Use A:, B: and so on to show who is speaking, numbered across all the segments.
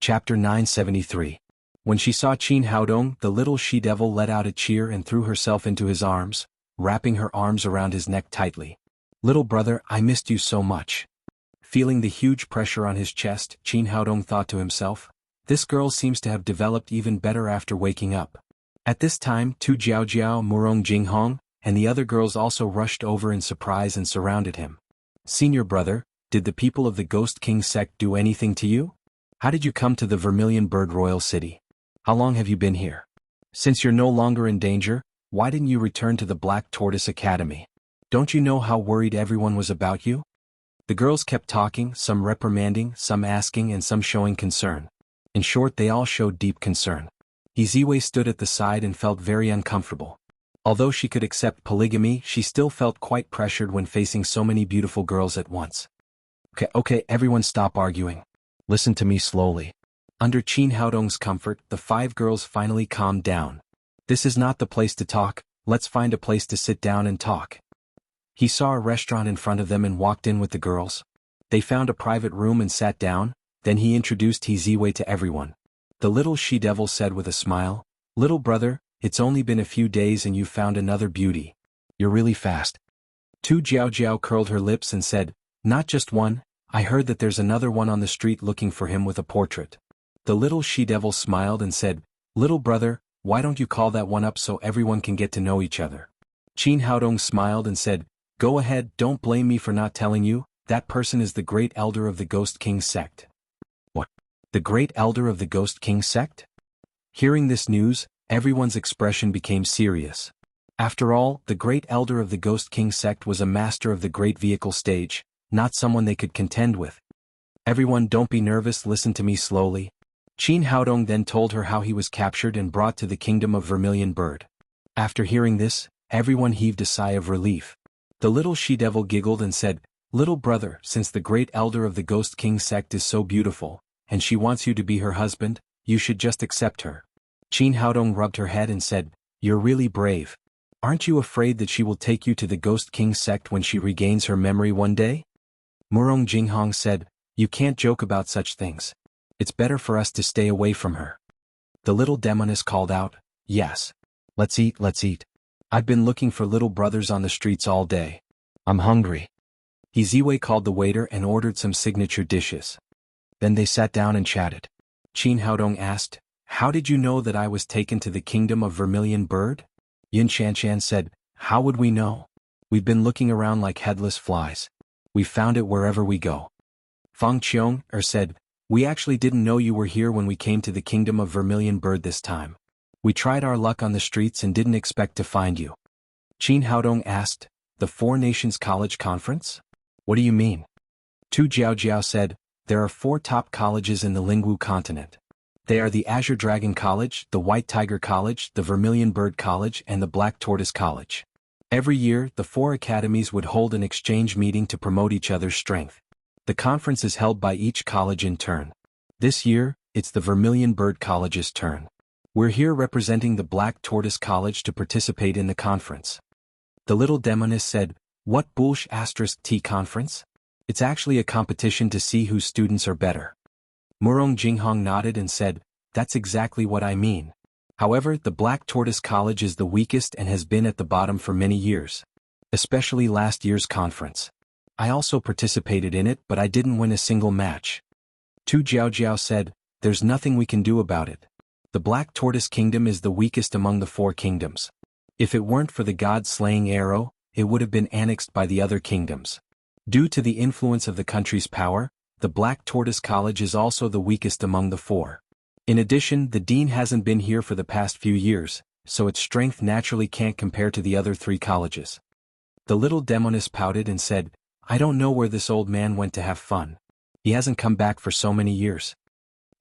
A: Chapter 973. When she saw Qin Haodong, the little she-devil let out a cheer and threw herself into his arms, wrapping her arms around his neck tightly. "Little brother, I missed you so much." Feeling the huge pressure on his chest, Qin Haodong thought to himself, "This girl seems to have developed even better after waking up." At this time, Tu Jiaojiao, Murong Jinghong, and the other girls also rushed over in surprise and surrounded him. "Senior brother, did the people of the Ghost King sect do anything to you? How did you come to the Vermilion Bird Royal City? How long have you been here? Since you're no longer in danger, why didn't you return to the Black Tortoise Academy? Don't you know how worried everyone was about you?" The girls kept talking, some reprimanding, some asking and some showing concern. In short, they all showed deep concern. Ziwei stood at the side and felt very uncomfortable. Although she could accept polygamy, she still felt quite pressured when facing so many beautiful girls at once. Okay, everyone stop arguing. Listen to me slowly. Under Qin Haodong's comfort, the 5 girls finally calmed down. "This is not the place to talk, let's find a place to sit down and talk." He saw a restaurant in front of them and walked in with the girls. They found a private room and sat down, then he introduced Ziwei to everyone. The little she-devil said with a smile, "Little brother, it's only been a few days and you've found another beauty. You're really fast." Tu Jiaojiao curled her lips and said, "Not just one, I heard that there's another one on the street looking for him with a portrait." The little she-devil smiled and said, "Little brother, why don't you call that one up so everyone can get to know each other?" Qin Haodong smiled and said, "Go ahead, don't blame me for not telling you, that person is the great elder of the Ghost King sect." "What? The great elder of the Ghost King sect?" Hearing this news, everyone's expression became serious. After all, the great elder of the Ghost King sect was a master of the great vehicle stage, not someone they could contend with. "Everyone, don't be nervous, listen to me slowly." Qin Haodong then told her how he was captured and brought to the kingdom of Vermilion Bird. After hearing this, everyone heaved a sigh of relief. The little she-devil giggled and said, "Little brother, since the great elder of the Ghost King sect is so beautiful, and she wants you to be her husband, you should just accept her." Qin Haodong rubbed her head and said, "You're really brave. Aren't you afraid that she will take you to the Ghost King sect when she regains her memory one day?" Murong Jinghong said, "You can't joke about such things. It's better for us to stay away from her." The little demoness called out, "Yes. Let's eat. I've been looking for little brothers on the streets all day. I'm hungry." Ziwei called the waiter and ordered some signature dishes. Then they sat down and chatted. Qin Haodong asked, "How did you know that I was taken to the kingdom of Vermilion Bird?" Yin Shanshan said, "How would we know? We've been looking around like headless flies. We found it wherever we go." Fang Qiong said, "We actually didn't know you were here when we came to the kingdom of Vermilion Bird this time. We tried our luck on the streets and didn't expect to find you." Qin Haodong asked, "The Four Nations College Conference? What do you mean?" Tu Jiaojiao said, "There are 4 top colleges in the Lingwu continent. They are the Azure Dragon College, the White Tiger College, the Vermilion Bird College and the Black Tortoise College. Every year, the 4 academies would hold an exchange meeting to promote each other's strength. The conference is held by each college in turn. This year, it's the Vermilion Bird College's turn. We're here representing the Black Tortoise College to participate in the conference." The little demoness said, "What *T conference? It's actually a competition to see whose students are better." Murong Jinghong nodded and said, "That's exactly what I mean. However, the Black Tortoise College is the weakest and has been at the bottom for many years. Especially last year's conference. I also participated in it, but I didn't win a single match." Tu Jiaojiao said, "There's nothing we can do about it. The Black Tortoise Kingdom is the weakest among the 4 kingdoms. If it weren't for the god-slaying arrow, it would have been annexed by the other kingdoms. Due to the influence of the country's power, the Black Tortoise College is also the weakest among the 4. In addition, the dean hasn't been here for the past few years, so its strength naturally can't compare to the other 3 colleges." The little demoness pouted and said, "I don't know where this old man went to have fun. He hasn't come back for so many years."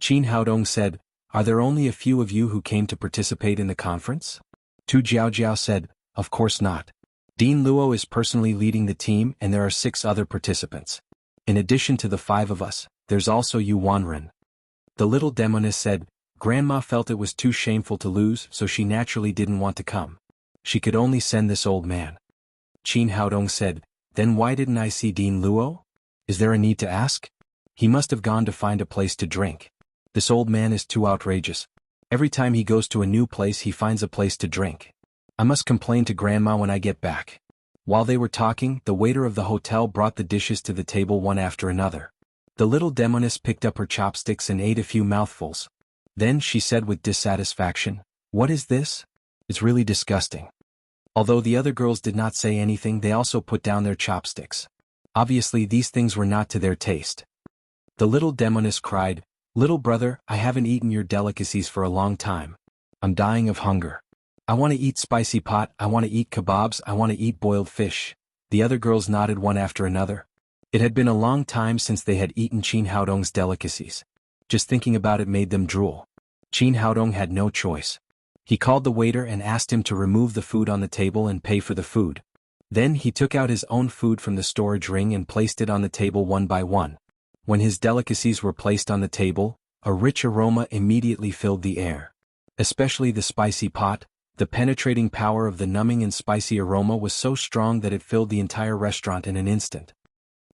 A: Qin Haodong said, "Are there only a few of you who came to participate in the conference?" Tu Jiaojiao said, "Of course not. Dean Luo is personally leading the team and there are 6 other participants. In addition to the 5 of us, there's also Yu Wanren." The little demoness said, "Grandma felt it was too shameful to lose, so she naturally didn't want to come. She could only send this old man." Qin Haodong said, "Then why didn't I see Dean Luo? Is there a need to ask? He must have gone to find a place to drink." This old man is too outrageous. Every time he goes to a new place he finds a place to drink. I must complain to Grandma when I get back. While they were talking, the waiter of the hotel brought the dishes to the table one after another. The little demoness picked up her chopsticks and ate a few mouthfuls. Then she said with dissatisfaction, "What is this? It's really disgusting." Although the other girls did not say anything, they also put down their chopsticks. Obviously these things were not to their taste. The little demoness cried, "Little brother, I haven't eaten your delicacies for a long time. I'm dying of hunger. I want to eat spicy pot, I want to eat kebabs, I want to eat boiled fish." The other girls nodded one after another. It had been a long time since they had eaten Qin Haodong's delicacies. Just thinking about it made them drool. Qin Haodong had no choice. He called the waiter and asked him to remove the food on the table and pay for the food. Then he took out his own food from the storage ring and placed it on the table one by one. When his delicacies were placed on the table, a rich aroma immediately filled the air. Especially the spicy pot. The penetrating power of the numbing and spicy aroma was so strong that it filled the entire restaurant in an instant.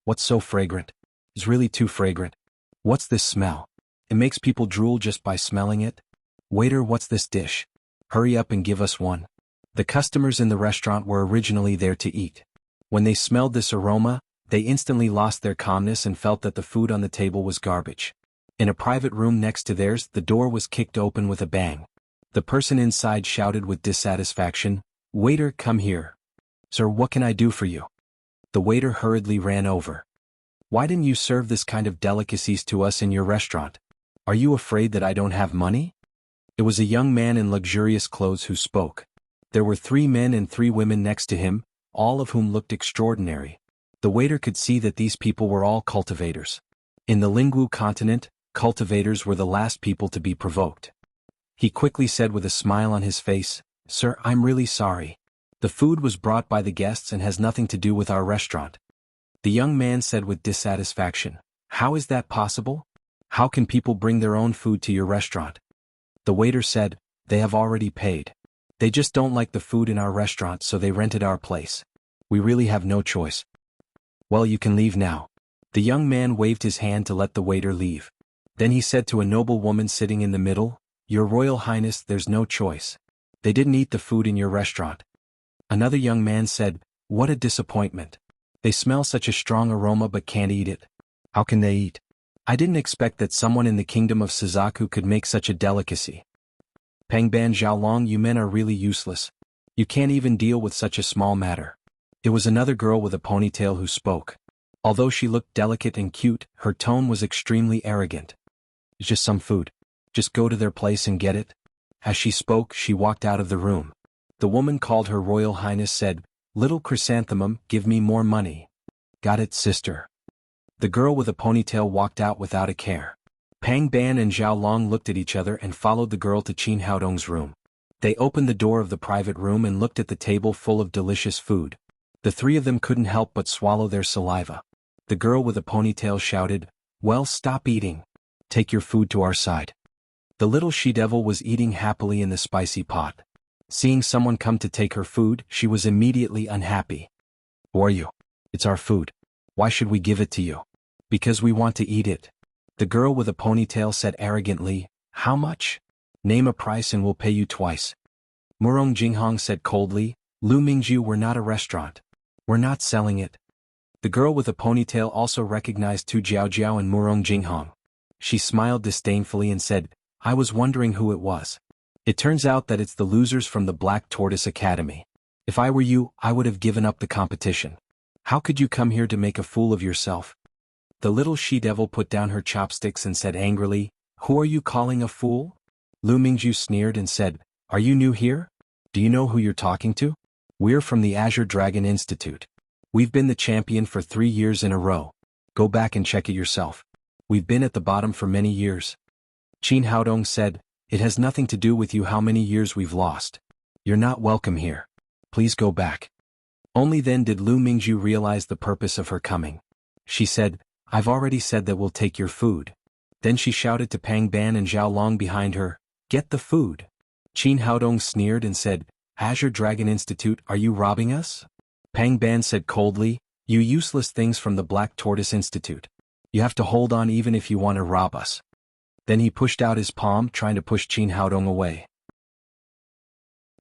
A: What's so fragrant? It's really too fragrant. What's this smell? It makes people drool just by smelling it. Waiter, what's this dish? Hurry up and give us one. The customers in the restaurant were originally there to eat. When they smelled this aroma, they instantly lost their calmness and felt that the food on the table was garbage. In a private room next to theirs, the door was kicked open with a bang. The person inside shouted with dissatisfaction, "Waiter, come here." "Sir, what can I do for you?" The waiter hurriedly ran over. "Why didn't you serve this kind of delicacies to us in your restaurant? Are you afraid that I don't have money?" It was a young man in luxurious clothes who spoke. There were 3 men and 3 women next to him, all of whom looked extraordinary. The waiter could see that these people were all cultivators. In the Lingwu continent, cultivators were the last people to be provoked. He quickly said with a smile on his face, "Sir, I'm really sorry. The food was brought by the guests and has nothing to do with our restaurant." The young man said with dissatisfaction, "How is that possible? How can people bring their own food to your restaurant?" The waiter said, "They have already paid. They just don't like the food in our restaurant, so they rented our place. We really have no choice." "Well, you can leave now." The young man waved his hand to let the waiter leave. Then he said to a noble woman sitting in the middle, "Your Royal Highness, there's no choice. They didn't eat the food in your restaurant." Another young man said, "What a disappointment. They smell such a strong aroma but can't eat it. How can they eat? I didn't expect that someone in the kingdom of Suzaku could make such a delicacy. Pangban Xiaolong, you men are really useless. You can't even deal with such a small matter." It was another girl with a ponytail who spoke. Although she looked delicate and cute, her tone was extremely arrogant. "It's just some food. Just go to their place and get it." As she spoke, she walked out of the room. The woman called Her Royal Highness said, "Little chrysanthemum, give me more money." "Got it, sister." The girl with a ponytail walked out without a care. Pang Ban and Zhao Long looked at each other and followed the girl to Qin Haodong's room. They opened the door of the private room and looked at the table full of delicious food. The 3 of them couldn't help but swallow their saliva. The girl with a ponytail shouted, "Well, stop eating. Take your food to our side." The little she-devil was eating happily in the spicy pot. Seeing someone come to take her food, she was immediately unhappy. "Who are you? It's our food. Why should we give it to you?" "Because we want to eat it." The girl with a ponytail said arrogantly, "How much? Name a price and we'll pay you twice." Murong Jinghong said coldly, "Lu Mingju, we're not a restaurant. We're not selling it." The girl with a ponytail also recognized Tu Jiaojiao and Murong Jinghong. She smiled disdainfully and said, "I was wondering who it was. It turns out that it's the losers from the Black Tortoise Academy. If I were you, I would have given up the competition. How could you come here to make a fool of yourself?" The little she-devil put down her chopsticks and said angrily, "Who are you calling a fool?" Lu Mingju sneered and said, "Are you new here? Do you know who you're talking to? We're from the Azure Dragon Institute. We've been the champion for 3 years in a row. Go back and check it yourself. We've been at the bottom for many years." Qin Haodong said, "It has nothing to do with you how many years we've lost. You're not welcome here. Please go back." Only then did Lu Mingju realize the purpose of her coming. She said, "I've already said that we'll take your food." Then she shouted to Pang Ban and Zhao Long behind her, "Get the food." Qin Haodong sneered and said, "Azure Dragon Institute, are you robbing us?" Pang Ban said coldly, "You useless things from the Black Tortoise Institute. You have to hold on even if you want to rob us." Then he pushed out his palm, trying to push Qin Haodong away.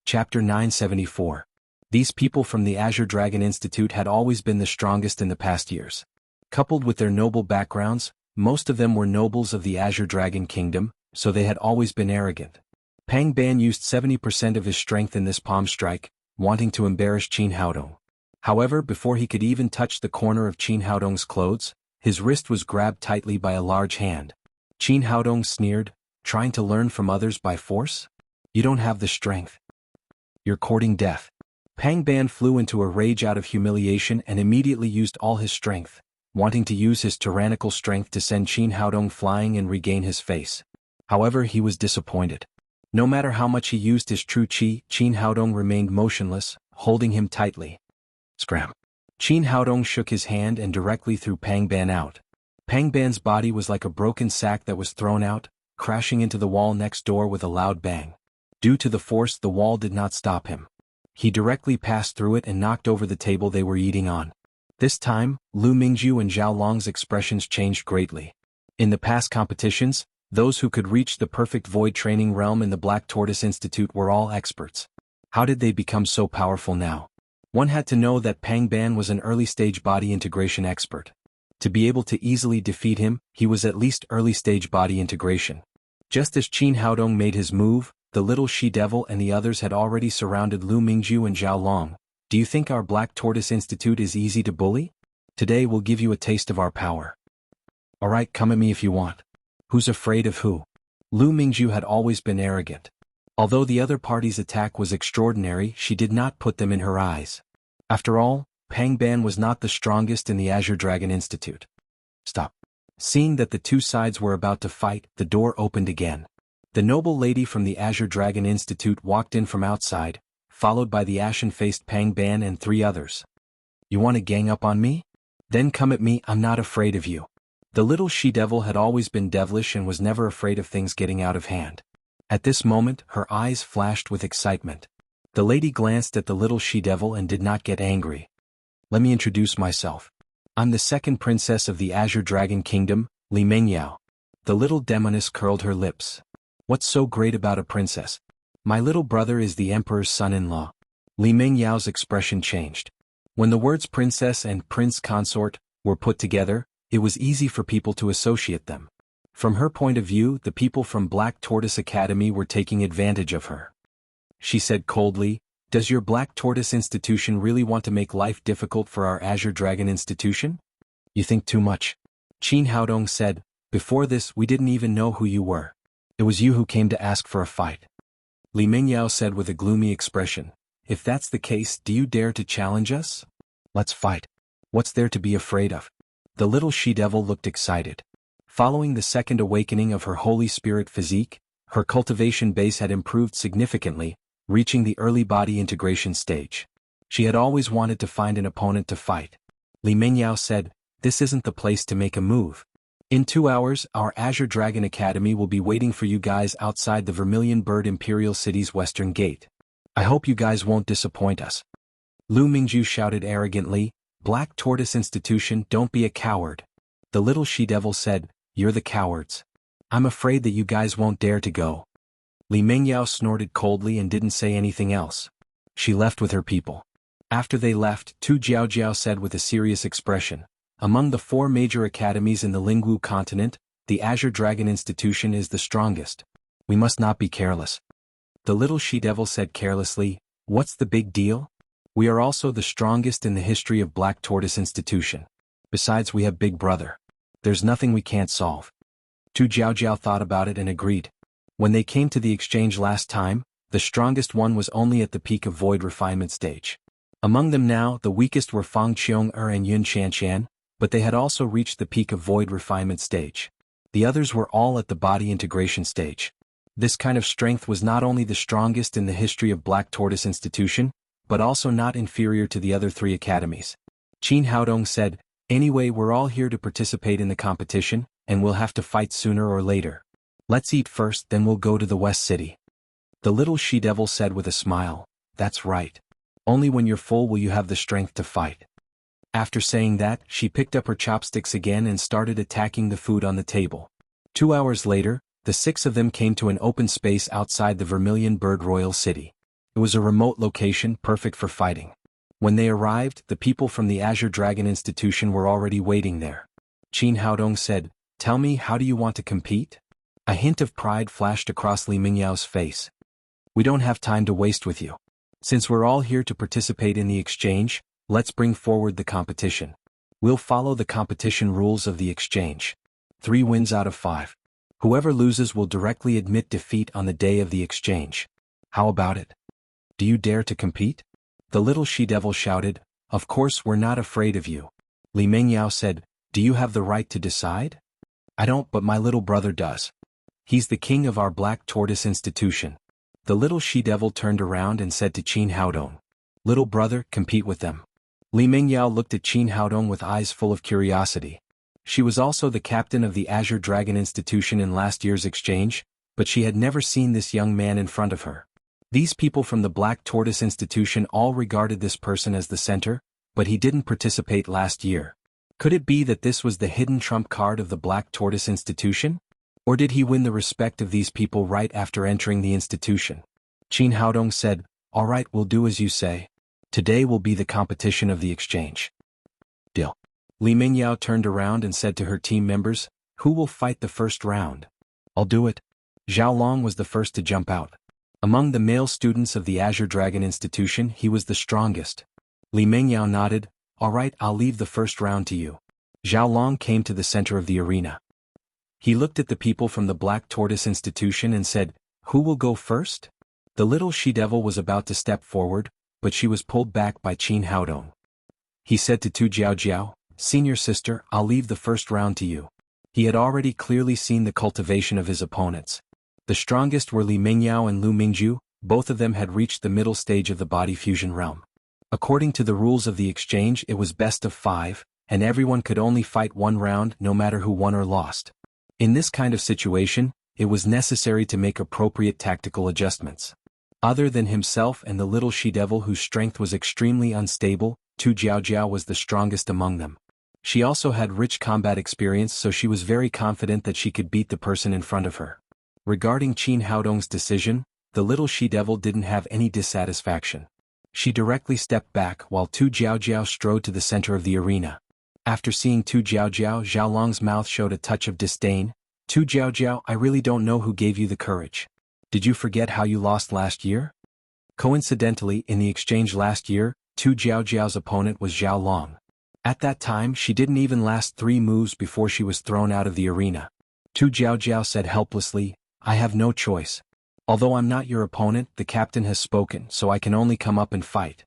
A: Chapter 974. These people from the Azure Dragon Institute had always been the strongest in the past years. Coupled with their noble backgrounds, most of them were nobles of the Azure Dragon Kingdom, so they had always been arrogant. Pang Ban used 70% of his strength in this palm strike, wanting to embarrass Qin Haodong. However, before he could even touch the corner of Qin Haodong's clothes, his wrist was grabbed tightly by a large hand. Qin Haodong sneered, trying to learn from others by force? You don't have the strength. You're courting death. Pang Ban flew into a rage out of humiliation and immediately used all his strength, wanting to use his tyrannical strength to send Qin Haodong flying and regain his face. However, he was disappointed. No matter how much he used his true qi, Qin Haodong remained motionless, holding him tightly. Scram. Qin Haodong shook his hand and directly threw Pang Ban out. Pang Ban's body was like a broken sack that was thrown out, crashing into the wall next door with a loud bang. Due to the force, the wall did not stop him. He directly passed through it and knocked over the table they were eating on. This time, Lu Mingju and Zhao Long's expressions changed greatly. In the past competitions, those who could reach the perfect void training realm in the Black Tortoise Institute were all experts. How did they become so powerful now? One had to know that Pang Ban was an early-stage body integration expert. To be able to easily defeat him, he was at least early-stage body integration. Just as Qin Haodong made his move, the little she-devil and the others had already surrounded Lu Mingju and Zhao Long. Do you think our Black Tortoise Institute is easy to bully? Today we'll give you a taste of our power. Alright, come at me if you want. Who's afraid of who? Lu Mingju had always been arrogant. Although the other party's attack was extraordinary, she did not put them in her eyes. After all, Pang Ban was not the strongest in the Azure Dragon Institute. Stop. Seeing that the two sides were about to fight, the door opened again. The noble lady from the Azure Dragon Institute walked in from outside, followed by the ashen-faced Pang Ban and 3 others. You want to gang up on me? Then come at me, I'm not afraid of you. The little she-devil had always been devilish and was never afraid of things getting out of hand. At this moment, her eyes flashed with excitement. The lady glanced at the little she-devil and did not get angry. Let me introduce myself. I'm the second princess of the Azure Dragon Kingdom, Li Mengyao. The little demoness curled her lips. What's so great about a princess? My little brother is the emperor's son-in-law. Li Mengyao's expression changed. When the words princess and prince consort were put together, it was easy for people to associate them. From her point of view, the people from Black Tortoise Academy were taking advantage of her. She said coldly, "Does your Black Tortoise Institution really want to make life difficult for our Azure Dragon Institution? You think too much." Qin Haodong said, "Before this, we didn't even know who you were. It was you who came to ask for a fight." Li Mengyao said with a gloomy expression, "If that's the case, do you dare to challenge us? Let's fight. What's there to be afraid of?" The little she-devil looked excited. Following the second awakening of her Holy Spirit physique, her cultivation base had improved significantly, reaching the early body integration stage. She had always wanted to find an opponent to fight. Li Mengyao said, "This isn't the place to make a move. In 2 hours, our Azure Dragon Academy will be waiting for you guys outside the Vermilion Bird Imperial City's western gate. I hope you guys won't disappoint us." Lu Mingju shouted arrogantly, "Black Tortoise Institution, don't be a coward." The little she-devil said, "You're the cowards. I'm afraid that you guys won't dare to go." Li Mengyao snorted coldly and didn't say anything else. She left with her people. After they left, Tu Jiaojiao said with a serious expression, "Among the 4 major academies in the Lingwu continent, the Azure Dragon Institution is the strongest. We must not be careless." The little she-devil said carelessly, "What's the big deal? We are also the strongest in the history of Black Tortoise Institution. Besides, we have Big Brother. There's nothing we can't solve." Tu Jiaojiao thought about it and agreed. When they came to the exchange last time, the strongest one was only at the peak of void refinement stage. Among them now, the weakest were Fang Qiong-er and Yun Qianqian, but they had also reached the peak of void refinement stage. The others were all at the body integration stage. This kind of strength was not only the strongest in the history of Black Tortoise Institution, but also not inferior to the other 3 academies. Qin Haodong said, "Anyway, we're all here to participate in the competition, and we'll have to fight sooner or later. Let's eat first, then we'll go to the West City." The little she-devil said with a smile, "That's right. Only when you're full will you have the strength to fight." After saying that, she picked up her chopsticks again and started attacking the food on the table. 2 hours later, The 6 of them came to an open space outside the Vermilion Bird Royal City. It was a remote location perfect for fighting. When they arrived, the people from the Azure Dragon Institution were already waiting there. Qin Haodong said, "Tell me, how do you want to compete?" A hint of pride flashed across Li Mingyao's face. "We don't have time to waste with you. Since we're all here to participate in the exchange, let's bring forward the competition. We'll follow the competition rules of the exchange. 3 wins out of 5. Whoever loses will directly admit defeat on the day of the exchange. How about it? Do you dare to compete?" The little she-devil shouted, "Of course we're not afraid of you." Li Mingyao said, "Do you have the right to decide?" "I don't, but my little brother does. He's the king of our Black Tortoise Institution." The little she-devil turned around and said to Qin Haodong, "Little brother, compete with them." Li Mingyao looked at Qin Haodong with eyes full of curiosity. She was also the captain of the Azure Dragon Institution in last year's exchange, but she had never seen this young man in front of her. These people from the Black Tortoise Institution all regarded this person as the center, but he didn't participate last year. Could it be that this was the hidden trump card of the Black Tortoise Institution? Or did he win the respect of these people right after entering the institution? Qin Haodong said, "All right, we'll do as you say. Today will be the competition of the exchange." Deal. Li Mingyao turned around and said to her team members, "Who will fight the first round?" "I'll do it." Zhao Long was the first to jump out. Among the male students of the Azure Dragon Institution, he was the strongest. Li Mingyao nodded, "All right, I'll leave the first round to you." Zhao Long came to the center of the arena. He looked at the people from the Black Tortoise Institution and said, "Who will go first?" The little she-devil was about to step forward, but she was pulled back by Qin Haodong. He said to Tu Jiaojiao, "Senior sister, I'll leave the first round to you." He had already clearly seen the cultivation of his opponents. The strongest were Li Mingyao and Lu Mingju, both of them had reached the middle stage of the body fusion realm. According to the rules of the exchange, it was best of 5, and everyone could only fight 1 round no matter who won or lost. In this kind of situation, it was necessary to make appropriate tactical adjustments. Other than himself and the little she-devil whose strength was extremely unstable, Tu Jiaojiao was the strongest among them. She also had rich combat experience, so she was very confident that she could beat the person in front of her. Regarding Qin Haodong's decision, the little she-devil didn't have any dissatisfaction. She directly stepped back while Tu Jiaojiao strode to the center of the arena. After seeing Tu Jiaojiao, Zhao Long's mouth showed a touch of disdain. "Tu Jiaojiao, I really don't know who gave you the courage. Did you forget how you lost last year?" Coincidentally, in the exchange last year, Tu Jiaojiao's opponent was Zhao Long. At that time, she didn't even last 3 moves before she was thrown out of the arena. Tu Jiaojiao said helplessly, "I have no choice. Although I'm not your opponent, the captain has spoken, so I can only come up and fight."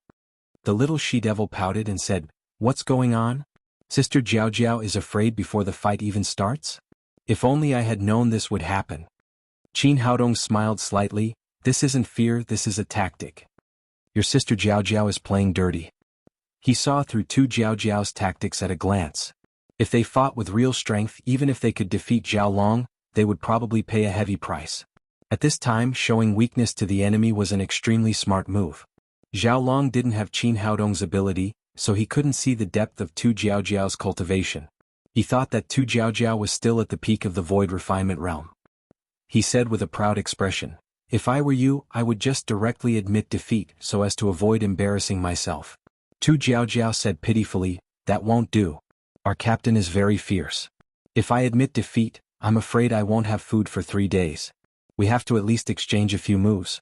A: The little she-devil pouted and said, "What's going on? Sister Jiaojiao is afraid before the fight even starts? If only I had known this would happen." Qin Haodong smiled slightly, "This isn't fear, this is a tactic. Your sister Jiaojiao is playing dirty." He saw through Tu Jiaojiao's tactics at a glance. If they fought with real strength, even if they could defeat Zhao Long, they would probably pay a heavy price. At this time, showing weakness to the enemy was an extremely smart move. Zhao Long didn't have Qin Haodong's ability, so he couldn't see the depth of Tu Jiaojiao's cultivation. He thought that Tu Jiaojiao was still at the peak of the void refinement realm. He said with a proud expression, "If I were you, I would just directly admit defeat so as to avoid embarrassing myself." Tu Jiaojiao said pitifully, "That won't do. Our captain is very fierce. If I admit defeat, I'm afraid I won't have food for 3 days. We have to at least exchange a few moves."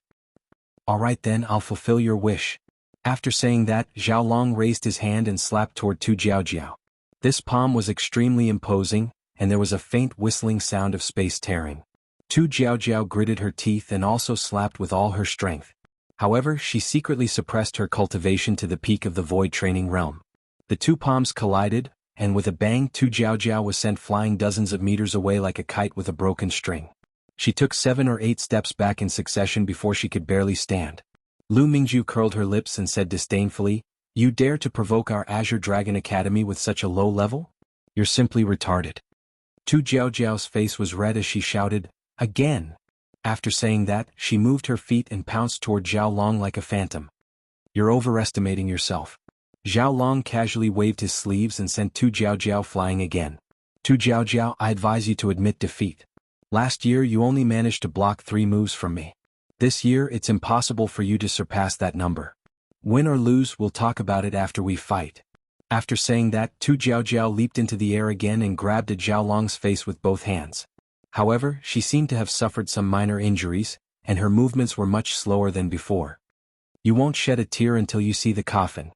A: "All right then, I'll fulfill your wish." After saying that, Zhao Long raised his hand and slapped toward Tu Jiaojiao. This palm was extremely imposing, and there was a faint whistling sound of space tearing. Tu Jiaojiao gritted her teeth and also slapped with all her strength. However, she secretly suppressed her cultivation to the peak of the void training realm. The 2 palms collided, and with a bang Tu Jiaojiao was sent flying dozens of meters away like a kite with a broken string. She took 7 or 8 steps back in succession before she could barely stand. Lu Mingju curled her lips and said disdainfully, "You dare to provoke our Azure Dragon Academy with such a low level? You're simply retarded." Tu Jiaojiao's face was red as she shouted, "Again!" After saying that, she moved her feet and pounced toward Zhao Long like a phantom. "You're overestimating yourself." Zhao Long casually waved his sleeves and sent Tu Jiaojiao flying again. "Tu Jiaojiao, I advise you to admit defeat." Last year you only managed to block 3 moves from me. This year it's impossible for you to surpass that number. Win or lose, we'll talk about it after we fight." After saying that, Tu Jiaojiao leaped into the air again and grabbed at Zhao Long's face with both hands. However, she seemed to have suffered some minor injuries, and her movements were much slower than before. "You won't shed a tear until you see the coffin,"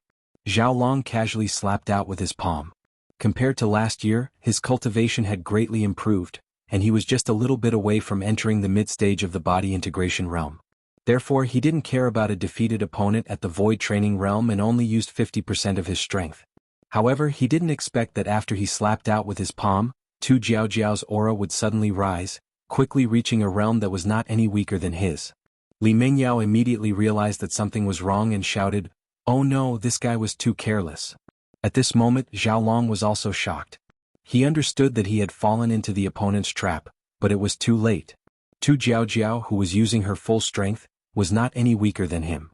A: Zhao Long casually slapped out with his palm. Compared to last year, his cultivation had greatly improved, and he was just a little bit away from entering the mid-stage of the body integration realm. Therefore, he didn't care about a defeated opponent at the void training realm and only used 50% of his strength. However, he didn't expect that after he slapped out with his palm, Tu Jiaojiao's aura would suddenly rise, quickly reaching a realm that was not any weaker than his. Li Mingyao immediately realized that something was wrong and shouted, "Oh no, this guy was too careless." At this moment, Zhao Long was also shocked. He understood that he had fallen into the opponent's trap, but it was too late. Tu Jiaojiao, who was using her full strength, was not any weaker than him.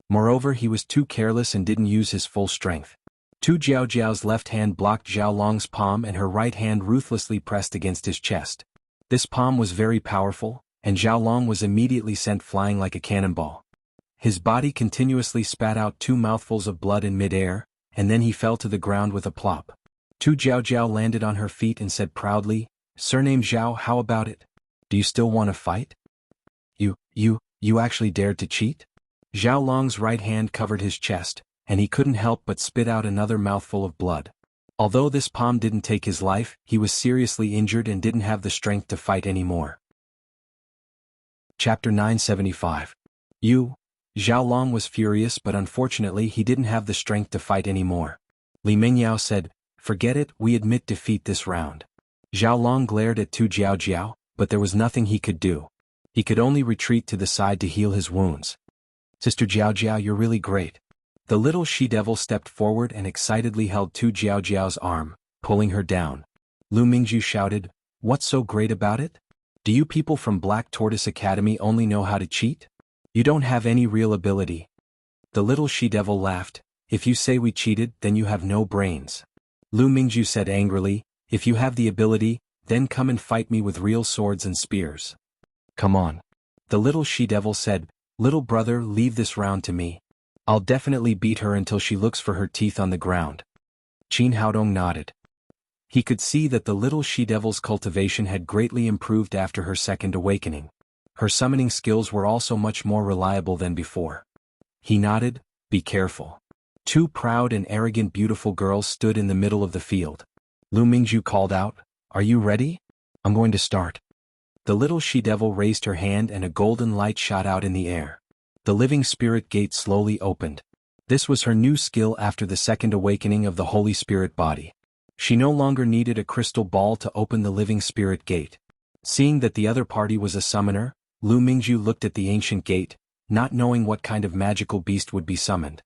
A: Moreover, he was too careless and didn't use his full strength. Tu Jiaojiao's left hand blocked Zhao Long's palm and her right hand ruthlessly pressed against his chest. This palm was very powerful, and Zhao Long was immediately sent flying like a cannonball. His body continuously spat out 2 mouthfuls of blood in mid-air, and then he fell to the ground with a plop. Tu Jiaojiao landed on her feet and said proudly, "Surname Zhao, how about it? Do you still want to fight? You actually dared to cheat?" Zhao Long's right hand covered his chest, and he couldn't help but spit out another mouthful of blood. Although this palm didn't take his life, he was seriously injured and didn't have the strength to fight anymore. Chapter 975. Zhao Long was furious, but unfortunately he didn't have the strength to fight anymore. Li Mingyao said, "Forget it, we admit defeat this round." Zhao Long glared at Tu Jiaojiao, but there was nothing he could do. He could only retreat to the side to heal his wounds. "Sister Jiaojiao, you're really great." The little she-devil stepped forward and excitedly held Tu Jiaojiao's arm, pulling her down. Lu Mingju shouted, "What's so great about it? Do you people from Black Tortoise Academy only know how to cheat? You don't have any real ability." The little she-devil laughed, "If you say we cheated, then you have no brains." Lu Mingju said angrily, "If you have the ability, then come and fight me with real swords and spears. Come on." The little she-devil said, "Little brother, leave this round to me. I'll definitely beat her until she looks for her teeth on the ground." Qin Haodong nodded. He could see that the little she-devil's cultivation had greatly improved after her second awakening. Her summoning skills were also much more reliable than before. He nodded, "Be careful." 2 proud and arrogant beautiful girls stood in the middle of the field. Lu Mingju called out, "Are you ready? I'm going to start." The little she-devil raised her hand and a golden light shot out in the air. The living spirit gate slowly opened. This was her new skill after the second awakening of the Holy Spirit body. She no longer needed a crystal ball to open the living spirit gate. Seeing that the other party was a summoner, Lu Mingju looked at the ancient gate, not knowing what kind of magical beast would be summoned.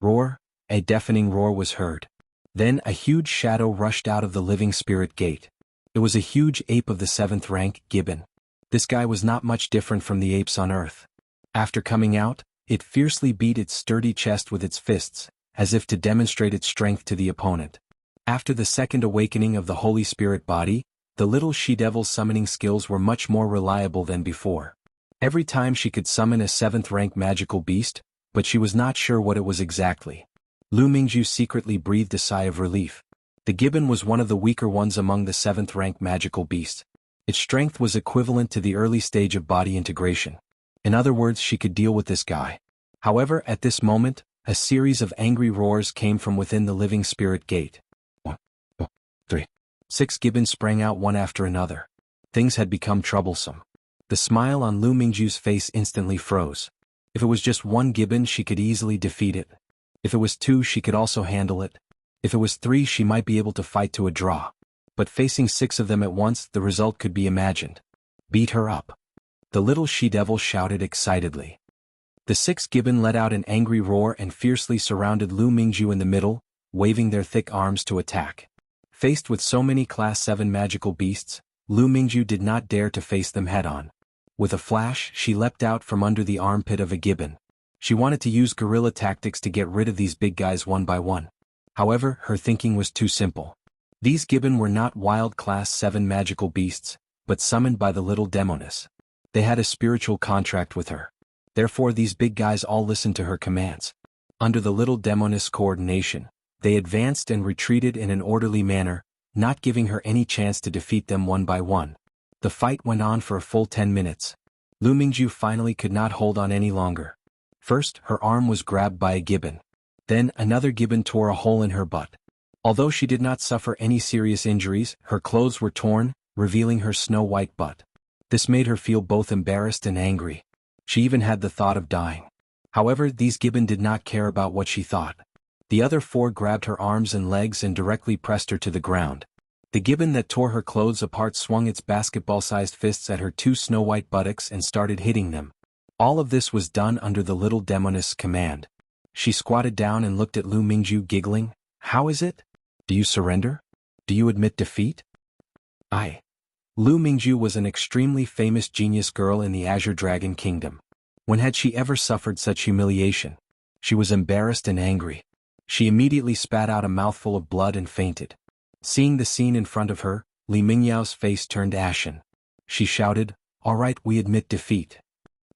A: Roar! A deafening roar was heard. Then a huge shadow rushed out of the living spirit gate. It was a huge ape of the 7th rank, gibbon. This guy was not much different from the apes on Earth. After coming out, it fiercely beat its sturdy chest with its fists, as if to demonstrate its strength to the opponent. After the second awakening of the Holy Spirit body, the little she-devil's summoning skills were much more reliable than before. Every time she could summon a 7th rank magical beast, but she was not sure what it was exactly. Lu Mingju secretly breathed a sigh of relief. The gibbon was one of the weaker ones among the 7th rank magical beasts. Its strength was equivalent to the early stage of body integration. In other words, she could deal with this guy. However, at this moment, a series of angry roars came from within the living spirit gate. 1, 2, 3. 6 gibbons sprang out one after another. Things had become troublesome. The smile on Lu Mingju's face instantly froze. If it was just 1 gibbon, she could easily defeat it. If it was 2, she could also handle it. If it was 3, she might be able to fight to a draw. But facing 6 of them at once, the result could be imagined. Beat her up. The little she-devil shouted excitedly. The 6 gibbon let out an angry roar and fiercely surrounded Lu Mingju in the middle, waving their thick arms to attack. Faced with so many Class 7 magical beasts, Lu Mingju did not dare to face them head-on. With a flash, she leapt out from under the armpit of a gibbon. She wanted to use guerrilla tactics to get rid of these big guys one by one. However, her thinking was too simple. These gibbon were not wild Class 7 magical beasts, but summoned by the little demoness. They had a spiritual contract with her. Therefore these big guys all listened to her commands. Under the little demoness' coordination, they advanced and retreated in an orderly manner, not giving her any chance to defeat them one by one. The fight went on for a full 10 minutes. Lu Mingju finally could not hold on any longer. First, her arm was grabbed by a gibbon. Then, another gibbon tore a hole in her butt. Although she did not suffer any serious injuries, her clothes were torn, revealing her snow-white butt. This made her feel both embarrassed and angry. She even had the thought of dying. However, these gibbon did not care about what she thought. The other 4 grabbed her arms and legs and directly pressed her to the ground. The gibbon that tore her clothes apart swung its basketball-sized fists at her 2 snow-white buttocks and started hitting them. All of this was done under the little demoness' command. She squatted down and looked at Lu Mingju, giggling. "How is it? Do you surrender? Do you admit defeat?" Lu Mingju was an extremely famous genius girl in the Azure Dragon Kingdom. When had she ever suffered such humiliation? She was embarrassed and angry. She immediately spat out a mouthful of blood and fainted. Seeing the scene in front of her, Li Mingyao's face turned ashen. She shouted, "All right, we admit defeat."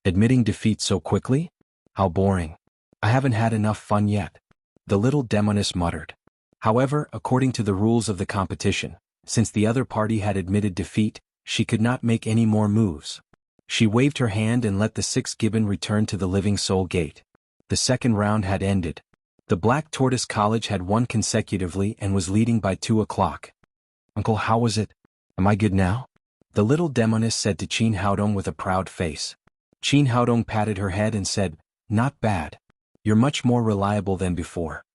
A: "Admitting defeat so quickly? How boring. I haven't had enough fun yet," the little demoness muttered. However, according to the rules of the competition, since the other party had admitted defeat, she could not make any more moves. She waved her hand and let the 6 gibbon return to the Living Soul Gate. The second round had ended. The Black Tortoise College had won consecutively and was leading by 2 o'clock. "Uncle, how was it? Am I good now?" the little demoness said to Qin Haodong with a proud face. Qin Haodong patted her head and said, "Not bad. You're much more reliable than before."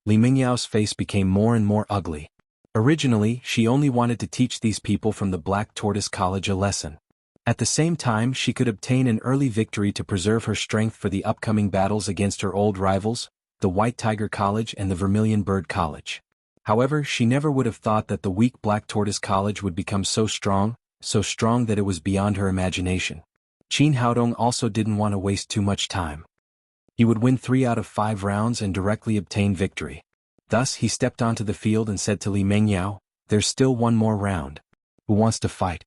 A: Li Mingyao's face became more and more ugly. Originally, she only wanted to teach these people from the Black Tortoise College a lesson. At the same time, she could obtain an early victory to preserve her strength for the upcoming battles against her old rivals, the White Tiger College and the Vermilion Bird College. However, she never would have thought that the weak Black Tortoise College would become so strong that it was beyond her imagination. Qin Haodong also didn't want to waste too much time. He would win 3 out of 5 rounds and directly obtain victory. Thus, he stepped onto the field and said to Li Mingyao, "There's still one more round. Who wants to fight?"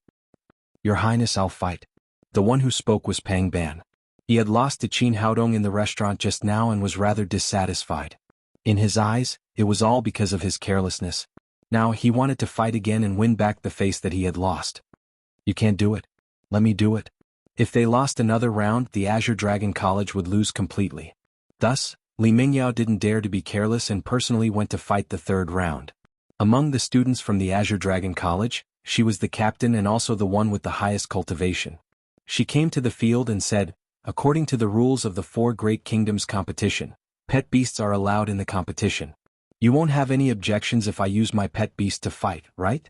A: "Your Highness, I'll fight." The one who spoke was Pang Ban. He had lost to Qin Haodong in the restaurant just now and was rather dissatisfied. In his eyes, it was all because of his carelessness. Now he wanted to fight again and win back the face that he had lost. "You can't do it. Let me do it." If they lost another round, the Azure Dragon College would lose completely. Thus, Li Mingyao didn't dare to be careless and personally went to fight the 3rd round. Among the students from the Azure Dragon College, she was the captain and also the one with the highest cultivation. She came to the field and said, "According to the rules of the 4 Great Kingdoms competition, pet beasts are allowed in the competition. You won't have any objections if I use my pet beast to fight, right?"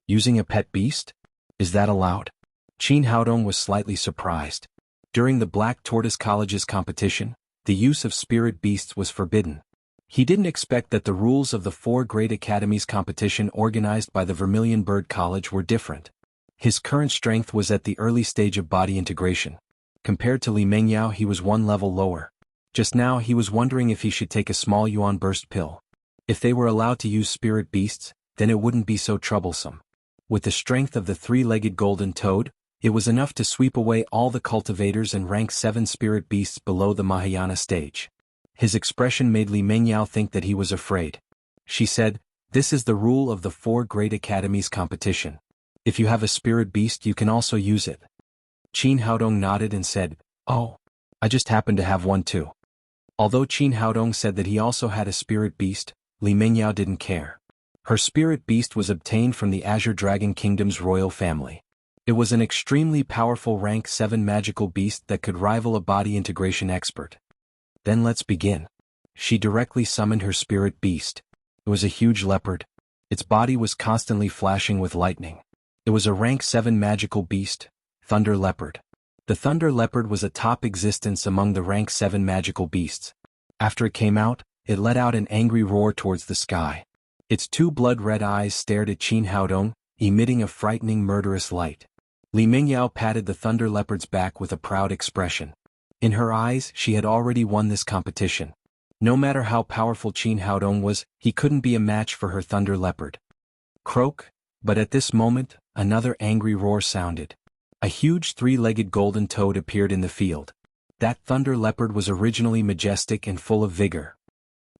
A: "Using a pet beast? Is that allowed?" Qin Haodong was slightly surprised. During the Black Tortoise College's competition, the use of spirit beasts was forbidden. He didn't expect that the rules of the 4 Great Academies competition organized by the Vermilion Bird College were different. His current strength was at the early stage of body integration. Compared to Li Mingyao, he was 1 level lower. Just now he was wondering if he should take a small yuan burst pill. If they were allowed to use spirit beasts, then it wouldn't be so troublesome. With the strength of the 3-legged golden toad, it was enough to sweep away all the cultivators and rank 7 spirit beasts below the Mahayana stage. His expression made Li Mingyao think that he was afraid. She said, "This is the rule of the 4 Great Academies competition. If you have a spirit beast, you can also use it." Qin Haodong nodded and said, "Oh, I just happen to have one too." Although Qin Haodong said that he also had a spirit beast, Li Mingyao didn't care. Her spirit beast was obtained from the Azure Dragon Kingdom's royal family. It was an extremely powerful rank 7 magical beast that could rival a body integration expert. "Then let's begin." She directly summoned her spirit beast. It was a huge leopard. Its body was constantly flashing with lightning. It was a rank 7 magical beast, Thunder Leopard. The Thunder Leopard was a top existence among the rank 7 magical beasts. After it came out, it let out an angry roar towards the sky. Its 2 blood-red eyes stared at Qin Haodong, emitting a frightening murderous light. Li Mingyao patted the Thunder Leopard's back with a proud expression. In her eyes, she had already won this competition. No matter how powerful Qin Haodong was, he couldn't be a match for her Thunder Leopard. Croak, but at this moment, another angry roar sounded. A huge three-legged golden toad appeared in the field. That thunder leopard was originally majestic and full of vigor.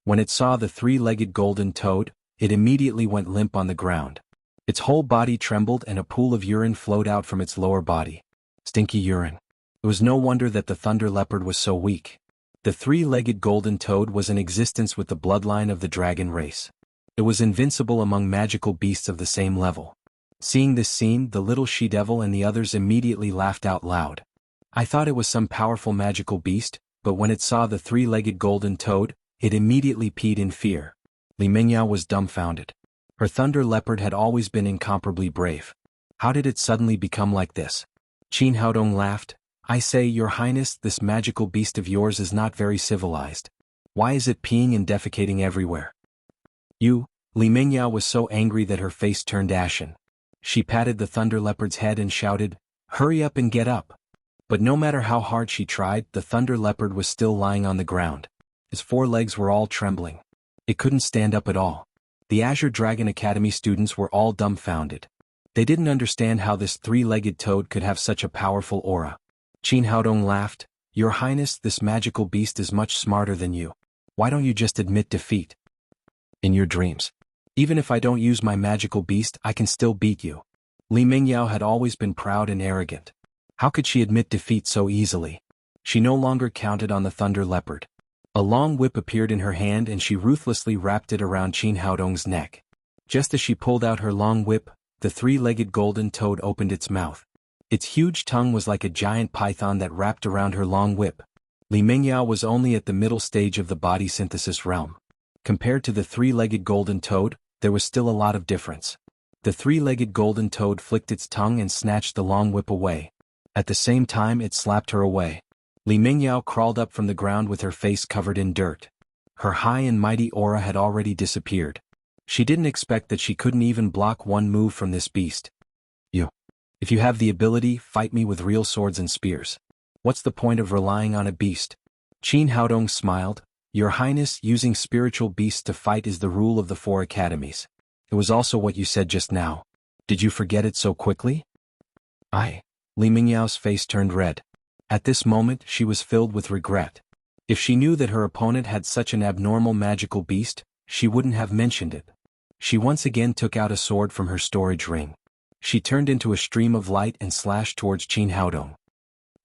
A: When it saw the three-legged golden toad, it immediately went limp on the ground. Its whole body trembled and a pool of urine flowed out from its lower body. Stinky urine. It was no wonder that the thunder leopard was so weak. The three-legged golden toad was in existence with the bloodline of the dragon race. It was invincible among magical beasts of the same level. Seeing this scene, the little she-devil and the others immediately laughed out loud. I thought it was some powerful magical beast, but when it saw the three-legged golden toad, it immediately peed in fear. Li Mingyao was dumbfounded. Her thunder leopard had always been incomparably brave. How did it suddenly become like this? Qin Haodong laughed. I say, Your Highness, this magical beast of yours is not very civilized. Why is it peeing and defecating everywhere? Li Mingyao was so angry that her face turned ashen. She patted the thunder leopard's head and shouted, Hurry up and get up. But no matter how hard she tried, the thunder leopard was still lying on the ground. His four legs were all trembling. It couldn't stand up at all. The Azure Dragon Academy students were all dumbfounded. They didn't understand how this three-legged toad could have such a powerful aura. Qin Haodong laughed. Your Highness, this magical beast is much smarter than you. Why don't you just admit defeat? In your dreams. Even if I don't use my magical beast, I can still beat you. Li Mingyao had always been proud and arrogant. How could she admit defeat so easily? She no longer counted on the thunder leopard. A long whip appeared in her hand and she ruthlessly wrapped it around Qin Haodong's neck. Just as she pulled out her long whip, the three-legged golden toad opened its mouth. Its huge tongue was like a giant python that wrapped around her long whip. Li Mingyao was only at the middle stage of the body synthesis realm. Compared to the three-legged golden toad, there was still a lot of difference. The three-legged golden toad flicked its tongue and snatched the long whip away. At the same time it slapped her away. Li Mingyao crawled up from the ground with her face covered in dirt. Her high and mighty aura had already disappeared. She didn't expect that she couldn't even block one move from this beast. If you have the ability, fight me with real swords and spears. What's the point of relying on a beast? Qin Haodong smiled. Your Highness, using spiritual beasts to fight is the rule of the 4 academies. It was also what you said just now. Did you forget it so quickly? Li Mingyao's face turned red. At this moment she was filled with regret. If she knew that her opponent had such an abnormal magical beast, she wouldn't have mentioned it. She once again took out a sword from her storage ring. She turned into a stream of light and slashed towards Qin Haodong.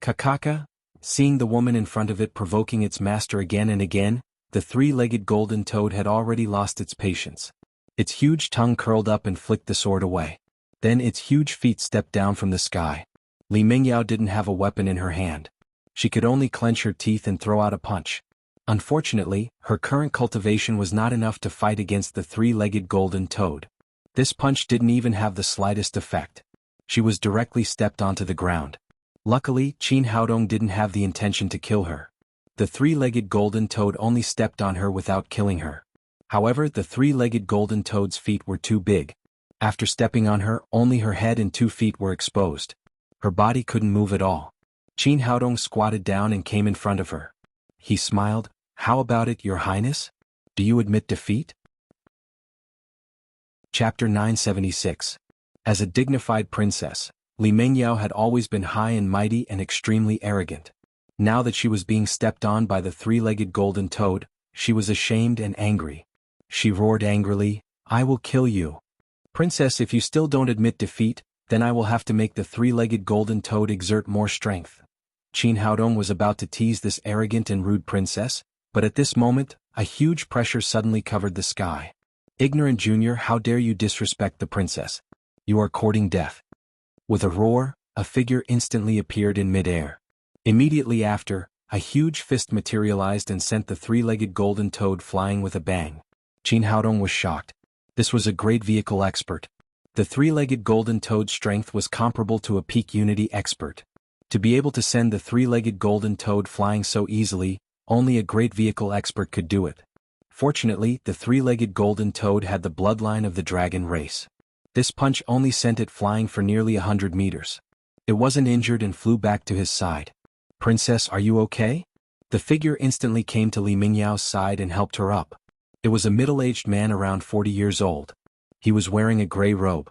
A: Kakaka, seeing the woman in front of it provoking its master again and again, the three-legged golden toad had already lost its patience. Its huge tongue curled up and flicked the sword away. Then its huge feet stepped down from the sky. Li Mingyao didn't have a weapon in her hand. She could only clench her teeth and throw out a punch. Unfortunately, her current cultivation was not enough to fight against the three-legged golden toad. This punch didn't even have the slightest effect. She was directly stepped onto the ground. Luckily, Qin Haodong didn't have the intention to kill her. The three-legged golden toad only stepped on her without killing her. However, the three-legged golden toad's feet were too big. After stepping on her, only her head and 2 feet were exposed. Her body couldn't move at all. Qin Haodong squatted down and came in front of her. He smiled. How about it, Your Highness? Do you admit defeat? Chapter 976. As a dignified princess, Li Mingyao had always been high and mighty and extremely arrogant. Now that she was being stepped on by the three-legged golden toad, she was ashamed and angry. She roared angrily, I will kill you. Princess, if you still don't admit defeat, then I will have to make the three-legged golden toad exert more strength. Qin Haodong was about to tease this arrogant and rude princess, but at this moment, a huge pressure suddenly covered the sky. Ignorant junior, how dare you disrespect the princess? You are courting death. With a roar, a figure instantly appeared in mid-air. Immediately after, a huge fist materialized and sent the three-legged golden toad flying with a bang. Qin Haodong was shocked. This was a great vehicle expert. The three-legged golden toad's strength was comparable to a peak unity expert. To be able to send the three-legged golden toad flying so easily, only a great vehicle expert could do it. Fortunately, the three-legged golden toad had the bloodline of the dragon race. This punch only sent it flying for nearly 100 meters. It wasn't injured and flew back to his side. Princess, are you okay? The figure instantly came to Li Mingyao's side and helped her up. It was a middle-aged man around 40 years old. He was wearing a gray robe.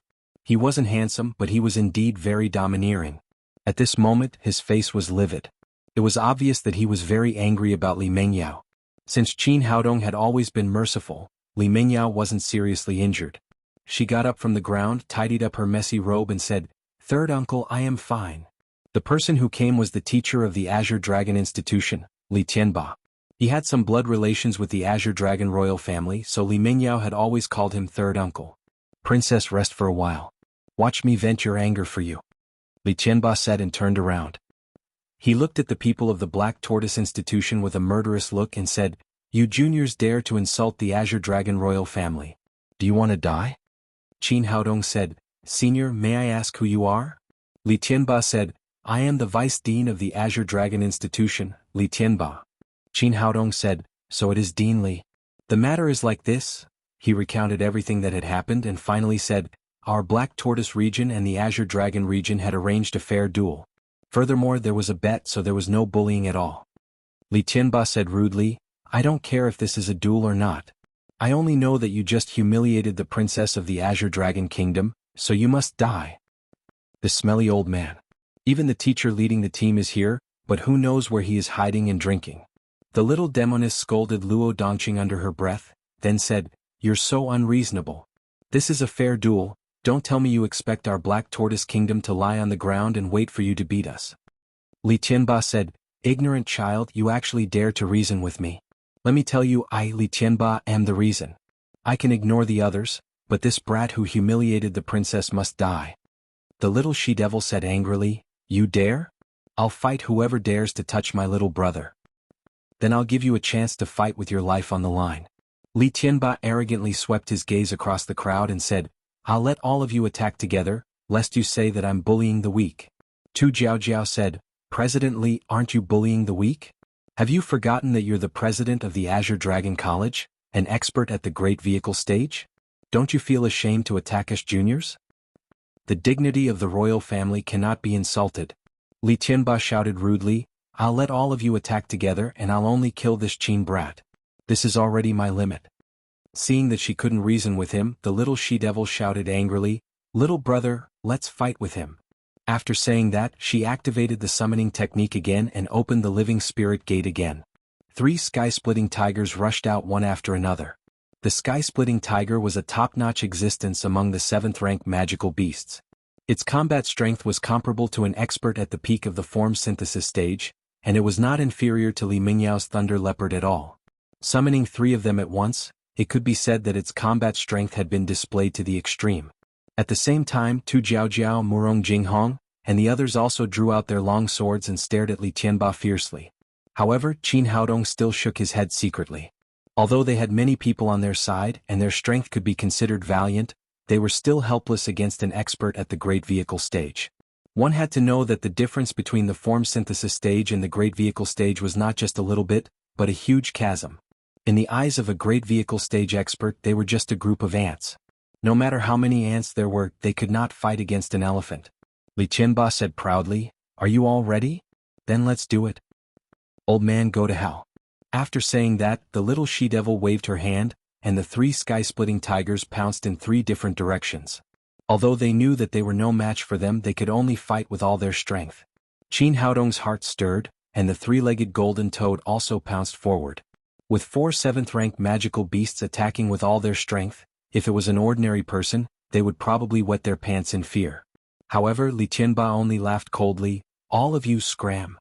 A: He wasn't handsome, but he was indeed very domineering. At this moment, his face was livid. It was obvious that he was very angry about Li Mengyao. Since Qin Haodong had always been merciful, Li Mengyao wasn't seriously injured. She got up from the ground, tidied up her messy robe and said, "Third uncle, I am fine." The person who came was the teacher of the Azure Dragon Institution, Li Tianba. He had some blood relations with the Azure Dragon royal family, so Li Mengyao had always called him third uncle. "Princess, rest for a while. Watch me vent your anger for you," Li Tianba said and turned around. He looked at the people of the Black Tortoise Institution with a murderous look and said, "You juniors dare to insult the Azure Dragon royal family. Do you want to die?" Qin Haodong said, "Senior, may I ask who you are?" Li Tianba said, "I am the Vice Dean of the Azure Dragon Institution, Li Tianba." Qin Haodong said, "So it is Dean Li. The matter is like this." He recounted everything that had happened and finally said, "Our Black Tortoise region and the Azure Dragon region had arranged a fair duel. Furthermore, there was a bet, so there was no bullying at all." Li Tianba said rudely, "I don't care if this is a duel or not. I only know that you just humiliated the princess of the Azure Dragon Kingdom, so you must die." The smelly old man. Even the teacher leading the team is here, but who knows where he is hiding and drinking. The little demoness scolded Luo Dongqing under her breath, then said, "You're so unreasonable. This is a fair duel. Don't tell me you expect our Black Tortoise Kingdom to lie on the ground and wait for you to beat us." Li Tianba said, "Ignorant child, you actually dare to reason with me. Let me tell you, I, Li Tianba, am the reason. I can ignore the others, but this brat who humiliated the princess must die." The little she-devil said angrily, "You dare? I'll fight whoever dares to touch my little brother. Then I'll give you a chance to fight with your life on the line." Li Tianba arrogantly swept his gaze across the crowd and said, "I'll let all of you attack together, lest you say that I'm bullying the weak." Tu Jiaojiao said, "President Li, aren't you bullying the weak? Have you forgotten that you're the president of the Azure Dragon College, an expert at the great vehicle stage? Don't you feel ashamed to attack us juniors? The dignity of the royal family cannot be insulted." Li Tianba shouted rudely, "I'll let all of you attack together and I'll only kill this Qin brat. This is already my limit." Seeing that she couldn't reason with him, the little she-devil shouted angrily, "Little brother, let's fight with him." After saying that, she activated the summoning technique again and opened the living spirit gate again. 3 sky-splitting tigers rushed out one after another. The sky-splitting tiger was a top-notch existence among the 7th-rank magical beasts. Its combat strength was comparable to an expert at the peak of the form synthesis stage, and it was not inferior to Li Mingyao's thunder leopard at all. Summoning 3 of them at once, it could be said that its combat strength had been displayed to the extreme. At the same time, Tu Jiaojiao, Murong Jinghong, and the others also drew out their long swords and stared at Li Tianba fiercely. However, Qin Haodong still shook his head secretly. Although they had many people on their side and their strength could be considered valiant, they were still helpless against an expert at the great vehicle stage. One had to know that the difference between the form synthesis stage and the great vehicle stage was not just a little bit, but a huge chasm. In the eyes of a great vehicle stage expert, they were just a group of ants. No matter how many ants there were, they could not fight against an elephant. Li Tianba said proudly, "Are you all ready? Then let's do it. Old man, go to hell." After saying that, the little she-devil waved her hand, and the 3 sky-splitting tigers pounced in 3 different directions. Although they knew that they were no match for them, they could only fight with all their strength. Qin Haodong's heart stirred, and the 3-legged golden toad also pounced forward. With 4 7th-rank magical beasts attacking with all their strength, if it was an ordinary person, they would probably wet their pants in fear. However, Li Tianba only laughed coldly, "All of you scram."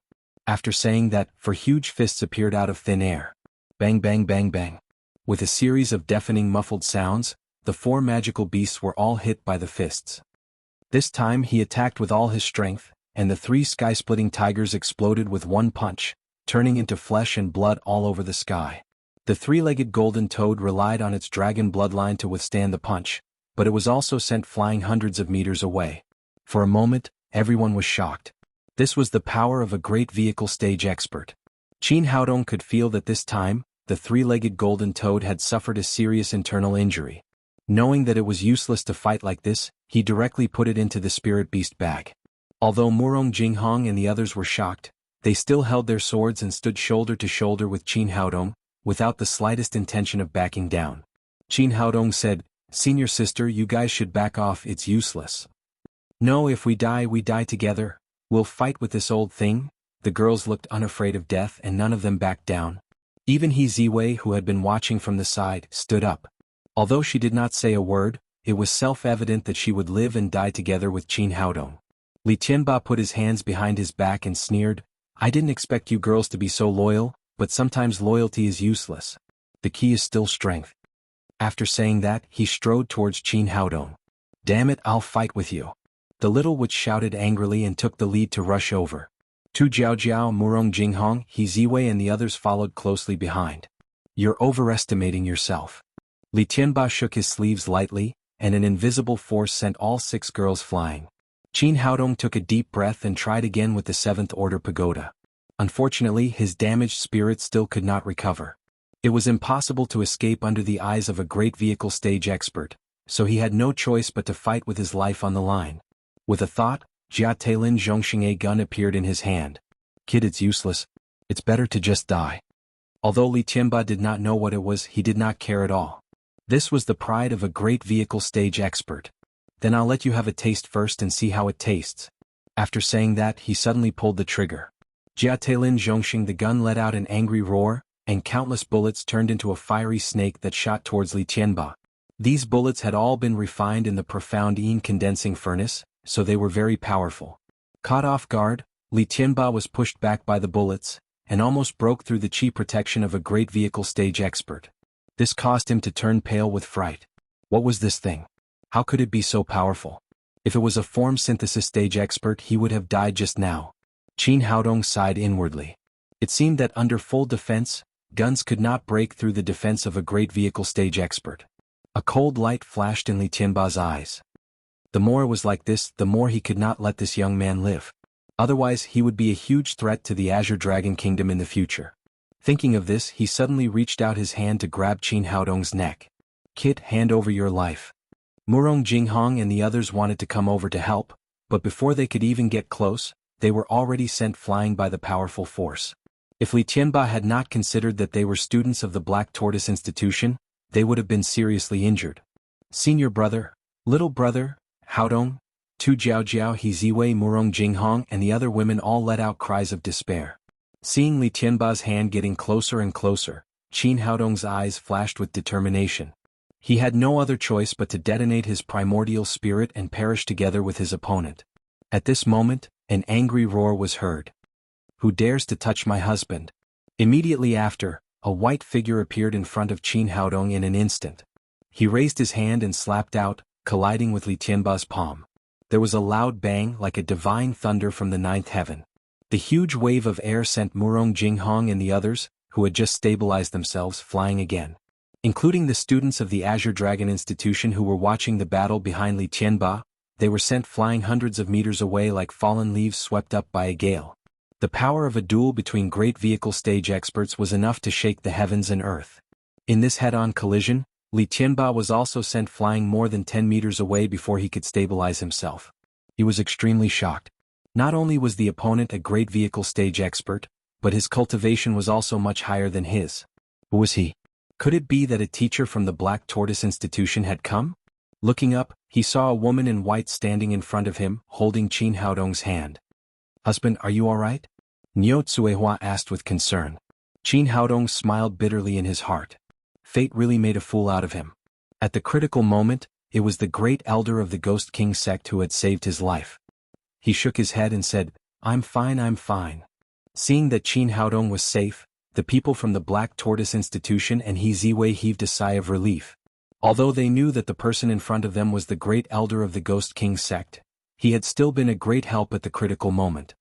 A: After saying that, 4 huge fists appeared out of thin air. Bang bang bang bang. With a series of deafening muffled sounds, the 4 magical beasts were all hit by the fists. This time he attacked with all his strength, and the 3 sky-splitting tigers exploded with one punch, turning into flesh and blood all over the sky. The 3-legged golden toad relied on its dragon bloodline to withstand the punch, but it was also sent flying hundreds of meters away. For a moment, everyone was shocked. This was the power of a great vehicle stage expert. Qin Haodong could feel that this time, the 3-legged golden toad had suffered a serious internal injury. Knowing that it was useless to fight like this, he directly put it into the spirit beast bag. Although Murong Jinghong and the others were shocked, they still held their swords and stood shoulder to shoulder with Qin Haodong, without the slightest intention of backing down. Qin Haodong said, Senior sister, you guys should back off, it's useless. No, if we die together. We'll fight with this old thing. The girls looked unafraid of death and none of them backed down. Even He Ziwei, who had been watching from the side, stood up. Although she did not say a word, it was self-evident that she would live and die together with Qin Haodong. Li Tianba put his hands behind his back and sneered, I didn't expect you girls to be so loyal, but sometimes loyalty is useless. The key is still strength. After saying that, he strode towards Qin Haodong. Damn it, I'll fight with you. The little witch shouted angrily and took the lead to rush over. Tu Jiaojiao, Murong Jinghong, He Ziwei and the others followed closely behind. You're overestimating yourself. Li Tianba shook his sleeves lightly, and an invisible force sent all 6 girls flying. Qin Haodong took a deep breath and tried again with the 7th Order Pagoda. Unfortunately, his damaged spirit still could not recover. It was impossible to escape under the eyes of a great vehicle stage expert, so he had no choice but to fight with his life on the line. With a thought, Jia Tailin Zhongxing gun appeared in his hand. Kid, it's useless. It's better to just die. Although Li Tianba did not know what it was, he did not care at all. This was the pride of a great vehicle stage expert. Then I'll let you have a taste first and see how it tastes. After saying that, he suddenly pulled the trigger. Jia Tailin Zhongxing the gun let out an angry roar, and countless bullets turned into a fiery snake that shot towards Li Tianba. These bullets had all been refined in the profound Yin condensing furnace, so they were very powerful. Caught off guard, Li Tianba was pushed back by the bullets, and almost broke through the chi protection of a great vehicle stage expert. This caused him to turn pale with fright. What was this thing? How could it be so powerful? If it was a form synthesis stage expert, he would have died just now. Qin Haodong sighed inwardly. It seemed that under full defense, guns could not break through the defense of a great vehicle stage expert. A cold light flashed in Li Tianba's eyes. The more it was like this, the more he could not let this young man live. Otherwise, he would be a huge threat to the Azure Dragon Kingdom in the future. Thinking of this, he suddenly reached out his hand to grab Qin Haodong's neck. Kid, hand over your life. Murong Jinghong and the others wanted to come over to help, but before they could even get close, they were already sent flying by the powerful force. If Li Tianba had not considered that they were students of the Black Tortoise Institution, they would have been seriously injured. Senior brother, little brother, Haodong, Tu Jiaojiao, He Ziwei, Murong Jinghong and the other women all let out cries of despair. Seeing Li Tianba's hand getting closer and closer, Qin Haodong's eyes flashed with determination. He had no other choice but to detonate his primordial spirit and perish together with his opponent. At this moment, an angry roar was heard. Who dares to touch my husband? Immediately after, a white figure appeared in front of Qin Haodong in an instant. He raised his hand and slapped out, colliding with Li Tianba's palm. There was a loud bang like a divine thunder from the 9th heaven. The huge wave of air sent Murong Jinghong and the others, who had just stabilized themselves, flying again. Including the students of the Azure Dragon Institution who were watching the battle behind Li Tianba, they were sent flying hundreds of meters away like fallen leaves swept up by a gale. The power of a duel between great vehicle stage experts was enough to shake the heavens and earth. In this head-on collision, Li Tianba was also sent flying more than 10 meters away before he could stabilize himself. He was extremely shocked. Not only was the opponent a great vehicle stage expert, but his cultivation was also much higher than his. Who was he? Could it be that a teacher from the Black Tortoise Institution had come? Looking up, he saw a woman in white standing in front of him, holding Qin Haodong's hand. Husband, are you all right? Niu Tsuehua asked with concern. Qin Haodong smiled bitterly in his heart. Fate really made a fool out of him. At the critical moment, it was the great elder of the Ghost King sect who had saved his life. He shook his head and said, I'm fine, I'm fine. Seeing that Qin Haodong was safe, the people from the Black Tortoise Institution and He Ziwei heaved a sigh of relief. Although they knew that the person in front of them was the great elder of the Ghost King sect, he had still been a great help at the critical moment.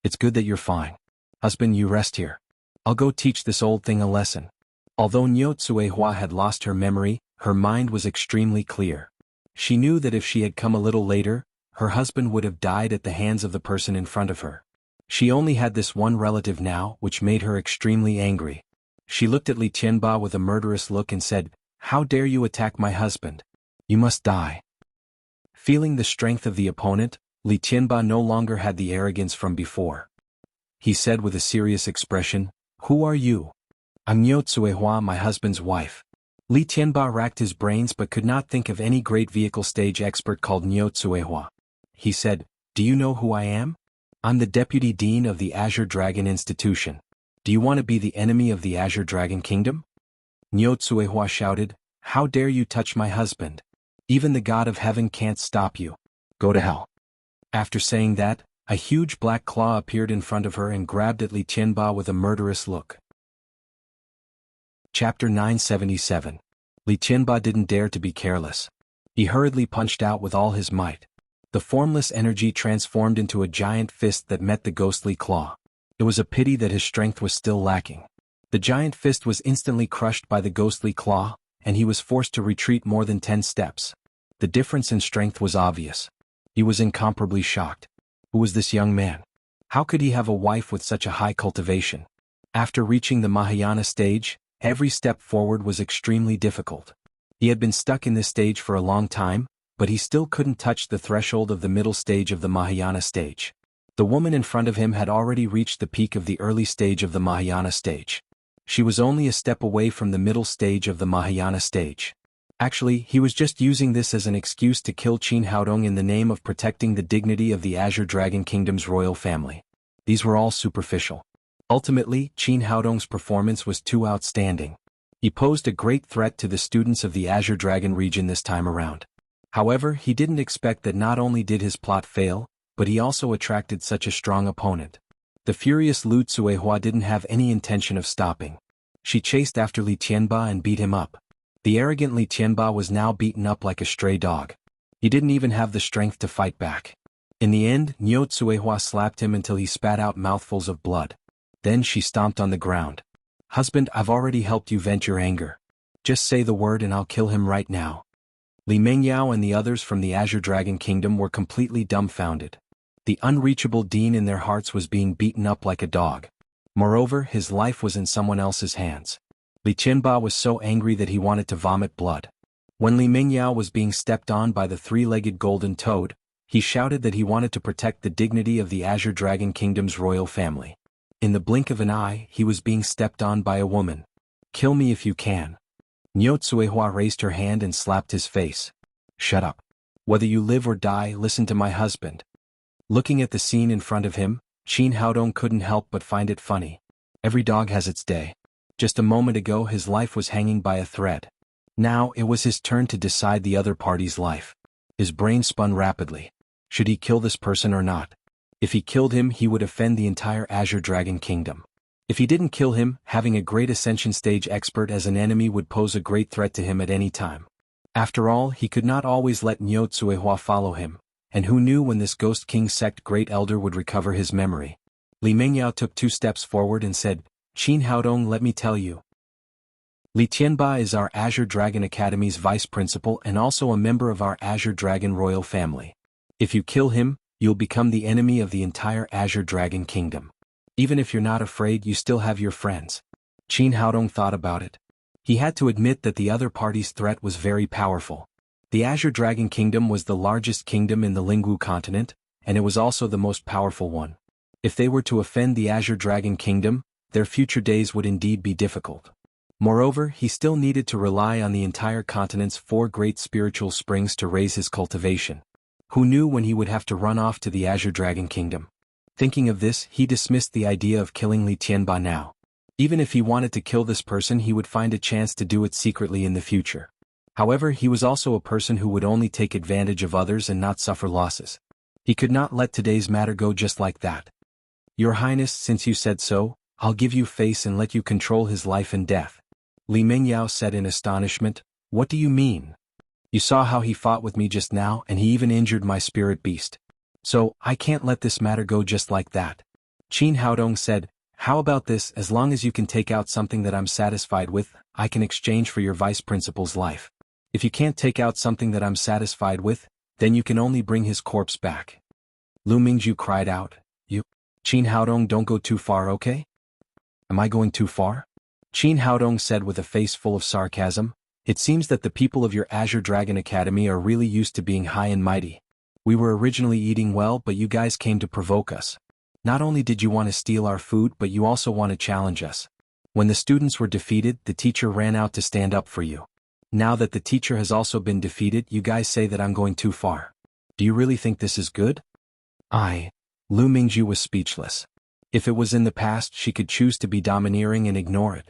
A: It's good that you're fine. Husband, you rest here. I'll go teach this old thing a lesson. Although Niu Tsuehua had lost her memory, her mind was extremely clear. She knew that if she had come a little later, her husband would have died at the hands of the person in front of her. She only had this one relative now, which made her extremely angry. She looked at Li Tianba with a murderous look and said, How dare you attack my husband? You must die. Feeling the strength of the opponent, Li Tianba no longer had the arrogance from before. He said with a serious expression, Who are you? I'm Niu Tsuehua, my husband's wife. Li Tianba racked his brains but could not think of any great vehicle stage expert called Niu Tsuehua. He said, "Do you know who I am? I'm the Deputy Dean of the Azure Dragon Institution. Do you want to be the enemy of the Azure Dragon Kingdom?" Niu Tsuehua shouted, "How dare you touch my husband? Even the god of heaven can't stop you. Go to hell." After saying that, a huge black claw appeared in front of her and grabbed at Li Tianba with a murderous look. Chapter 977. Li Tianba didn't dare to be careless. He hurriedly punched out with all his might. The formless energy transformed into a giant fist that met the ghostly claw. It was a pity that his strength was still lacking. The giant fist was instantly crushed by the ghostly claw, and he was forced to retreat more than 10 steps. The difference in strength was obvious. He was incomparably shocked. Who was this young man? How could he have a wife with such a high cultivation? After reaching the Mahayana stage, every step forward was extremely difficult. He had been stuck in this stage for a long time, but he still couldn't touch the threshold of the middle stage of the Mahayana stage. The woman in front of him had already reached the peak of the early stage of the Mahayana stage. She was only a step away from the middle stage of the Mahayana stage. Actually, he was just using this as an excuse to kill Qin Haodong in the name of protecting the dignity of the Azure Dragon Kingdom's royal family. These were all superficial. Ultimately, Qin Haodong's performance was too outstanding. He posed a great threat to the students of the Azure Dragon region this time around. However, he didn't expect that not only did his plot fail, but he also attracted such a strong opponent. The furious Lu Tsuehua didn't have any intention of stopping. She chased after Li Tianba and beat him up. The arrogant Li Tianba was now beaten up like a stray dog. He didn't even have the strength to fight back. In the end, Niu Tsuehua slapped him until he spat out mouthfuls of blood. Then she stomped on the ground. "Husband, I've already helped you vent your anger. Just say the word and I'll kill him right now." Li Mengyao and the others from the Azure Dragon Kingdom were completely dumbfounded. The unreachable Dean in their hearts was being beaten up like a dog. Moreover, his life was in someone else's hands. Li Tianba was so angry that he wanted to vomit blood. When Li Mengyao was being stepped on by the three-legged golden toad, he shouted that he wanted to protect the dignity of the Azure Dragon Kingdom's royal family. In the blink of an eye, he was being stepped on by a woman. "Kill me if you can." Niu Tsuehua raised her hand and slapped his face. "Shut up. Whether you live or die, listen to my husband." Looking at the scene in front of him, Qin Haodong couldn't help but find it funny. Every dog has its day. Just a moment ago his life was hanging by a thread. Now it was his turn to decide the other party's life. His brain spun rapidly. Should he kill this person or not? If he killed him, he would offend the entire Azure Dragon Kingdom. If he didn't kill him, having a great Ascension Stage expert as an enemy would pose a great threat to him at any time. After all, he could not always let Niu Tsuehua follow him, and who knew when this Ghost King sect Great Elder would recover his memory. Li Mengyao took 2 steps forward and said, "Qin Haodong, let me tell you. Li Tianba is our Azure Dragon Academy's vice principal and also a member of our Azure Dragon royal family. If you kill him, you'll become the enemy of the entire Azure Dragon Kingdom. Even if you're not afraid, you still have your friends." Qin Haodong thought about it. He had to admit that the other party's threat was very powerful. The Azure Dragon Kingdom was the largest kingdom in the Lingwu continent, and it was also the most powerful one. If they were to offend the Azure Dragon Kingdom, their future days would indeed be difficult. Moreover, he still needed to rely on the entire continent's 4 great spiritual springs to raise his cultivation. Who knew when he would have to run off to the Azure Dragon Kingdom? Thinking of this, he dismissed the idea of killing Li Tianba now. Even if he wanted to kill this person, he would find a chance to do it secretly in the future. However, he was also a person who would only take advantage of others and not suffer losses. He could not let today's matter go just like that. "Your Highness, since you said so, I'll give you face and let you control his life and death." Li Mengyao said in astonishment, "What do you mean? You saw how he fought with me just now, and he even injured my spirit beast. So, I can't let this matter go just like that." Qin Haodong said, "How about this? As long as you can take out something that I'm satisfied with, I can exchange for your vice principal's life. If you can't take out something that I'm satisfied with, then you can only bring his corpse back." Lu Mingzhu cried out, "You? Qin Haodong, don't go too far, okay?" "Am I going too far?" Qin Haodong said with a face full of sarcasm, "It seems that the people of your Azure Dragon Academy are really used to being high and mighty. We were originally eating well, but you guys came to provoke us. Not only did you want to steal our food, but you also want to challenge us. When the students were defeated, the teacher ran out to stand up for you. Now that the teacher has also been defeated, you guys say that I'm going too far. Do you really think this is good? Lu Mingju was speechless. If it was in the past, she could choose to be domineering and ignore it.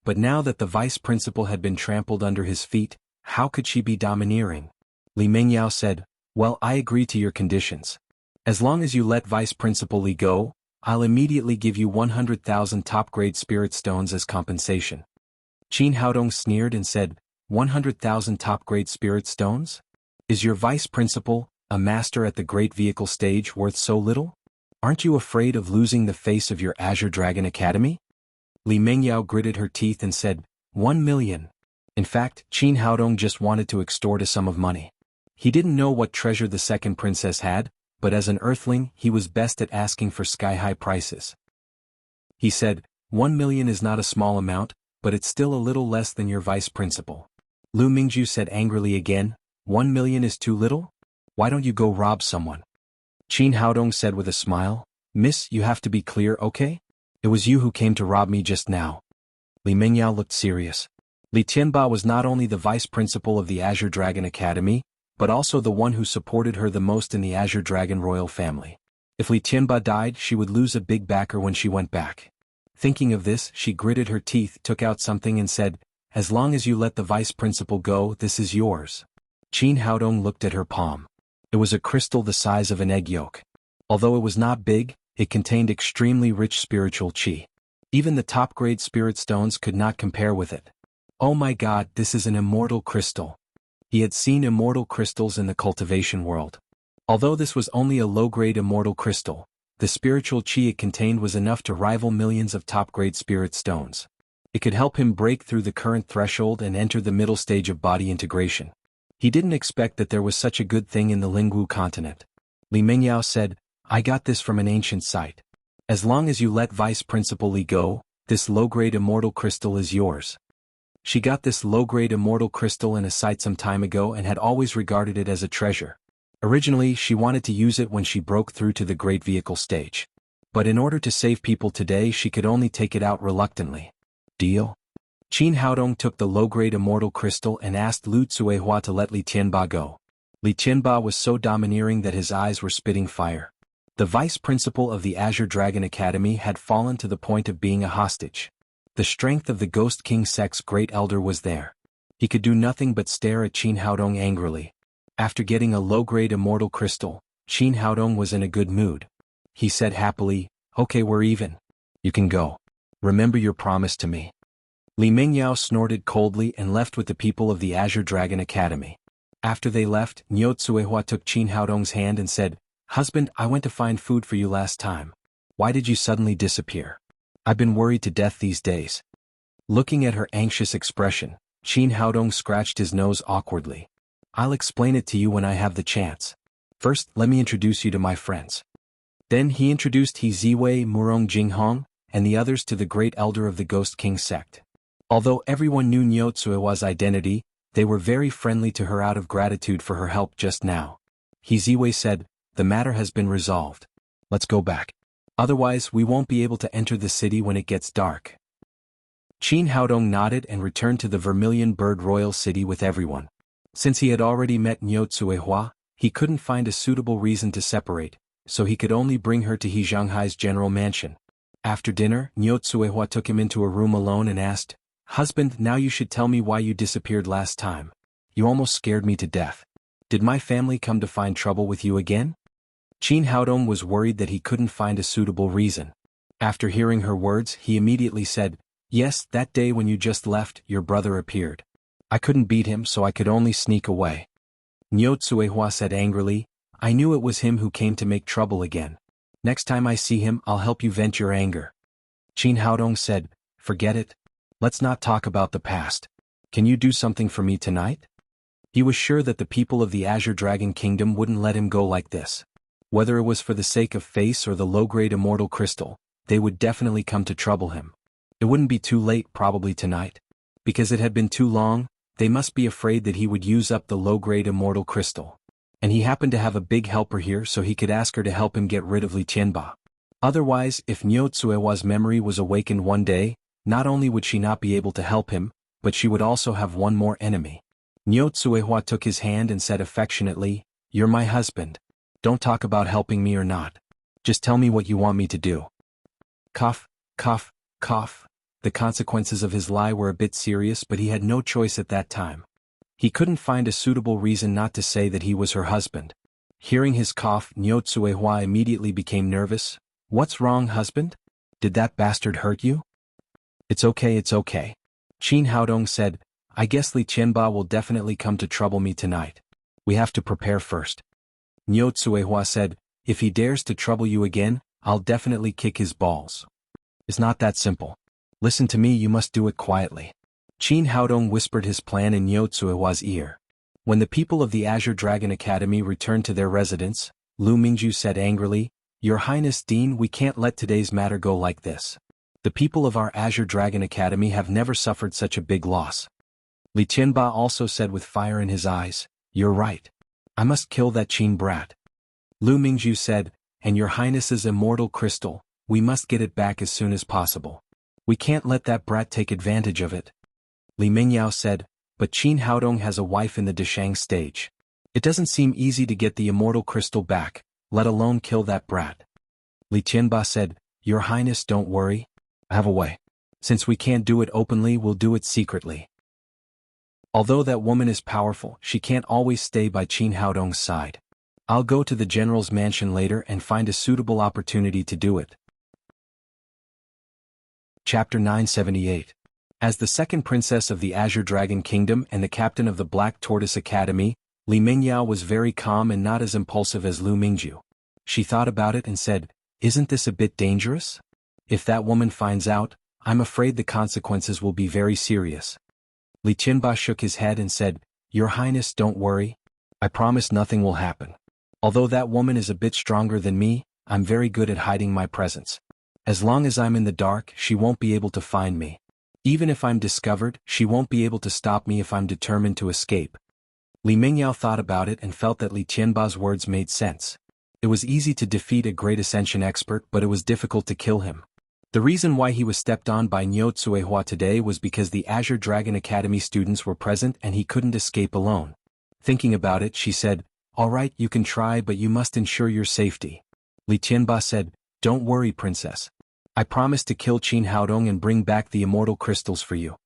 A: But now that the vice principal had been trampled under his feet, how could she be domineering? Li Mingyao said, well, I agree to your conditions. As long as you let Vice Principal Li go, I'll immediately give you 100,000 top-grade spirit stones as compensation. Qin Haodong sneered and said, 100,000 top-grade spirit stones? Is your vice principal, a master at the great vehicle stage, worth so little? Aren't you afraid of losing the face of your Azure Dragon Academy? Li Mingyao gritted her teeth and said, 1 million. In fact, Qin Haodong just wanted to extort a sum of money. He didn't know what treasure the second princess had, but as an earthling, he was best at asking for sky-high prices. He said, 1 million is not a small amount, but it's still a little less than your vice principal. Lu Mingju said angrily again, 1 million is too little? Why don't you go rob someone? Qin Haodong said with a smile, Miss, you have to be clear, okay? It was you who came to rob me just now. Li Mingyao looked serious. Li Tianba was not only the vice principal of the Azure Dragon Academy, but also the one who supported her the most in the Azure Dragon royal family. If Li Tianba died, she would lose a big backer when she went back. Thinking of this, she gritted her teeth, took out something and said, as long as you let the vice principal go, this is yours. Qin Haodong looked at her palm. It was a crystal the size of an egg yolk. Although it was not big, it contained extremely rich spiritual qi. Even the top-grade spirit stones could not compare with it. Oh my god, this is an immortal crystal. He had seen immortal crystals in the cultivation world. Although this was only a low-grade immortal crystal, the spiritual qi it contained was enough to rival millions of top-grade spirit stones. It could help him break through the current threshold and enter the middle stage of body integration. He didn't expect that there was such a good thing in the Lingwu continent. Li Mingyao said, I got this from an ancient site. As long as you let Vice Principal Li go, this low-grade immortal crystal is yours. She got this low-grade immortal crystal in a site some time ago and had always regarded it as a treasure. Originally, she wanted to use it when she broke through to the great vehicle stage. But in order to save people today, she could only take it out reluctantly. Deal? Qin Haodong took the low-grade immortal crystal and asked Lu Tsuehua to let Li Tianba go. Li Tianba was so domineering that his eyes were spitting fire. The vice principal of the Azure Dragon Academy had fallen to the point of being a hostage. The strength of the Ghost King sect's great elder was there. He could do nothing but stare at Qin Haodong angrily. After getting a low-grade immortal crystal, Qin Haodong was in a good mood. He said happily, okay, we're even. You can go. Remember your promise to me. Li Mingyao snorted coldly and left with the people of the Azure Dragon Academy. After they left, Niu Tsuehua took Qin Haodong's hand and said, Husband, I went to find food for you last time. Why did you suddenly disappear? I've been worried to death these days. Looking at her anxious expression, Qin Haodong scratched his nose awkwardly. I'll explain it to you when I have the chance. First, let me introduce you to my friends. Then he introduced He Ziwei, Murong Jinghong, and the others to the great elder of the Ghost King sect. Although everyone knew Niu Tsuehua's identity, they were very friendly to her out of gratitude for her help just now. He Ziwei said, the matter has been resolved. Let's go back. Otherwise, we won't be able to enter the city when it gets dark. Qin Haodong nodded and returned to the Vermilion Bird Royal City with everyone. Since he had already met Niu Tsuehua, he couldn't find a suitable reason to separate, so he could only bring her to He Zhanghai's general mansion. After dinner, Niu Tsuehua took him into a room alone and asked, Husband, now you should tell me why you disappeared last time. You almost scared me to death. Did my family come to find trouble with you again? Qin Haodong was worried that he couldn't find a suitable reason. After hearing her words, he immediately said, Yes, that day when you just left, your brother appeared. I couldn't beat him, so I could only sneak away. Niu Tsuehua said angrily, I knew it was him who came to make trouble again. Next time I see him, I'll help you vent your anger. Qin Haodong said, Forget it. Let's not talk about the past. Can you do something for me tonight? He was sure that the people of the Azure Dragon Kingdom wouldn't let him go like this. Whether it was for the sake of face or the low-grade immortal crystal, they would definitely come to trouble him. It wouldn't be too late probably tonight. Because it had been too long, they must be afraid that he would use up the low-grade immortal crystal. And he happened to have a big helper here so he could ask her to help him get rid of Li Tianba. Otherwise, if Niu Tsuehua's memory was awakened one day, not only would she not be able to help him, but she would also have one more enemy. Niu Tsuehua took his hand and said affectionately, "You're my husband. Don't talk about helping me or not. Just tell me what you want me to do." Cough, cough, cough. The consequences of his lie were a bit serious, but he had no choice at that time. He couldn't find a suitable reason not to say that he was her husband. Hearing his cough, Niu Tsuehua immediately became nervous. "What's wrong, husband? Did that bastard hurt you?" It's okay, it's okay. Qin Haodong said, "I guess Li Qianba will definitely come to trouble me tonight. We have to prepare first." Niu Tsuehua said, "If he dares to trouble you again, I'll definitely kick his balls." "It's not that simple. Listen to me, you must do it quietly." Qin Haodong whispered his plan in Niu Tsuehua's ear. When the people of the Azure Dragon Academy returned to their residence, Lu Mingju said angrily, "Your Highness Dean, we can't let today's matter go like this. The people of our Azure Dragon Academy have never suffered such a big loss." Li Qianba also said with fire in his eyes, "You're right. I must kill that Qin brat." Lu Mingju said, "And your Highness's immortal crystal, we must get it back as soon as possible. We can't let that brat take advantage of it." Li Mingyao said, "But Qin Haodong has a wife in the Deshang stage. It doesn't seem easy to get the immortal crystal back, let alone kill that brat." Li Qianba said, "Your Highness, don't worry. I have a way. Since we can't do it openly, we'll do it secretly." Although that woman is powerful, she can't always stay by Qin Haodong's side. I'll go to the general's mansion later and find a suitable opportunity to do it. Chapter 978. As the second princess of the Azure Dragon Kingdom and the captain of the Black Tortoise Academy, Li Mingyao was very calm and not as impulsive as Lu Mingju. She thought about it and said, "Isn't this a bit dangerous? If that woman finds out, I'm afraid the consequences will be very serious." Li Qianba shook his head and said, "Your Highness, don't worry. I promise nothing will happen. Although that woman is a bit stronger than me, I'm very good at hiding my presence. As long as I'm in the dark, she won't be able to find me. Even if I'm discovered, she won't be able to stop me if I'm determined to escape." Li Mingyao thought about it and felt that Li Qianba's words made sense. It was easy to defeat a great ascension expert, but it was difficult to kill him. The reason why he was stepped on by Niu Tsuehua today was because the Azure Dragon Academy students were present and he couldn't escape alone. Thinking about it, she said, "All right, you can try, but you must ensure your safety." Li Qianba said, "Don't worry, princess. I promise to kill Qin Haodong and bring back the immortal crystals for you."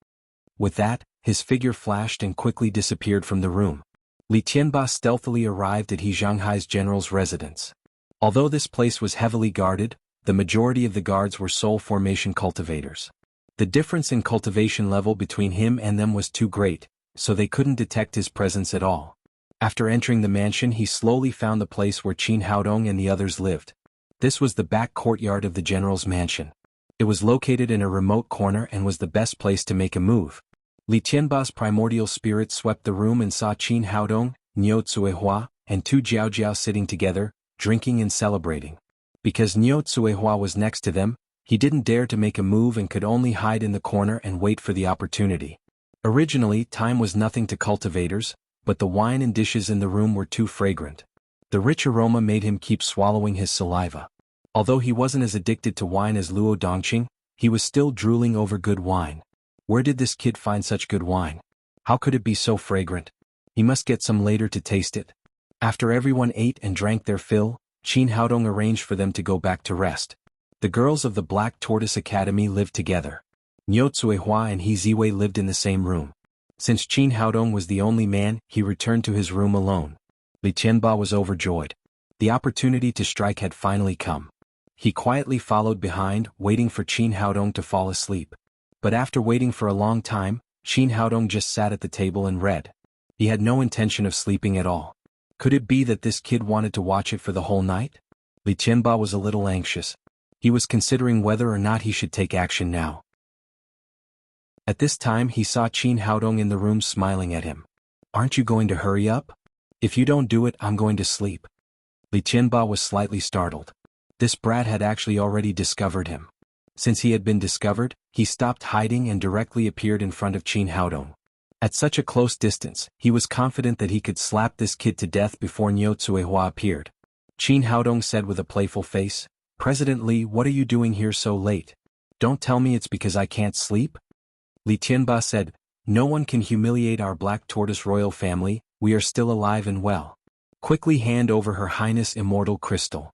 A: With that, his figure flashed and quickly disappeared from the room. Li Qianba stealthily arrived at He Zhanghai's general's residence. Although this place was heavily guarded, the majority of the guards were soul formation cultivators. The difference in cultivation level between him and them was too great, so they couldn't detect his presence at all. After entering the mansion, he slowly found the place where Qin Haodong and the others lived. This was the back courtyard of the general's mansion. It was located in a remote corner and was the best place to make a move. Li Qianba's primordial spirit swept the room and saw Qin Haodong, Niu Tsuehua, and Tu Jiaojiao sitting together, drinking and celebrating. Because Niu Tsuehua was next to them, he didn't dare to make a move and could only hide in the corner and wait for the opportunity. Originally, time was nothing to cultivators, but the wine and dishes in the room were too fragrant. The rich aroma made him keep swallowing his saliva. Although he wasn't as addicted to wine as Luo Dongqing, he was still drooling over good wine. Where did this kid find such good wine? How could it be so fragrant? He must get some later to taste it. After everyone ate and drank their fill, Qin Haodong arranged for them to go back to rest. The girls of the Black Tortoise Academy lived together. Niu Tsuehua and He Ziwei lived in the same room. Since Qin Haodong was the only man, he returned to his room alone. Li Qianba was overjoyed. The opportunity to strike had finally come. He quietly followed behind, waiting for Qin Haodong to fall asleep. But after waiting for a long time, Qin Haodong just sat at the table and read. He had no intention of sleeping at all. Could it be that this kid wanted to watch it for the whole night? Li Qianba was a little anxious. He was considering whether or not he should take action now. At this time he saw Qin Haodong in the room smiling at him. "Aren't you going to hurry up? If you don't do it, I'm going to sleep." Li Qianba was slightly startled. This brat had actually already discovered him. Since he had been discovered, he stopped hiding and directly appeared in front of Qin Haodong. At such a close distance, he was confident that he could slap this kid to death before Niu Tsuehua appeared. Qin Haodong said with a playful face, "President Li, what are you doing here so late? Don't tell me it's because I can't sleep?" Li Qianba said, No one can humiliate our black tortoise royal family, we are still alive and well. Quickly hand over Her Highness immortal crystal.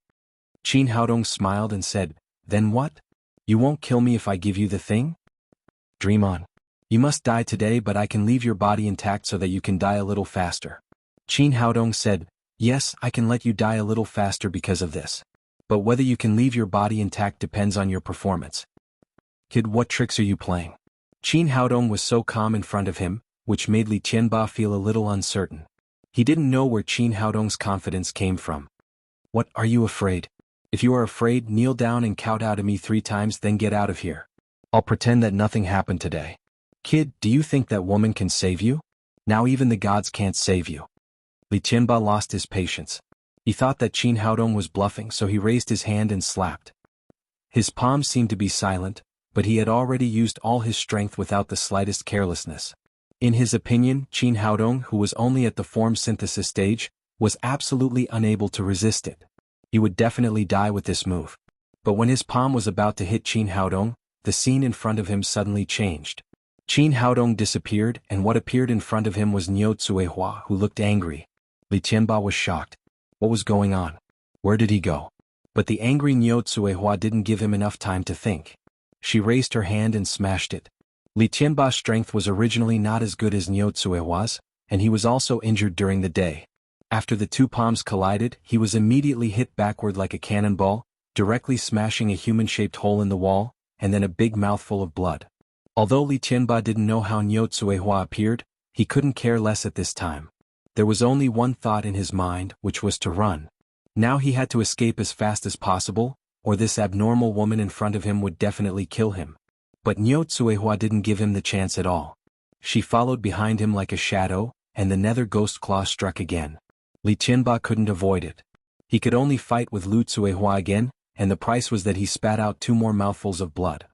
A: Qin Haodong smiled and said, then what? You won't kill me if I give you the thing? Dream on. You must die today, but I can leave your body intact so that you can die a little faster. Qin Haodong said, yes, I can let you die a little faster because of this. But whether you can leave your body intact depends on your performance. Kid, what tricks are you playing? Qin Haodong was so calm in front of him, which made Li Tianba feel a little uncertain. He didn't know where Qin Haodong's confidence came from. What, are you afraid? If you are afraid, kneel down and count out to me 3 times, then get out of here. I'll pretend that nothing happened today. Kid, do you think that woman can save you? Now even the gods can't save you. Li Tianba lost his patience. He thought that Qin Haodong was bluffing, so he raised his hand and slapped. His palms seemed to be silent, but he had already used all his strength without the slightest carelessness. In his opinion, Qin Haodong, who was only at the form synthesis stage, was absolutely unable to resist it. He would definitely die with this move. But when his palm was about to hit Qin Haodong, the scene in front of him suddenly changed. Qin Haodong disappeared, and what appeared in front of him was Niu Tsuehua, who looked angry. Li Tianba was shocked. What was going on? Where did he go? But the angry Niu Tsuehua didn't give him enough time to think. She raised her hand and smashed it. Li Tianba's strength was originally not as good as Niu Tsuehua's, and he was also injured during the day. After the 2 palms collided, he was immediately hit backward like a cannonball, directly smashing a human-shaped hole in the wall, and then a big mouthful of blood. Although Li Tianba didn't know how Niu Tsuehua appeared, he couldn't care less at this time. There was only one thought in his mind, which was to run. Now he had to escape as fast as possible, or this abnormal woman in front of him would definitely kill him. But Niu Tsuehua didn't give him the chance at all. She followed behind him like a shadow, and the nether ghost claw struck again. Li Tianba couldn't avoid it. He could only fight with Lu Tsuehua again, and the price was that he spat out 2 more mouthfuls of blood.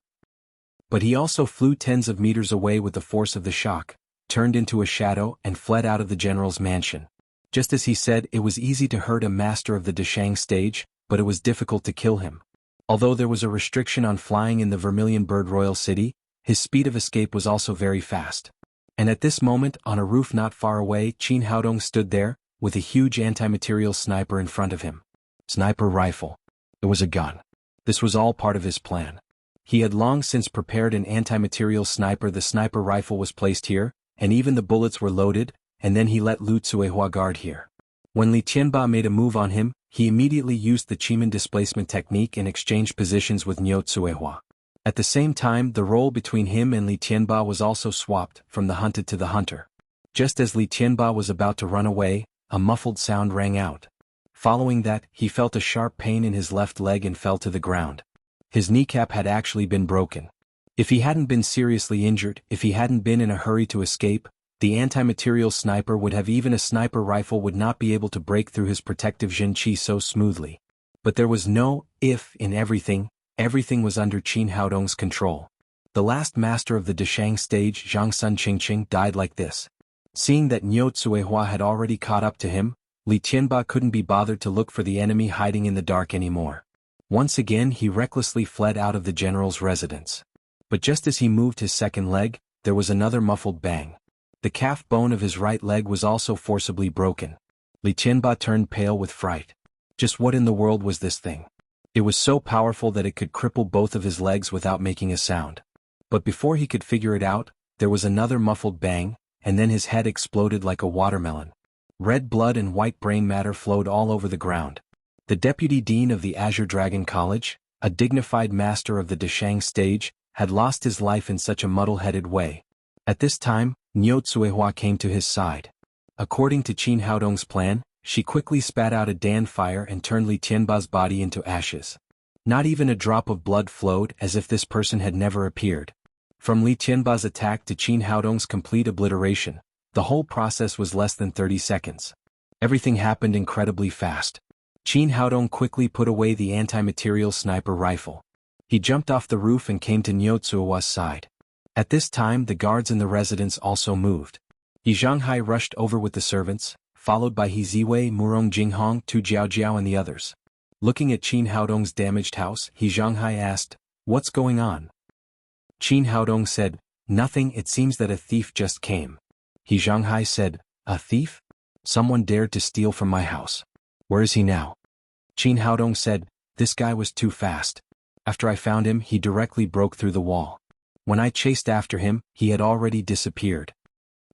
A: But he also flew tens of meters away with the force of the shock, turned into a shadow and fled out of the general's mansion. Just as he said, it was easy to hurt a master of the Deshang stage, but it was difficult to kill him. Although there was a restriction on flying in the Vermilion Bird Royal City, his speed of escape was also very fast. And at this moment, on a roof not far away, Qin Haodong stood there, with a huge anti-material sniper in front of him. Sniper rifle. It was a gun. This was all part of his plan. He had long since prepared an anti-material sniper. The sniper rifle was placed here, and even the bullets were loaded, and then he let Lu Tsuehua guard here. When Li Tianba made a move on him, he immediately used the Chiman displacement technique and exchanged positions with Niu Tsuehua. At the same time, the role between him and Li Tianba was also swapped, from the hunted to the hunter. Just as Li Tianba was about to run away, a muffled sound rang out. Following that, he felt a sharp pain in his left leg and fell to the ground. His kneecap had actually been broken. If he hadn't been seriously injured, if he hadn't been in a hurry to escape, the anti-material sniper would have. Even a sniper rifle would not be able to break through his protective Jinqi so smoothly. But there was no if in everything. Everything was under Qin Haodong's control. The last master of the Deshang stage, Zhang Sun Qingqing, died like this. Seeing that Niu Tsuehua had already caught up to him, Li Tianba couldn't be bothered to look for the enemy hiding in the dark anymore. Once again he recklessly fled out of the general's residence. But just as he moved his second leg, there was another muffled bang. The calf bone of his right leg was also forcibly broken. Li Tianba turned pale with fright. Just what in the world was this thing? It was so powerful that it could cripple both of his legs without making a sound. But before he could figure it out, there was another muffled bang, and then his head exploded like a watermelon. Red blood and white brain matter flowed all over the ground. The deputy dean of the Azure Dragon College, a dignified master of the Deshang stage, had lost his life in such a muddle-headed way. At this time, Niu Tsuehua came to his side. According to Qin Haodong's plan, she quickly spat out a Dan fire and turned Li Tianba's body into ashes. Not even a drop of blood flowed, as if this person had never appeared. From Li Tianba's attack to Qin Haodong's complete obliteration, the whole process was less than 30 seconds. Everything happened incredibly fast. Qin Haodong quickly put away the anti-material sniper rifle. He jumped off the roof and came to Niu Tsuehua's side. At this time the guards in the residence also moved. He Zhanghai rushed over with the servants, followed by He Ziwei, Murong Jinghong, Tu Jiaojiao and the others. Looking at Qin Haodong's damaged house, He Zhanghai asked, "What's going on?" Qin Haodong said, Nothing, it seems that a thief just came. He Zhanghai said, a thief? Someone dared to steal from my house. Where is he now? Qin Haodong said, this guy was too fast. After I found him, he directly broke through the wall. When I chased after him, he had already disappeared.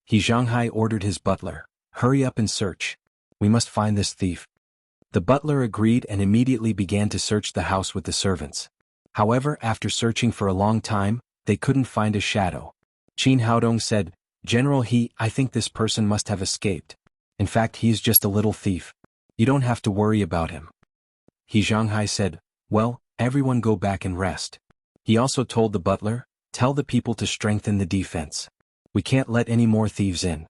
A: He Zhanghai ordered his butler, hurry up and search. We must find this thief. The butler agreed and immediately began to search the house with the servants. However, after searching for a long time, they couldn't find a shadow. Qin Haodong said, General I think this person must have escaped. In fact, he is just a little thief. You don't have to worry about him. He Zhanghai said, well, everyone go back and rest. He also told the butler, tell the people to strengthen the defense. We can't let any more thieves in.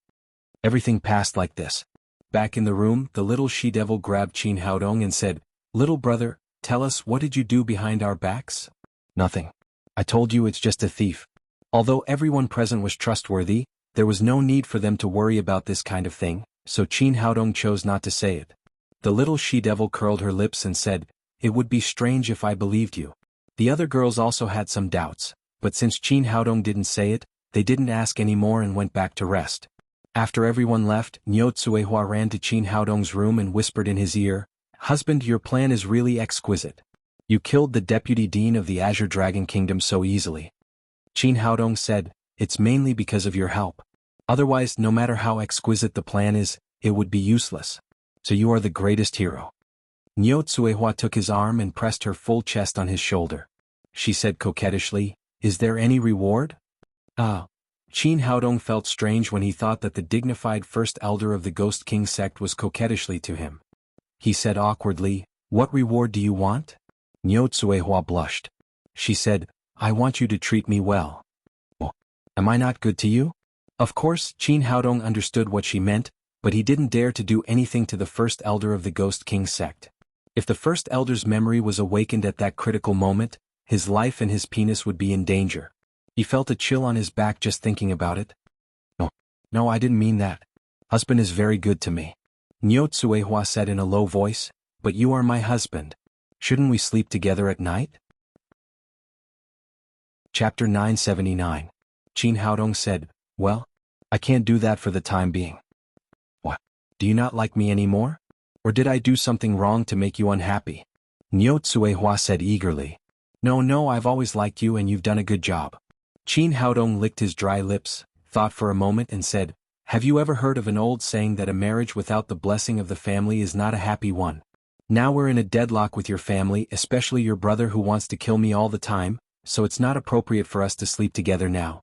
A: Everything passed like this. Back in the room, the little she-devil grabbed Qin Haodong and said, little brother, tell us, what did you do behind our backs? Nothing. I told you it's just a thief. Although everyone present was trustworthy, there was no need for them to worry about this kind of thing, so Qin Haodong chose not to say it. The little she-devil curled her lips and said, it would be strange if I believed you. The other girls also had some doubts, but since Qin Haodong didn't say it, they didn't ask any more and went back to rest. After everyone left, Niu Tsuehua ran to Qin Haodong's room and whispered in his ear, husband, your plan is really exquisite. You killed the deputy dean of the Azure Dragon Kingdom so easily. Qin Haodong said, it's mainly because of your help. Otherwise, no matter how exquisite the plan is, it would be useless. So you are the greatest hero. Niu Tsuehua took his arm and pressed her full chest on his shoulder. She said coquettishly, is there any reward? Qin Haodong felt strange when he thought that the dignified first elder of the Ghost King sect was coquettishly to him. He said awkwardly, what reward do you want? Niu Tsuehua blushed. She said, I want you to treat me well. Oh, am I not good to you? Of course, Qin Haodong understood what she meant, but he didn't dare to do anything to the first elder of the Ghost King sect. If the first elder's memory was awakened at that critical moment, his life and his penis would be in danger. He felt a chill on his back just thinking about it. No, I didn't mean that. Husband is very good to me. Niu Tsuehua said in a low voice, but you are my husband. Shouldn't we sleep together at night? Chapter 979. Qin Haodong said, well, I can't do that for the time being. What? Do you not like me anymore? Or did I do something wrong to make you unhappy? Niu Tsuehua said eagerly. No, I've always liked you and you've done a good job. Qin Haodong licked his dry lips, thought for a moment and said, have you ever heard of an old saying that a marriage without the blessing of the family is not a happy one? Now we're in a deadlock with your family, especially your brother who wants to kill me all the time, so it's not appropriate for us to sleep together now.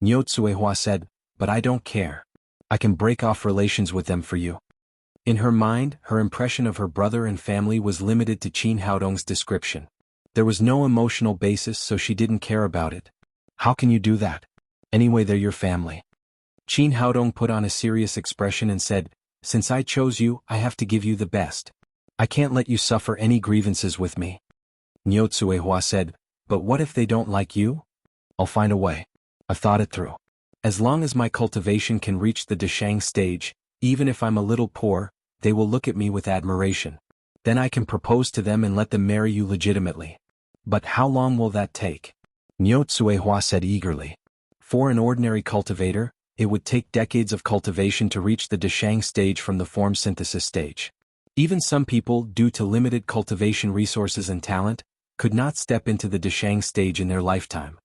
A: Niu Tsuehua said, but I don't care. I can break off relations with them for you. In her mind, her impression of her brother and family was limited to Qin Haodong's description. There was no emotional basis, so she didn't care about it. How can you do that? Anyway, they're your family. Qin Haodong put on a serious expression and said, since I chose you, I have to give you the best. I can't let you suffer any grievances with me. Niu Tsuehua said, but what if they don't like you? I'll find a way. I've thought it through. As long as my cultivation can reach the Deshang stage, even if I'm a little poor, they will look at me with admiration. Then I can propose to them and let them marry you legitimately. But how long will that take? Niu Tsuehua said eagerly. For an ordinary cultivator, it would take decades of cultivation to reach the Deshang stage from the form synthesis stage. Even some people, due to limited cultivation resources and talent, could not step into the Deshang stage in their lifetime.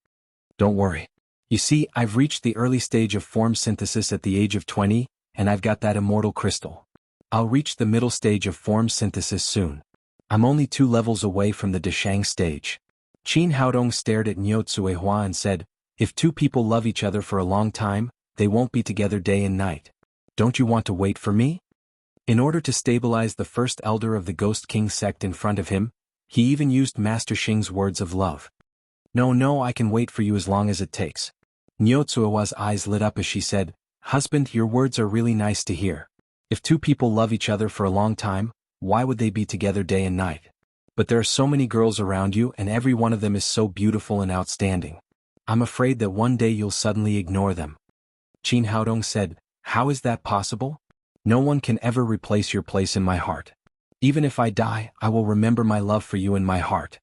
A: Don't worry. You see, I've reached the early stage of form synthesis at the age of 20, and I've got that immortal crystal. I'll reach the middle stage of form synthesis soon. I'm only 2 levels away from the Deshang stage. Qin Haodong stared at Niu Tsuehua and said, if 2 people love each other for a long time, they won't be together day and night. Don't you want to wait for me? In order to stabilize the first elder of the Ghost King sect in front of him, he even used Master Xing's words of love. No, I can wait for you as long as it takes. Niu Tsuehua's eyes lit up as she said, husband, your words are really nice to hear. If 2 people love each other for a long time, why would they be together day and night? But there are so many girls around you and every one of them is so beautiful and outstanding. I'm afraid that one day you'll suddenly ignore them. Qin Haodong said, how is that possible? No one can ever replace your place in my heart. Even if I die, I will remember my love for you in my heart.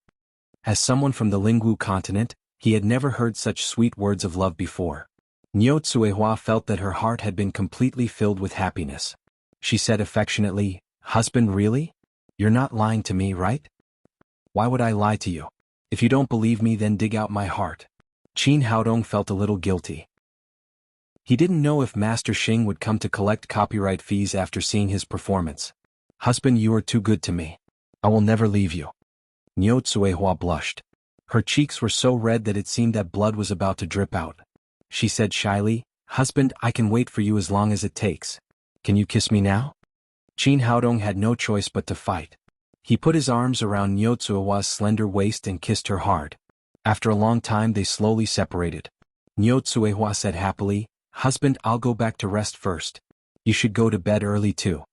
A: As someone from the Lingwu continent, He had never heard such sweet words of love before. Niu Tsuehua felt that her heart had been completely filled with happiness. She said affectionately, "Husband, really? You're not lying to me, right?" "Why would I lie to you? If you don't believe me, then dig out my heart." Qin Haodong felt a little guilty. He didn't know if Master Xing would come to collect copyright fees after seeing his performance. "Husband, you are too good to me. I will never leave you." Niu Tsuehua blushed. Her cheeks were so red that it seemed that blood was about to drip out. She said shyly, "Husband, I can wait for you as long as it takes. Can you kiss me now?" Qin Haodong had no choice but to fight. He put his arms around Niu Tsuehua's slender waist and kissed her hard. After a long time they slowly separated. Niu Tsuehua said happily, "Husband, I'll go back to rest first. You should go to bed early too."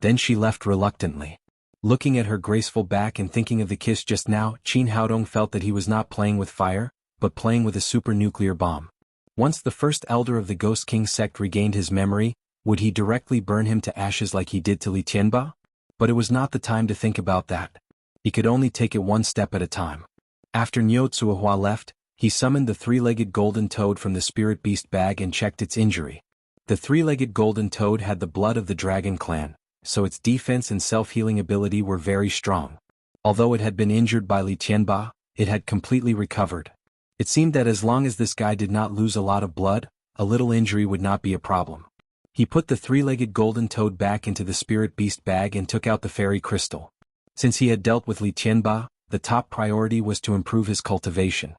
A: Then she left reluctantly. Looking at her graceful back and thinking of the kiss just now, Qin Haodong felt that he was not playing with fire, but playing with a super-nuclear bomb. Once the first elder of the Ghost King sect regained his memory, would he directly burn him to ashes like he did to Li Tianba? But it was not the time to think about that. He could only take it one step at a time. After Niu Tsuehua left, he summoned the three-legged golden toad from the spirit beast bag and checked its injury. The three-legged golden toad had the blood of the dragon clan, so its defense and self-healing ability were very strong. Although it had been injured by Li Tianba, it had completely recovered. It seemed that as long as this guy did not lose a lot of blood, a little injury would not be a problem. He put the three-legged golden toad back into the spirit beast bag and took out the fairy crystal. Since he had dealt with Li Tianba, the top priority was to improve his cultivation.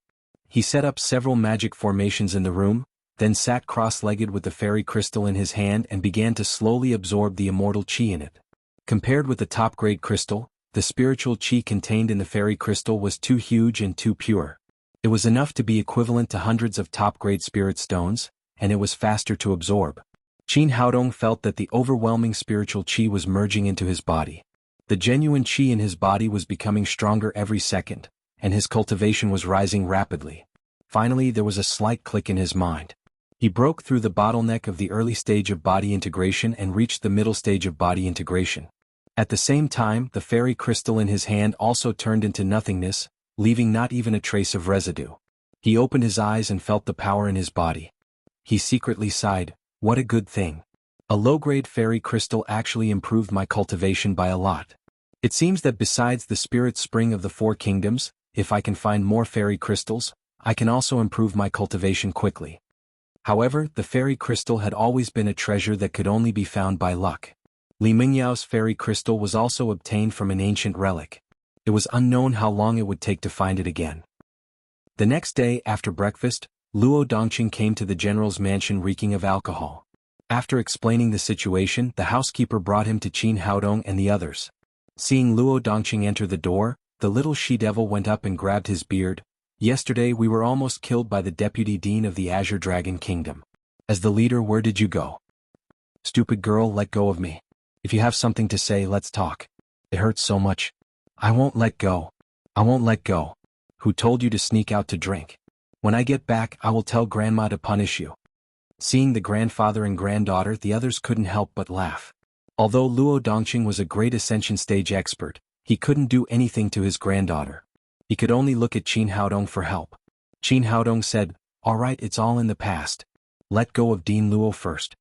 A: He set up several magic formations in the room, then sat cross-legged with the fairy crystal in his hand and began to slowly absorb the immortal qi in it. Compared with the top-grade crystal, the spiritual qi contained in the fairy crystal was too huge and too pure. It was enough to be equivalent to hundreds of top-grade spirit stones, and it was faster to absorb. Qin Haodong felt that the overwhelming spiritual qi was merging into his body. The genuine qi in his body was becoming stronger every second, and his cultivation was rising rapidly. Finally, there was a slight click in his mind. He broke through the bottleneck of the early stage of body integration and reached the middle stage of body integration. At the same time, the fairy crystal in his hand also turned into nothingness, leaving not even a trace of residue. He opened his eyes and felt the power in his body. He secretly sighed, "What a good thing. A low-grade fairy crystal actually improved my cultivation by a lot. It seems that besides the spirit spring of the four kingdoms, if I can find more fairy crystals, I can also improve my cultivation quickly." However, the fairy crystal had always been a treasure that could only be found by luck. Li Mingyao's fairy crystal was also obtained from an ancient relic. It was unknown how long it would take to find it again. The next day, after breakfast, Luo Dongqing came to the general's mansion reeking of alcohol. After explaining the situation, the housekeeper brought him to Qin Haodong and the others. Seeing Luo Dongqing enter the door, the little she-devil went up and grabbed his beard. "Yesterday we were almost killed by the deputy dean of the Azure Dragon Kingdom. As the leader, where did you go?" "Stupid girl, let go of me. If you have something to say, let's talk. It hurts so much." "I won't let go. I won't let go. Who told you to sneak out to drink? When I get back, I will tell grandma to punish you." Seeing the grandfather and granddaughter, the others couldn't help but laugh. Although Luo Dongqing was a great Ascension stage expert, he couldn't do anything to his granddaughter. He could only look at Qin Haodong for help. Qin Haodong said, "All right, it's all in the past. Let go of Dean Luo first."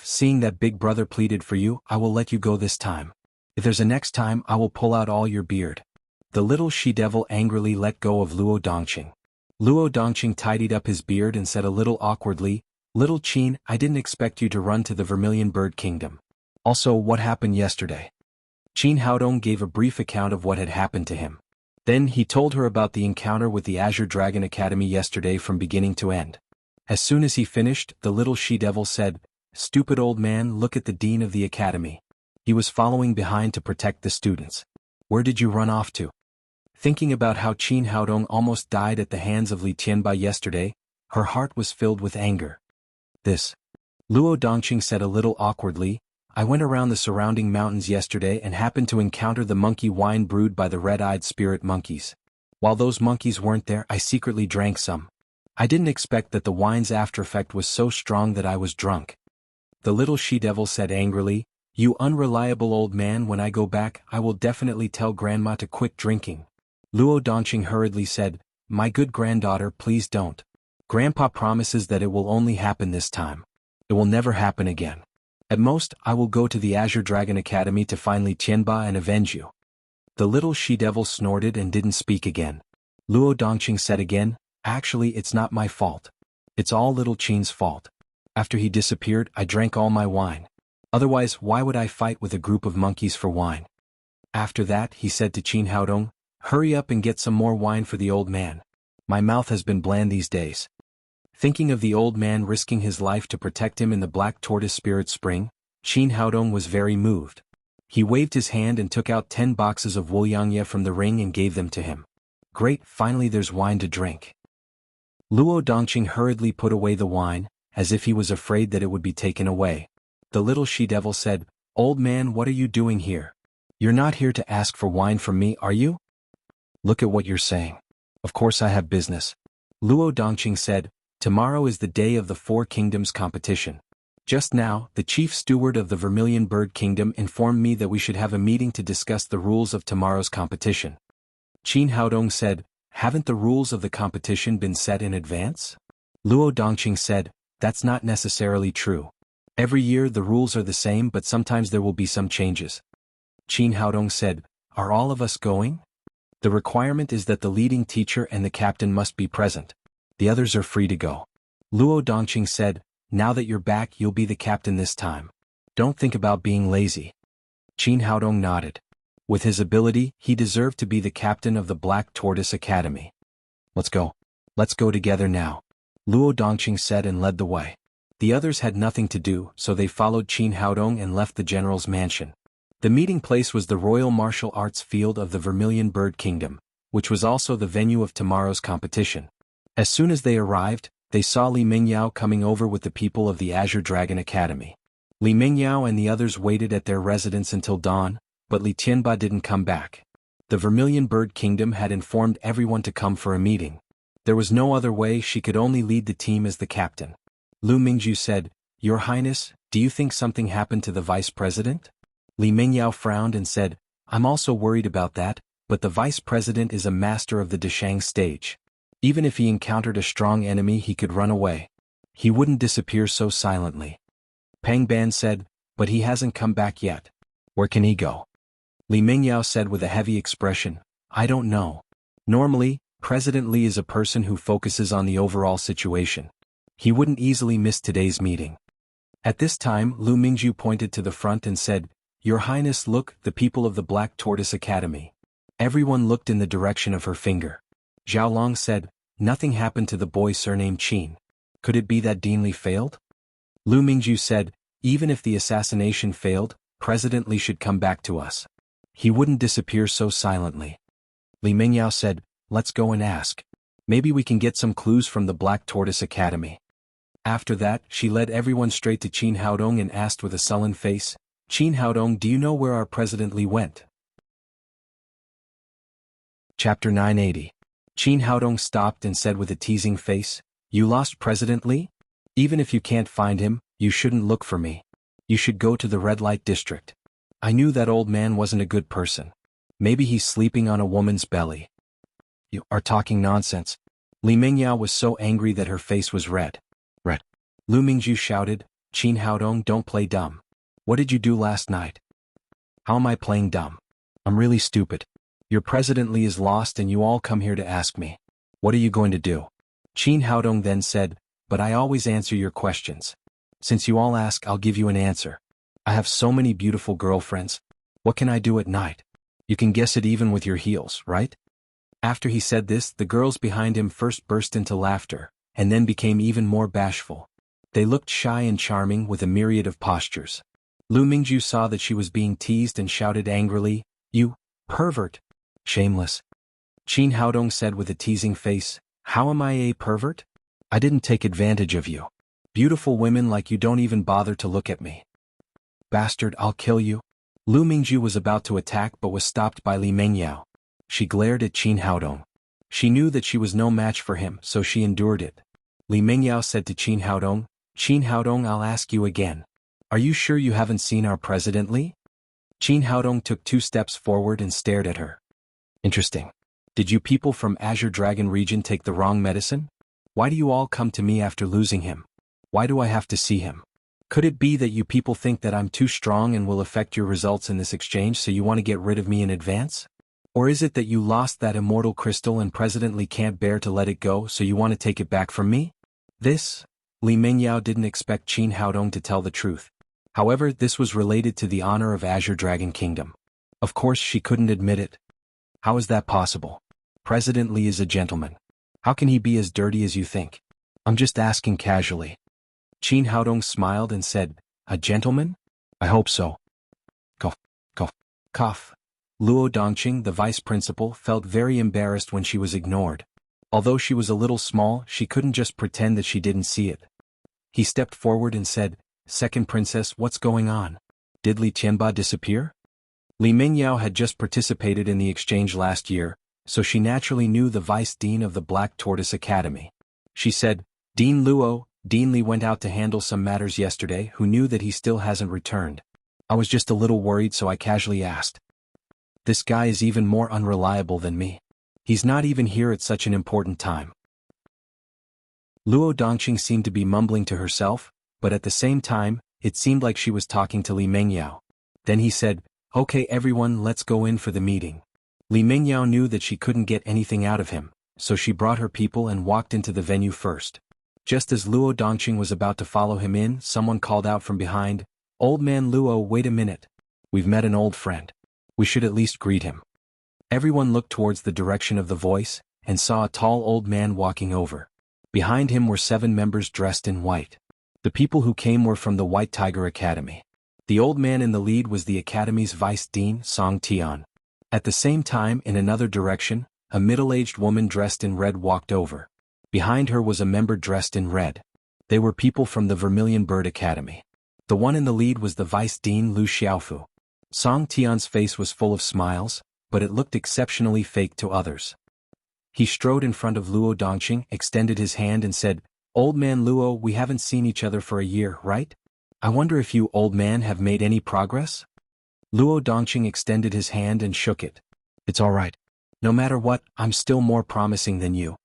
A: Seeing that big brother pleaded for you, I will let you go this time. If there's a next time, I will pull out all your beard." The little she-devil angrily let go of Luo Dongqing. Luo Dongqing tidied up his beard and said a little awkwardly, "Little Qin, I didn't expect you to run to the Vermilion Bird Kingdom. Also, what happened yesterday?" Qin Haodong gave a brief account of what had happened to him. Then he told her about the encounter with the Azure Dragon Academy yesterday from beginning to end. As soon as he finished, the little she-devil said, "Stupid old man, look at the dean of the academy. He was following behind to protect the students. Where did you run off to?" Thinking about how Qin Haodong almost died at the hands of Li Tianba yesterday, her heart was filled with anger. Luo Dongqing said a little awkwardly, "I went around the surrounding mountains yesterday and happened to encounter the monkey wine brewed by the red-eyed spirit monkeys. While those monkeys weren't there, I secretly drank some. I didn't expect that the wine's after-effect was so strong that I was drunk." The little she-devil said angrily, "You unreliable old man, when I go back, I will definitely tell grandma to quit drinking." Luo Dongqing hurriedly said, My good granddaughter, please don't. Grandpa promises that it will only happen this time. It will never happen again. At most, I will go to the Azure Dragon Academy to find Li Tianba and avenge you." The little she-devil snorted and didn't speak again. Luo Dongqing said again, "Actually, it's not my fault. It's all little Qin's fault. After he disappeared, I drank all my wine. Otherwise, why would I fight with a group of monkeys for wine?" After that, he said to Qin Haodong, "Hurry up and get some more wine for the old man. My mouth has been bland these days." Thinking of the old man risking his life to protect him in the Black Tortoise Spirit Spring, Qin Haodong was very moved. He waved his hand and took out 10 boxes of Wuliangye from the ring and gave them to him. "Great, finally there's wine to drink." Luo Dongqing hurriedly put away the wine, as if he was afraid that it would be taken away. The little she-devil said, "Old man, what are you doing here? You're not here to ask for wine from me, are you? Look at what you're saying. Of course I have business." Luo Dongqing said, "Tomorrow is the day of the Four Kingdoms competition. Just now, the chief steward of the Vermilion Bird Kingdom informed me that we should have a meeting to discuss the rules of tomorrow's competition." Qin Haodong said, "Haven't the rules of the competition been set in advance?" Luo Dongqing said, "That's not necessarily true. Every year the rules are the same, but sometimes there will be some changes." Qin Haodong said, "Are all of us going?" "The requirement is that the leading teacher and the captain must be present. The others are free to go." Luo Dongqing said, "Now that you're back, you'll be the captain this time. Don't think about being lazy." Qin Haodong nodded. With his ability, he deserved to be the captain of the Black Tortoise Academy. "Let's go. Let's go together now," Luo Dongqing said and led the way. The others had nothing to do, so they followed Qin Haodong and left the general's mansion. The meeting place was the Royal Martial Arts Field of the Vermilion Bird Kingdom, which was also the venue of tomorrow's competition. As soon as they arrived, they saw Li Mingyao coming over with the people of the Azure Dragon Academy. Li Mingyao and the others waited at their residence until dawn, but Li Tianba didn't come back. The Vermilion Bird Kingdom had informed everyone to come for a meeting. There was no other way, she could only lead the team as the captain. Lu Mingju said, "Your Highness, do you think something happened to the vice president?" Li Mingyao frowned and said, "I'm also worried about that, but the vice president is a master of the Deshang stage. Even if he encountered a strong enemy, he could run away. He wouldn't disappear so silently." Pang Ban said, "But he hasn't come back yet. Where can he go?" Li Mingyao said with a heavy expression, "I don't know. Normally, President Li is a person who focuses on the overall situation. He wouldn't easily miss today's meeting." At this time, Lu Mingju pointed to the front and said, "Your Highness, look, the people of the Black Tortoise Academy." Everyone looked in the direction of her finger. Zhao Long said, "Nothing happened to the boy surnamed Qin. Could it be that Dean Li failed?" Lu Mingju said, "Even if the assassination failed, President Li should come back to us. He wouldn't disappear so silently." Li Mingyao said, "Let's go and ask. Maybe we can get some clues from the Black Tortoise Academy." After that, she led everyone straight to Qin Haodong and asked with a sullen face, "Qin Haodong, do you know where our President Li went?" Chapter 980. Qin Haodong stopped and said with a teasing face, "You lost President Li? Even if you can't find him, you shouldn't look for me. You should go to the red light district. I knew that old man wasn't a good person. Maybe he's sleeping on a woman's belly." "You are talking nonsense." Li Mingyao was so angry that her face was red. "Red." Lu Mingju shouted, "Qin Haodong, don't play dumb. What did you do last night?" "How am I playing dumb? I'm really stupid. Your President Li is lost and you all come here to ask me. What are you going to do?" Qin Haodong then said, "But I always answer your questions. Since you all ask, I'll give you an answer. I have so many beautiful girlfriends. What can I do at night? You can guess it even with your heels, right?" After he said this, the girls behind him first burst into laughter, and then became even more bashful. They looked shy and charming with a myriad of postures. Lu Mingju saw that she was being teased and shouted angrily, "You pervert! Shameless!" Qin Haodong said with a teasing face, "How am I a pervert? I didn't take advantage of you. Beautiful women like you don't even bother to look at me. Bastard, I'll kill you." Lu Mingju was about to attack but was stopped by Li Mingyao. She glared at Qin Haodong. She knew that she was no match for him, so she endured it. Li Mingyao said to Qin Haodong, "Qin Haodong, I'll ask you again. Are you sure you haven't seen our President Li?" Qin Haodong took 2 steps forward and stared at her. "Interesting. Did you people from Azure Dragon region take the wrong medicine? Why do you all come to me after losing him? Why do I have to see him? Could it be that you people think that I'm too strong and will affect your results in this exchange, so you want to get rid of me in advance? Or is it that you lost that immortal crystal and President Li can't bear to let it go, so you want to take it back from me? Li Mingyao didn't expect Qin Haodong to tell the truth. However, this was related to the honor of Azure Dragon Kingdom. Of course she couldn't admit it. How is that possible? President Li is a gentleman. How can he be as dirty as you think? I'm just asking casually. Qin Haodong smiled and said, a gentleman? I hope so. Cough, cough, cough. Luo Dongqing, the vice principal, felt very embarrassed when she was ignored. Although she was a little small, she couldn't just pretend that she didn't see it. He stepped forward and said, Second Princess, what's going on? Did Li Tianba disappear? Li Mingyao had just participated in the exchange last year, so she naturally knew the vice dean of the Black Tortoise Academy. She said, Dean Luo, Dean Li went out to handle some matters yesterday, who knew that he still hasn't returned. I was just a little worried, so I casually asked. This guy is even more unreliable than me. He's not even here at such an important time. Luo Dongqing seemed to be mumbling to herself, but at the same time, it seemed like she was talking to Li Mingyao. Then he said, Okay everyone, let's go in for the meeting. Li Mingyao knew that she couldn't get anything out of him, so she brought her people and walked into the venue first. Just as Luo Dongqing was about to follow him in, someone called out from behind, Old man Luo, wait a minute. We've met an old friend. We should at least greet him. Everyone looked towards the direction of the voice, and saw a tall old man walking over. Behind him were 7 members dressed in white. The people who came were from the White Tiger Academy. The old man in the lead was the Academy's vice dean, Song Tian. At the same time, in another direction, a middle-aged woman dressed in red walked over. Behind her was a member dressed in red. They were people from the Vermilion Bird Academy. The one in the lead was the vice dean Lu Xiaofu. Song Tian's face was full of smiles, but it looked exceptionally fake to others. He strode in front of Luo Dongqing, extended his hand and said, Old man Luo, we haven't seen each other for a year, right? I wonder if you, old man, have made any progress? Luo Dongqing extended his hand and shook it. It's all right. No matter what, I'm still more promising than you.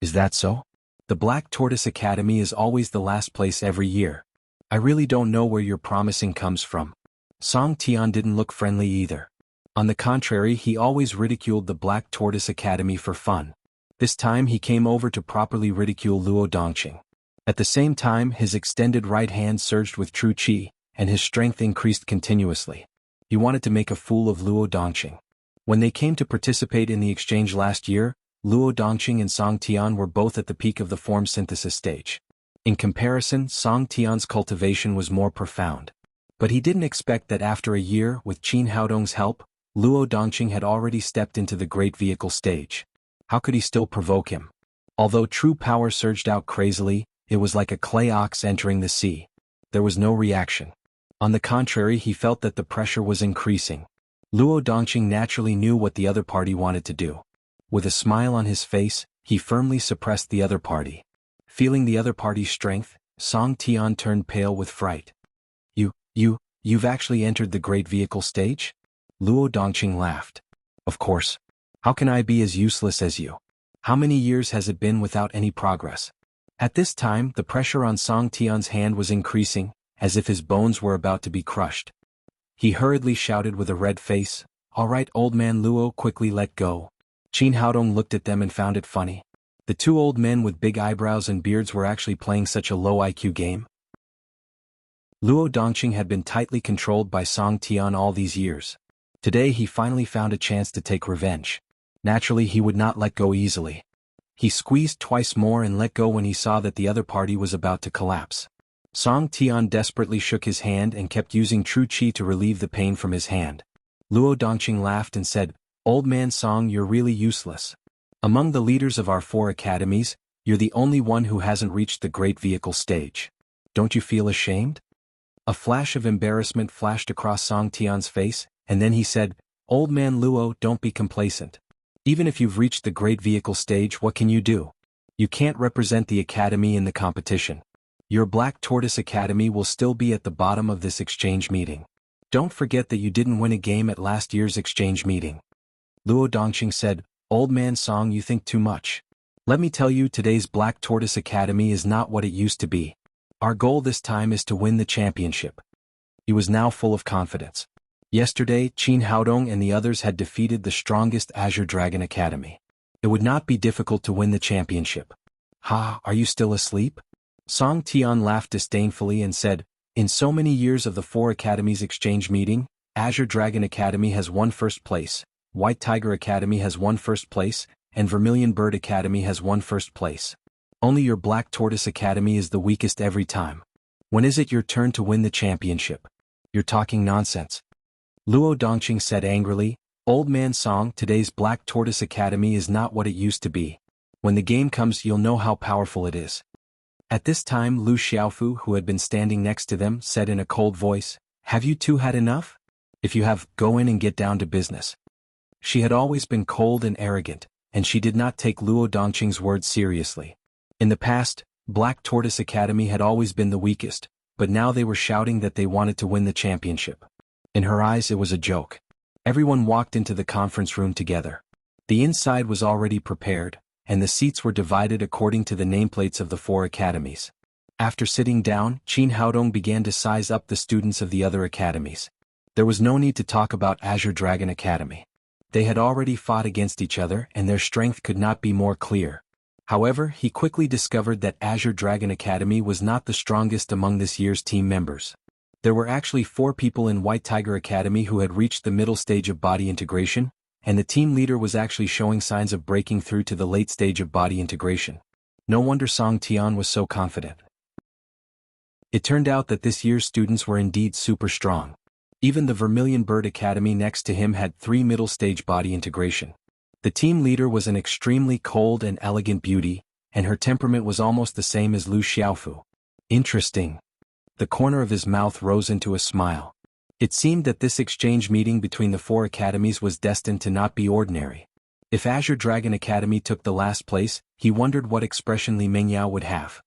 A: Is that so? The Black Tortoise Academy is always the last place every year. I really don't know where your promising comes from. Song Tian didn't look friendly either. On the contrary, he always ridiculed the Black Tortoise Academy for fun. This time he came over to properly ridicule Luo Dongqing. At the same time, his extended right hand surged with true qi, and his strength increased continuously. He wanted to make a fool of Luo Dongqing. When they came to participate in the exchange last year, Luo Dongqing and Song Tian were both at the peak of the form synthesis stage. In comparison, Song Tian's cultivation was more profound. But he didn't expect that after a year, with Qin Haodong's help, Luo Dongqing had already stepped into the great vehicle stage. How could he still provoke him? Although true power surged out crazily, it was like a clay ox entering the sea. There was no reaction. On the contrary, he felt that the pressure was increasing. Luo Dongqing naturally knew what the other party wanted to do. With a smile on his face, he firmly suppressed the other party. Feeling the other party's strength, Song Tian turned pale with fright. You've actually entered the great vehicle stage? Luo Dongqing laughed. Of course. How can I be as useless as you? How many years has it been without any progress? At this time, the pressure on Song Tian's hand was increasing, as if his bones were about to be crushed. He hurriedly shouted with a red face, All right, old man Luo, quickly let go. Qin Haodong looked at them and found it funny. The 2 old men with big eyebrows and beards were actually playing such a low IQ game. Luo Dongqing had been tightly controlled by Song Tian all these years. Today he finally found a chance to take revenge. Naturally, he would not let go easily. He squeezed twice more and let go when he saw that the other party was about to collapse. Song Tian desperately shook his hand and kept using true qi to relieve the pain from his hand. Luo Dongqing laughed and said, Old man Song, you're really useless. Among the leaders of our 4 academies, you're the only one who hasn't reached the great vehicle stage. Don't you feel ashamed? A flash of embarrassment flashed across Song Tian's face, and then he said, Old man Luo, don't be complacent. Even if you've reached the great vehicle stage, what can you do? You can't represent the academy in the competition. Your Black Tortoise Academy will still be at the bottom of this exchange meeting. Don't forget that you didn't win a game at last year's exchange meeting. Luo Dongqing said, Old man Song, you think too much. Let me tell you, today's Black Tortoise Academy is not what it used to be. Our goal this time is to win the championship. He was now full of confidence. Yesterday, Qin Haodong and the others had defeated the strongest Azure Dragon Academy. It would not be difficult to win the championship. Ha, are you still asleep? Song Tian laughed disdainfully and said, in so many years of the 4 academies exchange meeting, Azure Dragon Academy has won first place, White Tiger Academy has won first place, and Vermilion Bird Academy has won first place. Only your Black Tortoise Academy is the weakest every time. When is it your turn to win the championship? You're talking nonsense. Luo Dongqing said angrily, Old man Song, today's Black Tortoise Academy is not what it used to be. When the game comes, you'll know how powerful it is. At this time, Lu Xiaofu, who had been standing next to them, said in a cold voice, have you two had enough? If you have, go in and get down to business. She had always been cold and arrogant, and she did not take Luo Dongqing's words seriously. In the past, Black Tortoise Academy had always been the weakest, but now they were shouting that they wanted to win the championship. In her eyes it was a joke. Everyone walked into the conference room together. The inside was already prepared, and the seats were divided according to the nameplates of the 4 academies. After sitting down, Qin Haodong began to size up the students of the other academies. There was no need to talk about Azure Dragon Academy. They had already fought against each other and their strength could not be more clear. However, he quickly discovered that Azure Dragon Academy was not the strongest among this year's team members. There were actually 4 people in White Tiger Academy who had reached the middle stage of body integration, and the team leader was actually showing signs of breaking through to the late stage of body integration. No wonder Song Tian was so confident. It turned out that this year's students were indeed super strong. Even the Vermilion Bird Academy next to him had 3 middle stage body integration. The team leader was an extremely cold and elegant beauty, and her temperament was almost the same as Lu Xiaofu. Interesting. The corner of his mouth rose into a smile. It seemed that this exchange meeting between the 4 academies was destined to not be ordinary. If Azure Dragon Academy took the last place, he wondered what expression Li Mengyao would have.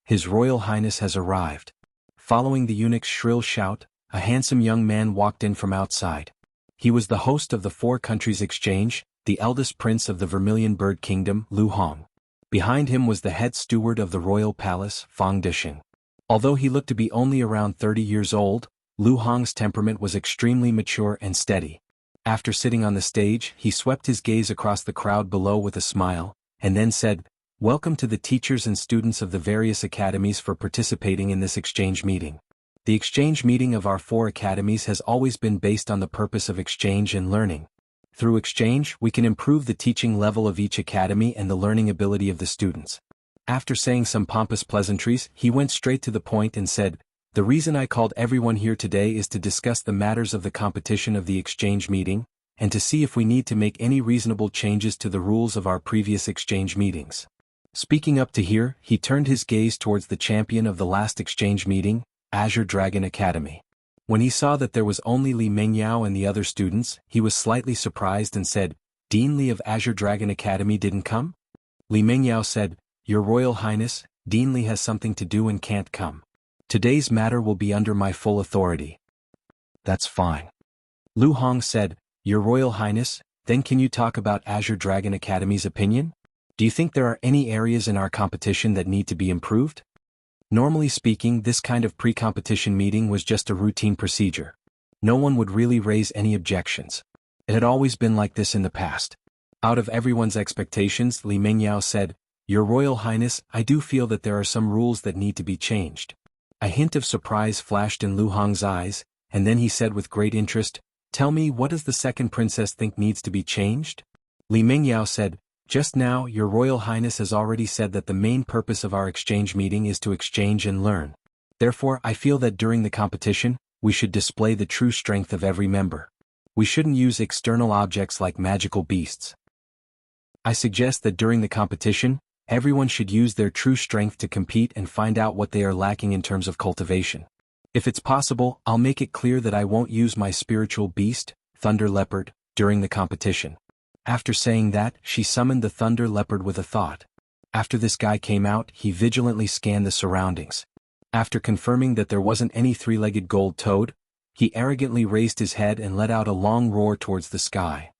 A: His Royal Highness has arrived. Following the eunuch's shrill shout, a handsome young man walked in from outside. He was the host of the 4 countries exchange, the eldest prince of the Vermilion Bird Kingdom, Lu Hong. Behind him was the head steward of the royal palace, Fang Dishing. Although he looked to be only around 30 years old, Lu Hong's temperament was extremely mature and steady. After sitting on the stage, he swept his gaze across the crowd below with a smile, and then said, Welcome to the teachers and students of the various academies for participating in this exchange meeting. The exchange meeting of our 4 academies has always been based on the purpose of exchange and learning. Through exchange, we can improve the teaching level of each academy and the learning ability of the students. After saying some pompous pleasantries, he went straight to the point and said, The reason I called everyone here today is to discuss the matters of the competition of the exchange meeting, and to see if we need to make any reasonable changes to the rules of our previous exchange meetings. Speaking up to here, he turned his gaze towards the champion of the last exchange meeting, Azure Dragon Academy. When he saw that there was only Li Mengyao and the other students, he was slightly surprised and said, Dean Li of Azure Dragon Academy didn't come? Li Mengyao said, Your Royal Highness, Dean Li has something to do and can't come. Today's matter will be under my full authority. That's fine. Lu Hong said, Your Royal Highness, then can you talk about Azure Dragon Academy's opinion? Do you think there are any areas in our competition that need to be improved? Normally speaking, this kind of pre-competition meeting was just a routine procedure. No one would really raise any objections. It had always been like this in the past. Out of everyone's expectations, Li Mengyao said, Your Royal Highness, I do feel that there are some rules that need to be changed. A hint of surprise flashed in Lu Hong's eyes, and then he said with great interest, Tell me, what does the second princess think needs to be changed? Li Mengyao said, Just now, Your Royal Highness has already said that the main purpose of our exchange meeting is to exchange and learn. Therefore, I feel that during the competition, we should display the true strength of every member. We shouldn't use external objects like magical beasts. I suggest that during the competition, everyone should use their true strength to compete and find out what they are lacking in terms of cultivation. If it's possible, I'll make it clear that I won't use my spiritual beast, Thunder Leopard, during the competition. After saying that, she summoned the Thunder Leopard with a thought. After this guy came out, he vigilantly scanned the surroundings. After confirming that there wasn't any 3-legged gold toad, he arrogantly raised his head and let out a long roar towards the sky.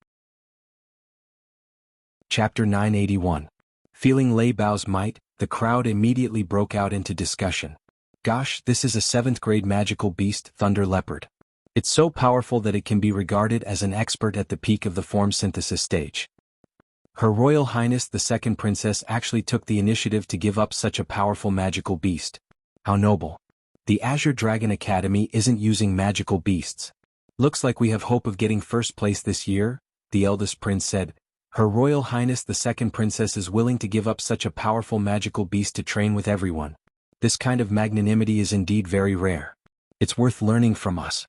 A: Chapter 981. Feeling Lei Bao's might, the crowd immediately broke out into discussion. Gosh, this is a 7th grade magical beast, Thunder Leopard. It's so powerful that it can be regarded as an expert at the peak of the form synthesis stage. Her Royal Highness the Second Princess actually took the initiative to give up such a powerful magical beast. How noble. The Azure Dragon Academy isn't using magical beasts. Looks like we have hope of getting first place this year, the eldest prince said. Her Royal Highness the Second Princess is willing to give up such a powerful magical beast to train with everyone. This kind of magnanimity is indeed very rare. It's worth learning from us.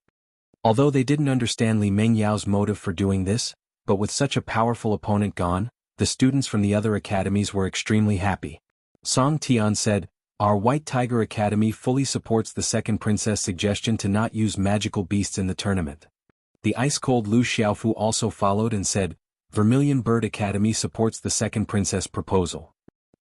A: Although they didn't understand Li Mengyao's motive for doing this, but with such a powerful opponent gone, the students from the other academies were extremely happy. Song Tian said, "Our White Tiger Academy fully supports the Second Princess' suggestion to not use magical beasts in the tournament." The ice-cold Lu Xiaofu also followed and said, "Vermilion Bird Academy supports the Second Princess' proposal."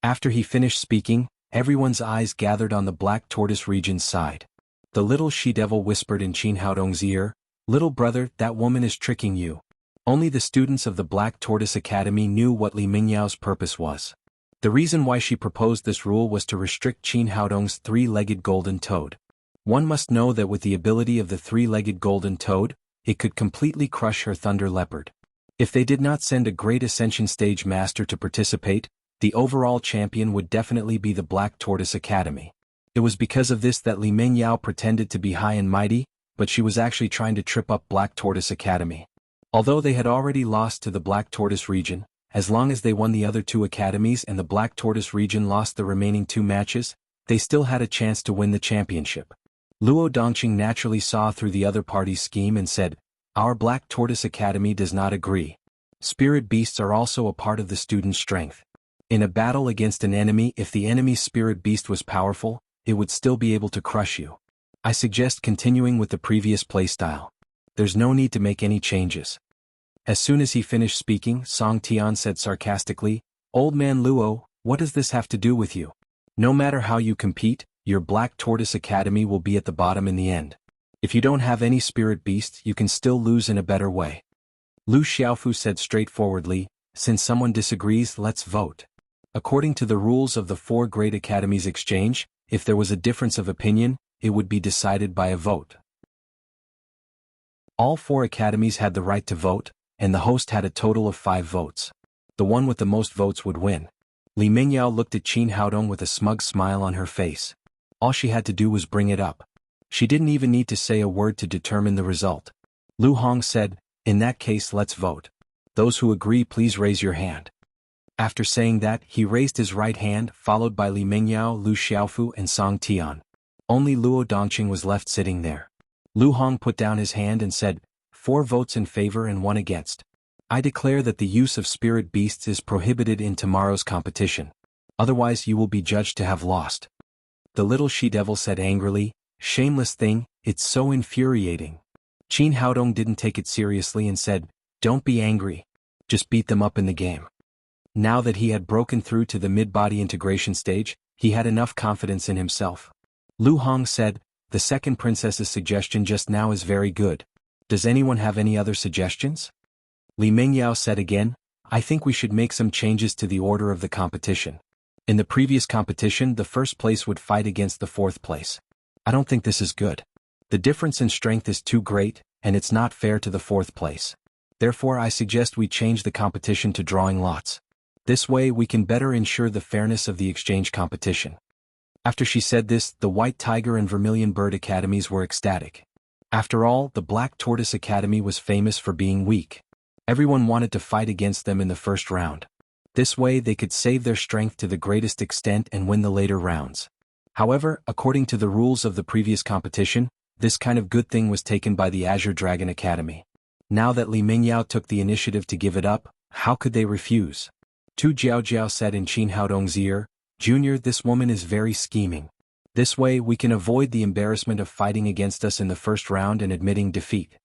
A: After he finished speaking, everyone's eyes gathered on the Black Tortoise region's side. The little she-devil whispered in Qin Haodong's ear, "Little brother, that woman is tricking you." Only the students of the Black Tortoise Academy knew what Li Mengyao's purpose was. The reason why she proposed this rule was to restrict Qin Haodong's 3-legged golden toad. One must know that with the ability of the 3-legged golden toad, it could completely crush her Thunder Leopard. If they did not send a great Ascension Stage Master to participate, the overall champion would definitely be the Black Tortoise Academy. It was because of this that Li Mengyao pretended to be high and mighty, but she was actually trying to trip up Black Tortoise Academy. Although they had already lost to the Black Tortoise region, as long as they won the other 2 academies and the Black Tortoise region lost the remaining 2 matches, they still had a chance to win the championship. Luo Dongqing naturally saw through the other party's scheme and said, "Our Black Tortoise Academy does not agree. Spirit beasts are also a part of the student's strength. In a battle against an enemy, if the enemy's spirit beast was powerful, it would still be able to crush you. I suggest continuing with the previous playstyle. There's no need to make any changes." As soon as he finished speaking, Song Tian said sarcastically, "Old man Luo, what does this have to do with you? No matter how you compete, your Black Tortoise Academy will be at the bottom in the end. If you don't have any spirit beasts, you can still lose in a better way." Lu Xiaofu said straightforwardly, "Since someone disagrees, let's vote. According to the rules of the 4 Great Academies exchange, if there was a difference of opinion, it would be decided by a vote." All 4 academies had the right to vote, and the host had a total of 5 votes. The one with the most votes would win. Li Mengyao looked at Qin Haodong with a smug smile on her face. All she had to do was bring it up. She didn't even need to say a word to determine the result. Lu Hong said, "In that case, let's vote. Those who agree, please raise your hand." After saying that, he raised his right hand, followed by Li Mengyao, Lu Xiaofu, and Song Tian. Only Luo Dongqing was left sitting there. Lu Hong put down his hand and said, 4 votes in favor and 1 against. I declare that the use of spirit beasts is prohibited in tomorrow's competition. Otherwise you will be judged to have lost." The little she-devil said angrily, "Shameless thing, it's so infuriating." Qin Haodong didn't take it seriously and said, "Don't be angry. Just beat them up in the game." Now that he had broken through to the mid-body integration stage, he had enough confidence in himself. Lu Hong said, "The Second Princess's suggestion just now is very good. Does anyone have any other suggestions?" Li Mengyao said again, "I think we should make some changes to the order of the competition. In the previous competition, the first place would fight against the 4th place. I don't think this is good. The difference in strength is too great, and it's not fair to the 4th place. Therefore I suggest we change the competition to drawing lots. This way we can better ensure the fairness of the exchange competition." After she said this, the White Tiger and Vermilion Bird Academies were ecstatic. After all, the Black Tortoise Academy was famous for being weak. Everyone wanted to fight against them in the first round. This way they could save their strength to the greatest extent and win the later rounds. However, according to the rules of the previous competition, this kind of good thing was taken by the Azure Dragon Academy. Now that Li Mengyao took the initiative to give it up, how could they refuse? Tu Jiaojiao said in Qin Haodong's ear, "Junior, this woman is very scheming. This way we can avoid the embarrassment of fighting against us in the first round and admitting defeat."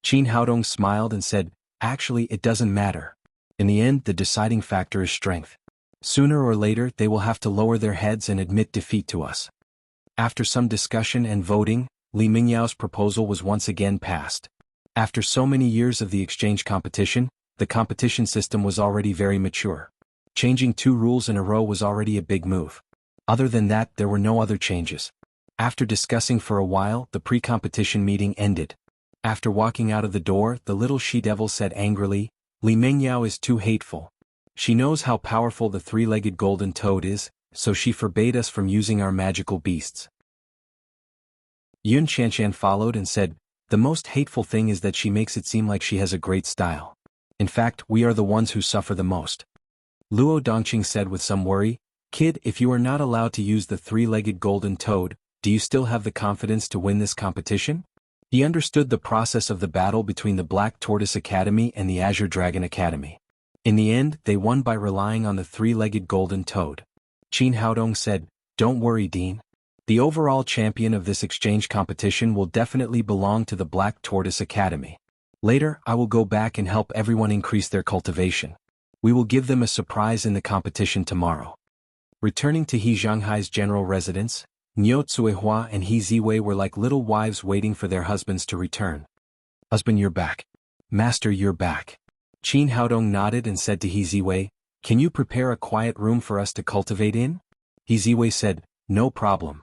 A: Qin Haodong smiled and said, "Actually, it doesn't matter. In the end, the deciding factor is strength. Sooner or later they will have to lower their heads and admit defeat to us." After some discussion and voting, Li Mengyao's proposal was once again passed. After so many years of the exchange competition, The competition system was already very mature. Changing 2 rules in a row was already a big move. Other than that, there were no other changes. After discussing for a while, the pre-competition meeting ended. After walking out of the door, the little she-devil said angrily, "Li Mengyao is too hateful. She knows how powerful the 3-legged golden toad is, so she forbade us from using our magical beasts." Yun Qianshan followed and said, "The most hateful thing is that she makes it seem like she has a great style. In fact, we are the ones who suffer the most." Luo Dongqing said with some worry, "Kid, if you are not allowed to use the 3-legged golden toad, do you still have the confidence to win this competition?" He understood the process of the battle between the Black Tortoise Academy and the Azure Dragon Academy. In the end, they won by relying on the 3-legged golden toad. Qin Haodong said, "Don't worry, Dean. The overall champion of this exchange competition will definitely belong to the Black Tortoise Academy. Later, I will go back and help everyone increase their cultivation. We will give them a surprise in the competition tomorrow." Returning to He Zhanghai's general residence, Niu Tsuehua and He Ziwei were like little wives waiting for their husbands to return. "Husband, you're back. Master, you're back." Qin Haodong nodded and said to He Ziwei, "Can you prepare a quiet room for us to cultivate in?" He Ziwei said, "No problem."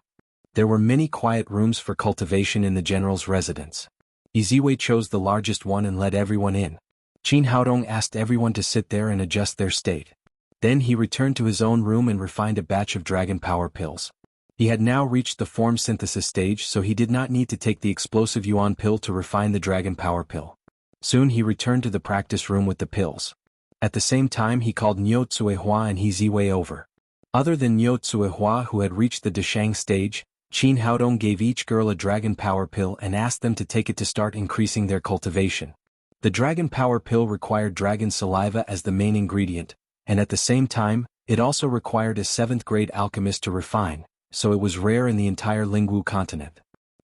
A: There were many quiet rooms for cultivation in the general's residence. He Ziwei chose the largest one and let everyone in. Qin Haodong asked everyone to sit there and adjust their state. Then he returned to his own room and refined a batch of dragon power pills. He had now reached the form synthesis stage, so he did not need to take the explosive yuan pill to refine the dragon power pill. Soon he returned to the practice room with the pills. At the same time he called Niu Tsuehua and He Ziwei over. Other than Niu Tsuehua, who had reached the Deshang stage, Qin Haodong gave each girl a dragon power pill and asked them to take it to start increasing their cultivation. The dragon power pill required dragon saliva as the main ingredient, and at the same time, it also required a 7th-grade alchemist to refine, so it was rare in the entire Lingwu continent.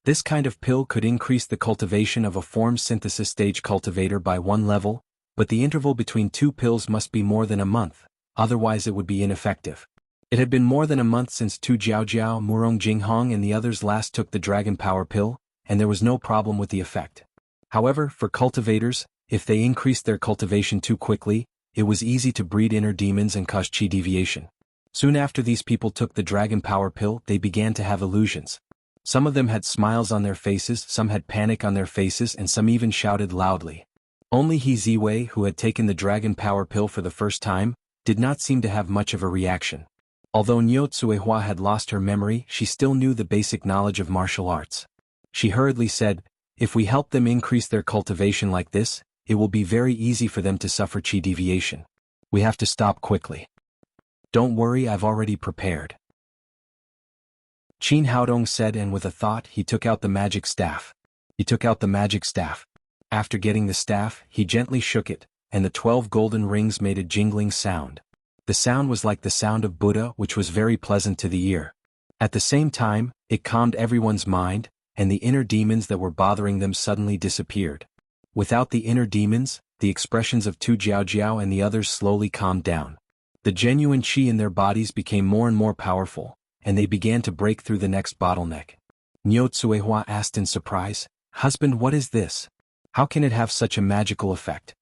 A: This kind of pill could increase the cultivation of a form synthesis stage cultivator by 1 level, but the interval between 2 pills must be more than a month, otherwise it would be ineffective. It had been more than a month since Tu Jiaojiao, Murong Jinghong and the others last took the dragon power pill, and there was no problem with the effect. However, for cultivators, if they increased their cultivation too quickly, it was easy to breed inner demons and cause chi deviation. Soon after these people took the dragon power pill, they began to have illusions. Some of them had smiles on their faces, some had panic on their faces, and some even shouted loudly. Only He Ziwei, who had taken the dragon power pill for the first time, did not seem to have much of a reaction. Although Niu Tsuehua had lost her memory, she still knew the basic knowledge of martial arts. She hurriedly said, "If we help them increase their cultivation like this, it will be very easy for them to suffer chi deviation. We have to stop quickly." "Don't worry, I've already prepared," Qin Haodong said, and with a thought he took out the magic staff. After getting the staff, he gently shook it, and the 12 golden rings made a jingling sound. The sound was like the sound of Buddha, which was very pleasant to the ear. At the same time, it calmed everyone's mind, and the inner demons that were bothering them suddenly disappeared. Without the inner demons, the expressions of Tu Jiaojiao and the others slowly calmed down. The genuine qi in their bodies became more and more powerful, and they began to break through the next bottleneck. Niu Tsuehua asked in surprise, "Husband, what is this? How can it have such a magical effect?"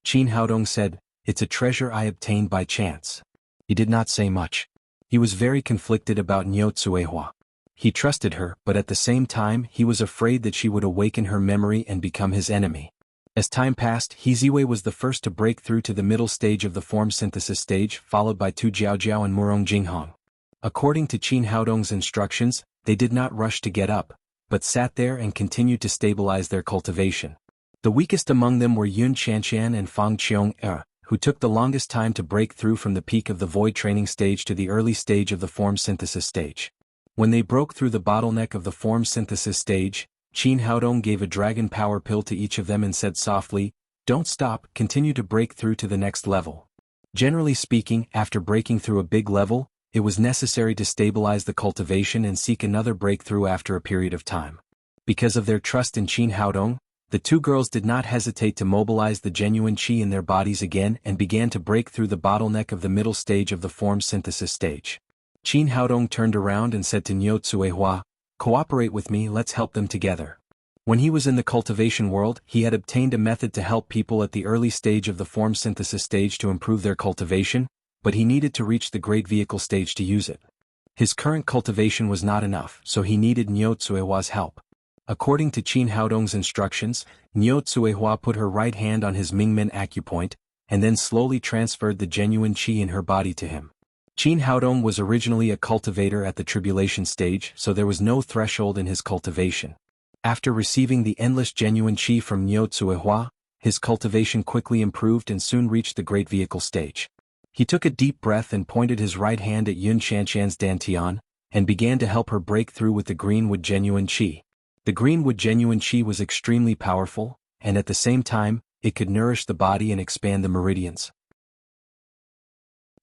A: Qin Haodong said, "It's a treasure I obtained by chance." He did not say much. He was very conflicted about Niu Tsuehua. He trusted her, but at the same time he was afraid that she would awaken her memory and become his enemy. As time passed, He Ziwei was the first to break through to the middle stage of the form synthesis stage, followed by Tu Jiaojiao and Murong Jinghong. According to Qin Haodong's instructions, they did not rush to get up, but sat there and continued to stabilize their cultivation. The weakest among them were Yun Qianshan and Fang Qiong, who took the longest time to break through from the peak of the void training stage to the early stage of the form synthesis stage. When they broke through the bottleneck of the form synthesis stage, Qin Haodong gave a dragon power pill to each of them and said softly, "Don't stop, continue to break through to the next level." Generally speaking, after breaking through a big level, it was necessary to stabilize the cultivation and seek another breakthrough after a period of time. Because of their trust in Qin Haodong, the 2 girls did not hesitate to mobilize the genuine qi in their bodies again and began to break through the bottleneck of the middle stage of the form synthesis stage. Qin Haodong turned around and said to Niu Tsuehua, "Cooperate with me, let's help them together." When he was in the cultivation world, he had obtained a method to help people at the early stage of the form synthesis stage to improve their cultivation, but he needed to reach the great vehicle stage to use it. His current cultivation was not enough, so he needed Niu Tsuehua's help. According to Qin Haodong's instructions, Niu Tsuehua put her right hand on his Mingmen acupoint, and then slowly transferred the genuine qi in her body to him. Qin Haodong was originally a cultivator at the tribulation stage, so there was no threshold in his cultivation. After receiving the endless genuine qi from Niu Tsuehua, his cultivation quickly improved and soon reached the great vehicle stage. He took a deep breath and pointed his right hand at Yun Qianqian's dantian, and began to help her break through with the greenwood genuine qi. The greenwood genuine qi was extremely powerful, and at the same time, it could nourish the body and expand the meridians.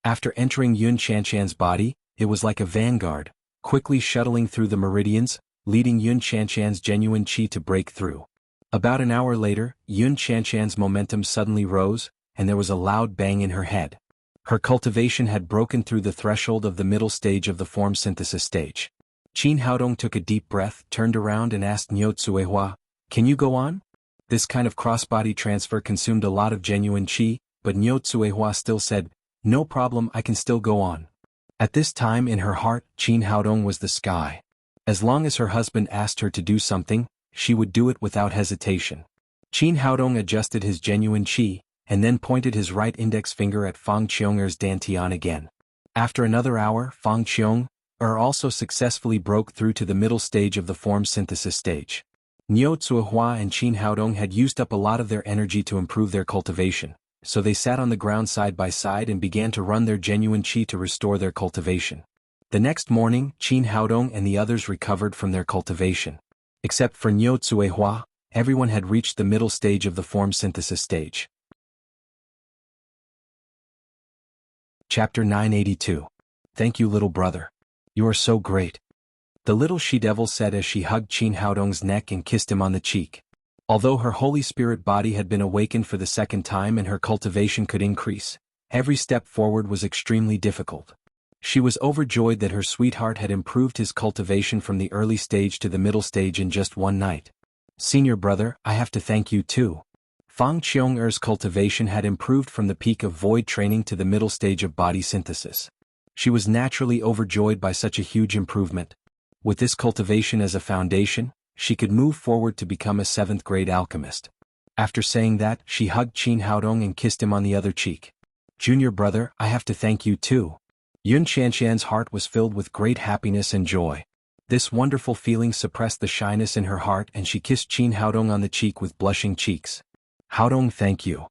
A: After entering Yun Qianqian's body, it was like a vanguard, quickly shuttling through the meridians, leading Yun Qianqian's genuine qi to break through. About an hour later, Yun Qianqian's momentum suddenly rose, and there was a loud bang in her head. Her cultivation had broken through the threshold of the middle stage of the form synthesis stage. Qin Haodong took a deep breath, turned around and asked Niu Tsuehua, "Can you go on?" This kind of cross-body transfer consumed a lot of genuine qi, but Niu Tsuehua still said, "No problem, I can still go on." At this time in her heart, Qin Haodong was the sky. As long as her husband asked her to do something, she would do it without hesitation. Qin Haodong adjusted his genuine qi, and then pointed his right index finger at Fang Qiong'er's dantian again. After another hour, Fang Qiong'er also successfully broke through to the middle stage of the form synthesis stage. Niu Tsuehua and Qin Haodong had used up a lot of their energy to improve their cultivation, so they sat on the ground side by side and began to run their genuine qi to restore their cultivation. The next morning, Qin Haodong and the others recovered from their cultivation. Except for Niu Tsuehua, everyone had reached the middle stage of the form synthesis stage. Chapter 982. Thank you, little brother. You are so great. The little she-devil said as she hugged Qin Haodong's neck and kissed him on the cheek. Although her Holy Spirit body had been awakened for the second time and her cultivation could increase, every step forward was extremely difficult. She was overjoyed that her sweetheart had improved his cultivation from the early stage to the middle stage in just one night. Senior brother, I have to thank you too. Fang Qiong'er's cultivation had improved from the peak of void training to the middle stage of body synthesis. She was naturally overjoyed by such a huge improvement. With this cultivation as a foundation, she could move forward to become a 7th grade alchemist. After saying that, she hugged Qin Haodong and kissed him on the other cheek. Junior brother, I have to thank you too. Yun Qianqian's heart was filled with great happiness and joy. This wonderful feeling suppressed the shyness in her heart and she kissed Qin Haodong on the cheek with blushing cheeks. Haodong, thank you.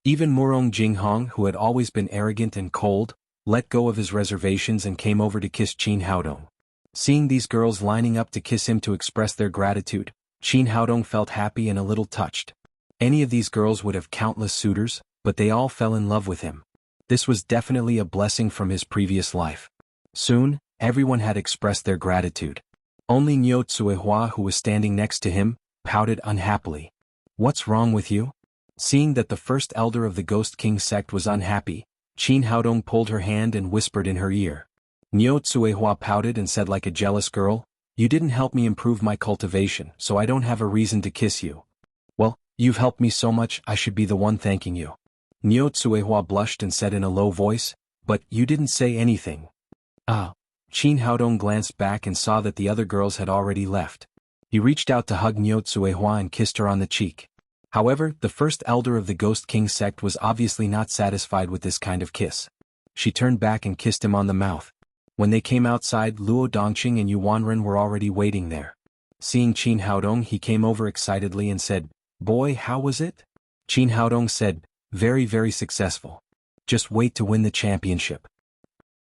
A: Even Murong Jinghong, who had always been arrogant and cold, let go of his reservations and came over to kiss Qin Haodong. Seeing these girls lining up to kiss him to express their gratitude, Qin Haodong felt happy and a little touched. Any of these girls would have countless suitors, but they all fell in love with him. This was definitely a blessing from his previous life. Soon, everyone had expressed their gratitude. Only Niu Tsuehua, who was standing next to him, pouted unhappily. What's wrong with you? Seeing that the first elder of the Ghost King sect was unhappy, Qin Haodong pulled her hand and whispered in her ear. Niu Tsuehua pouted and said like a jealous girl, "You didn't help me improve my cultivation, so I don't have a reason to kiss you." "Well, you've helped me so much, I should be the one thanking you." Niu Tsuehua blushed and said in a low voice, "But you didn't say anything." Ah. Qin Haodong glanced back and saw that the other girls had already left. He reached out to hug Niu Tsuehua and kissed her on the cheek. However, the first elder of the Ghost King sect was obviously not satisfied with this kind of kiss. She turned back and kissed him on the mouth. When they came outside, Luo Dongqing and Yu Wanren were already waiting there. Seeing Qin Haodong, he came over excitedly and said, "Boy, how was it?" Qin Haodong said, "Very, very successful. Just wait to win the championship."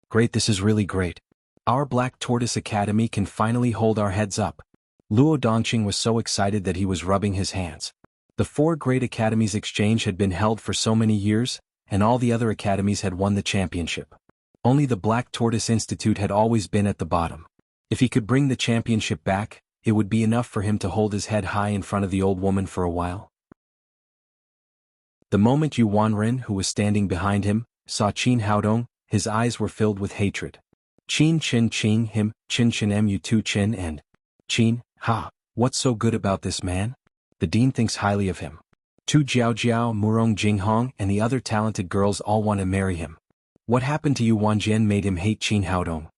A: "Great, this is really great. Our Black Tortoise Academy can finally hold our heads up." Luo Dongqing was so excited that he was rubbing his hands. The 4 great academies exchange had been held for so many years, and all the other academies had won the championship. Only the Black Tortoise Institute had always been at the bottom. If he could bring the championship back, it would be enough for him to hold his head high in front of the old woman for a while. The moment Yu Wanren, who was standing behind him, saw Qin Haodong, his eyes were filled with hatred. Qin Chin Qing him, Qin Chin Mu Tu Qin and Qin, ha. What's so good about this man? The dean thinks highly of him. Tu Jiaojiao, Murong Jinghong, and the other talented girls all want to marry him. What happened to Yu Wanjian made him hate Qin Haodong?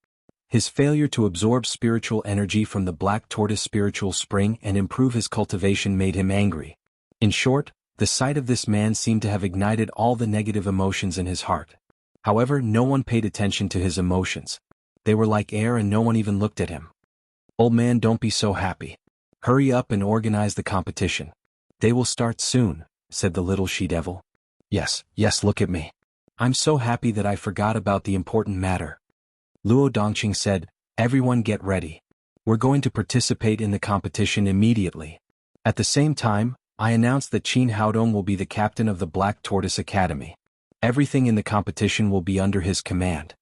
A: His failure to absorb spiritual energy from the Black Tortoise spiritual spring and improve his cultivation made him angry. In short, the sight of this man seemed to have ignited all the negative emotions in his heart. However, no one paid attention to his emotions. They were like air and no one even looked at him. Old man, don't be so happy. Hurry up and organize the competition. They will start soon, said the little she-devil. Yes, look at me. I'm so happy that I forgot about the important matter. Luo Dongqing said, everyone get ready. We're going to participate in the competition immediately. At the same time, I announced that Qin Haodong will be the captain of the Black Tortoise Academy. Everything in the competition will be under his command.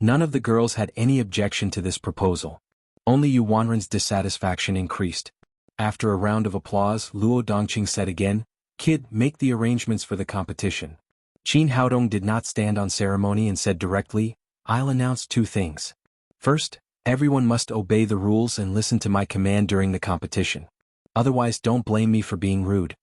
A: None of the girls had any objection to this proposal. Only Yu Wanren's dissatisfaction increased. After a round of applause, Luo Dongqing said again, Kid, make the arrangements for the competition. Qin Haodong did not stand on ceremony and said directly, I'll announce two things. First, everyone must obey the rules and listen to my command during the competition. Otherwise don't blame me for being rude.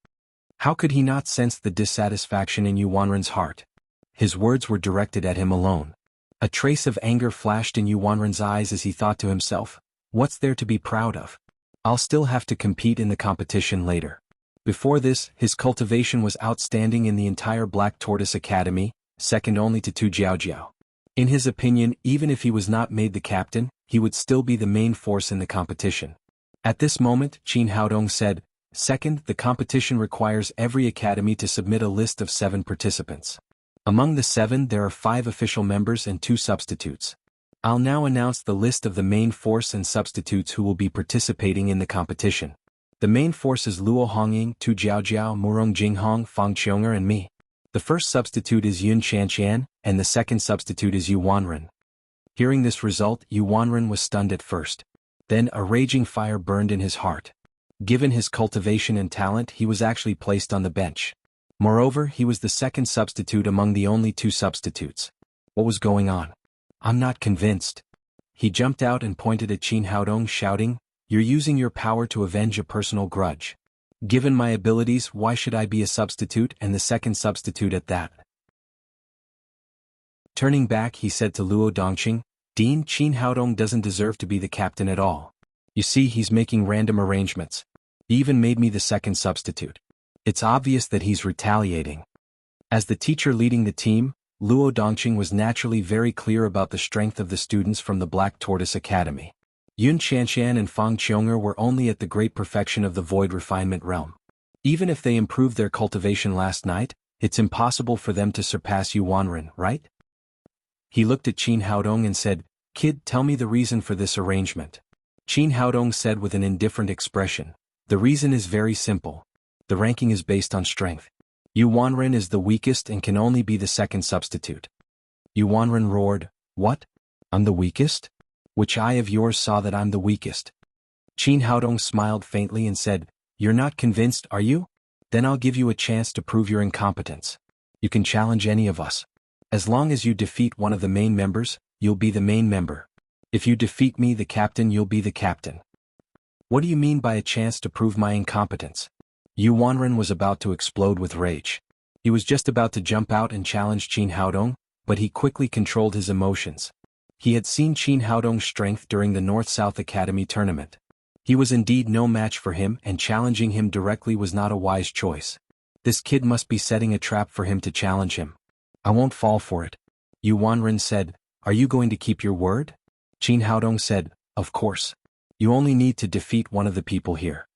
A: How could he not sense the dissatisfaction in Yu Wanren's heart? His words were directed at him alone. A trace of anger flashed in Yu Wanren's eyes as he thought to himself, what's there to be proud of? I'll still have to compete in the competition later. Before this, his cultivation was outstanding in the entire Black Tortoise Academy, second only to Tu Jiaojiao. In his opinion, even if he was not made the captain, he would still be the main force in the competition. At this moment, Qin Haodong said, Second, the competition requires every academy to submit a list of 7 participants. Among the 7 there are 5 official members and 2 substitutes. I'll now announce the list of the main force and substitutes who will be participating in the competition. The main force is Luo Hongying, Tu Jiaojiao, Murong Jinghong, Fang Qiong'er and me. The first substitute is Yun Qianqian, and the second substitute is Yu Wanren. Hearing this result, Yu Wanren was stunned at first. Then a raging fire burned in his heart. Given his cultivation and talent, he was actually placed on the bench. Moreover, he was the second substitute among the only 2 substitutes. What was going on? I'm not convinced. He jumped out and pointed at Qin Haodong, shouting, You're using your power to avenge a personal grudge. Given my abilities, why should I be a substitute and the second substitute at that? Turning back, he said to Luo Dongqing, Dean, Qin Haodong doesn't deserve to be the captain at all. You see, he's making random arrangements. He even made me the second substitute. It's obvious that he's retaliating. As the teacher leading the team, Luo Dongqing was naturally very clear about the strength of the students from the Black Tortoise Academy. Yun Qianqian and Fang Qiong'er were only at the great perfection of the void refinement realm. Even if they improved their cultivation last night, it's impossible for them to surpass Yu Wanren, right? He looked at Qin Haodong and said, Kid, tell me the reason for this arrangement. Qin Haodong said with an indifferent expression, The reason is very simple. The ranking is based on strength. Yu Wanren is the weakest and can only be the second substitute. Yu Wanren roared, What? I'm the weakest? Which eye of yours saw that I'm the weakest? Qin Haodong smiled faintly and said, You're not convinced, are you? Then I'll give you a chance to prove your incompetence. You can challenge any of us. As long as you defeat one of the main members, you'll be the main member. If you defeat me, the captain, you'll be the captain. What do you mean by a chance to prove my incompetence? Yu Wanren was about to explode with rage. He was just about to jump out and challenge Qin Haodong, but he quickly controlled his emotions. He had seen Qin Haodong's strength during the North-South Academy tournament. He was indeed no match for him, and challenging him directly was not a wise choice. This kid must be setting a trap for him to challenge him. I won't fall for it. Yu Wanren said, Are you going to keep your word? Qin Haodong said, Of course. You only need to defeat one of the people here.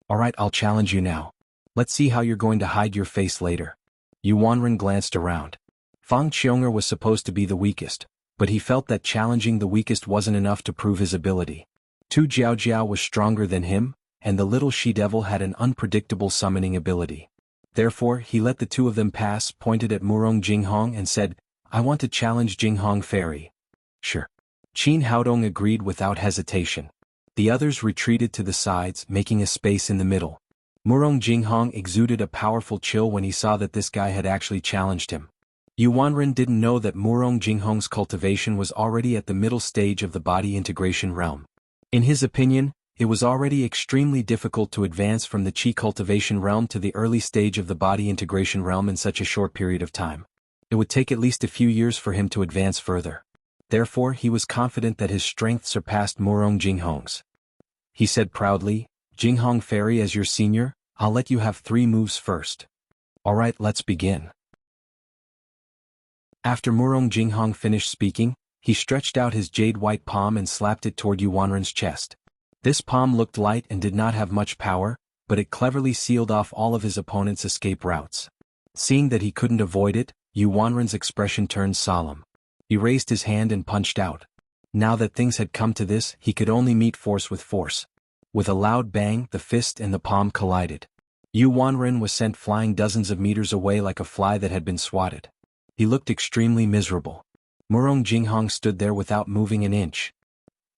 A: Alright, I'll challenge you now. Let's see how you're going to hide your face later. Yu Wanren glanced around. Fang Qiong'er was supposed to be the weakest, but he felt that challenging the weakest wasn't enough to prove his ability. Tu Jiaojiao was stronger than him, and the little she-devil had an unpredictable summoning ability. Therefore, he let the 2 of them pass, pointed at Murong Jinghong and said, I want to challenge Jinghong Fairy. Sure. Qin Haodong agreed without hesitation. The others retreated to the sides, making a space in the middle. Murong Jinghong exuded a powerful chill when he saw that this guy had actually challenged him. Yu Wanren didn't know that Murong Jinghong's cultivation was already at the middle stage of the body integration realm. In his opinion, It was already extremely difficult to advance from the Qi cultivation realm to the early stage of the body integration realm in such a short period of time. It would take at least a few years for him to advance further. Therefore, he was confident that his strength surpassed Murong Jinghong's. He said proudly, "Jinghong Fairy, as your senior, I'll let you have 3 moves first. Alright, let's begin." After Murong Jinghong finished speaking, he stretched out his jade-white palm and slapped it toward Yuanren's chest. This palm looked light and did not have much power, but it cleverly sealed off all of his opponent's escape routes. Seeing that he couldn't avoid it, Yuanren's expression turned solemn. He raised his hand and punched out. Now that things had come to this, he could only meet force with force. With a loud bang, the fist and the palm collided. Yuanren was sent flying dozens of meters away like a fly that had been swatted. He looked extremely miserable. Murong Jinghong stood there without moving an inch.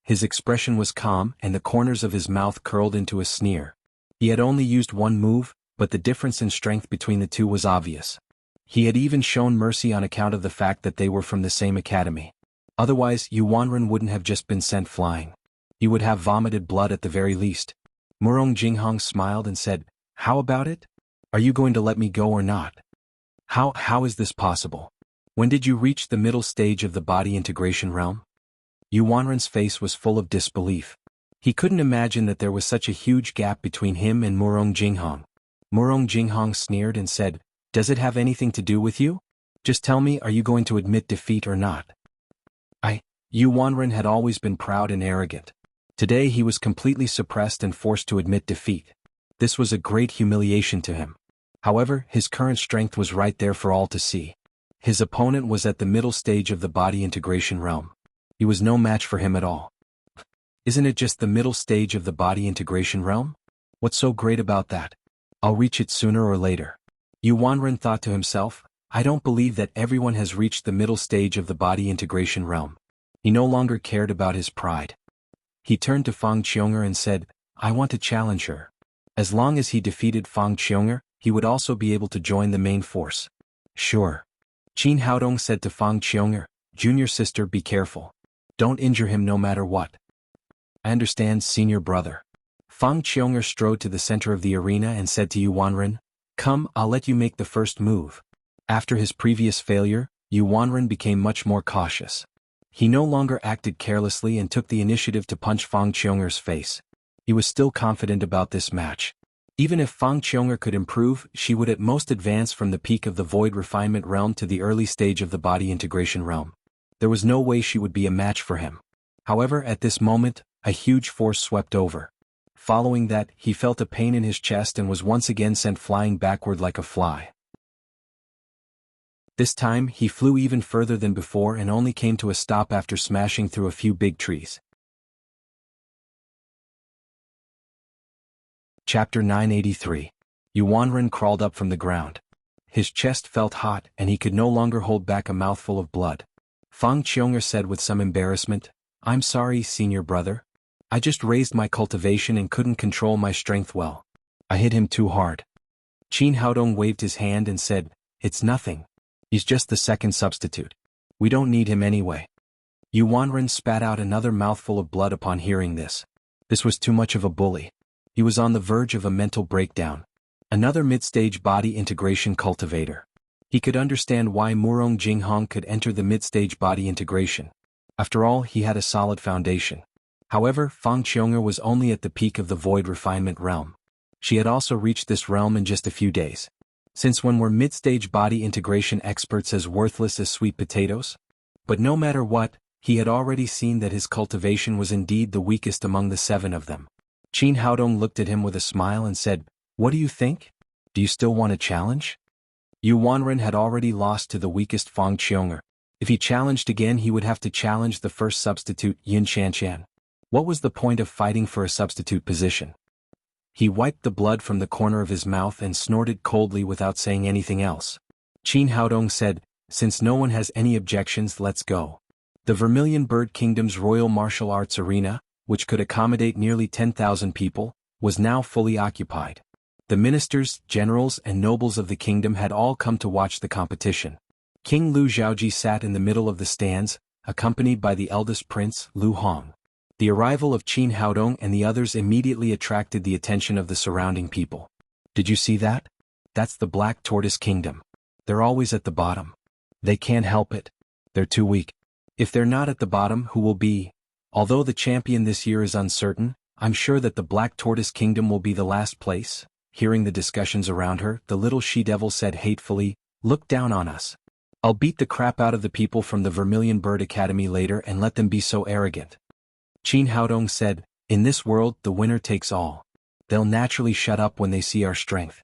A: His expression was calm and the corners of his mouth curled into a sneer. He had only used 1 move, but the difference in strength between the two was obvious. He had even shown mercy on account of the fact that they were from the same academy. Otherwise, Yuanren wouldn't have just been sent flying. He would have vomited blood at the very least. Murong Jinghong smiled and said, "How about it? Are you going to let me go or not? How is this possible? When did you reach the middle stage of the body integration realm?" Yuanren's face was full of disbelief. He couldn't imagine that there was such a huge gap between him and Murong Jinghong. Murong Jinghong sneered and said, "Does it have anything to do with you? Just tell me, are you going to admit defeat or not?" Yuanren had always been proud and arrogant. Today he was completely suppressed and forced to admit defeat. This was a great humiliation to him. However, his current strength was right there for all to see. His opponent was at the middle stage of the body integration realm. He was no match for him at all. Isn't it just the middle stage of the body integration realm? What's so great about that? I'll reach it sooner or later. Yuanren thought to himself, I don't believe that everyone has reached the middle stage of the body integration realm. He no longer cared about his pride. He turned to Fang Qiong'er and said, I want to challenge her. As long as he defeated Fang Qiong'er, he would also be able to join the main force. Sure. Qin Haodong said to Fang Qiong'er, Junior sister, be careful. Don't injure him no matter what. I understand, senior brother. Fang Qiong'er strode to the center of the arena and said to Yuanren, Come, I'll let you make the first move. After his previous failure, Yuanren became much more cautious. He no longer acted carelessly and took the initiative to punch Fang Qiong'er's face. He was still confident about this match. Even if Fang Qiong'er could improve, she would at most advance from the peak of the void refinement realm to the early stage of the body integration realm. There was no way she would be a match for him. However, at this moment, a huge force swept over. Following that, he felt a pain in his chest and was once again sent flying backward like a fly. This time, he flew even further than before and only came to a stop after smashing through a few big trees. Chapter 983. Yuanren crawled up from the ground. His chest felt hot and he could no longer hold back a mouthful of blood. Fang Qiong'er said with some embarrassment, I'm sorry, senior brother. I just raised my cultivation and couldn't control my strength well. I hit him too hard. Qin Haodong waved his hand and said, It's nothing. He's just the second substitute. We don't need him anyway. Yuanren spat out another mouthful of blood upon hearing this. This was too much of a bully. He was on the verge of a mental breakdown. Another mid-stage body integration cultivator. He could understand why Murong Jinghong could enter the mid-stage body integration. After all, he had a solid foundation. However, Fang Qiong'er was only at the peak of the void refinement realm. She had also reached this realm in just a few days. Since when were mid-stage body integration experts as worthless as sweet potatoes? But no matter what, he had already seen that his cultivation was indeed the weakest among the 7 of them. Qin Haodong looked at him with a smile and said, What do you think? Do you still want a challenge? Yuanren had already lost to the weakest Fang Qiong'er. If he challenged again, he would have to challenge the first substitute, Yin Qianqian. What was the point of fighting for a substitute position? He wiped the blood from the corner of his mouth and snorted coldly without saying anything else. Qin Haodong said, Since no one has any objections, let's go. The Vermilion Bird Kingdom's Royal Martial Arts Arena, which could accommodate nearly 10,000 people, was now fully occupied. The ministers, generals, and nobles of the kingdom had all come to watch the competition. King Lu Zhaoji sat in the middle of the stands, accompanied by the eldest prince, Lu Hong. The arrival of Qin Haodong and the others immediately attracted the attention of the surrounding people. Did you see that? That's the Black Tortoise Kingdom. They're always at the bottom. They can't help it. They're too weak. If they're not at the bottom, who will be? Although the champion this year is uncertain, I'm sure that the Black Tortoise Kingdom will be the last place. Hearing the discussions around her, the little she-devil said hatefully, "Look down on us. I'll beat the crap out of the people from the Vermilion Bird Academy later and let them be so arrogant." Qin Haodong said, "In this world, the winner takes all. They'll naturally shut up when they see our strength."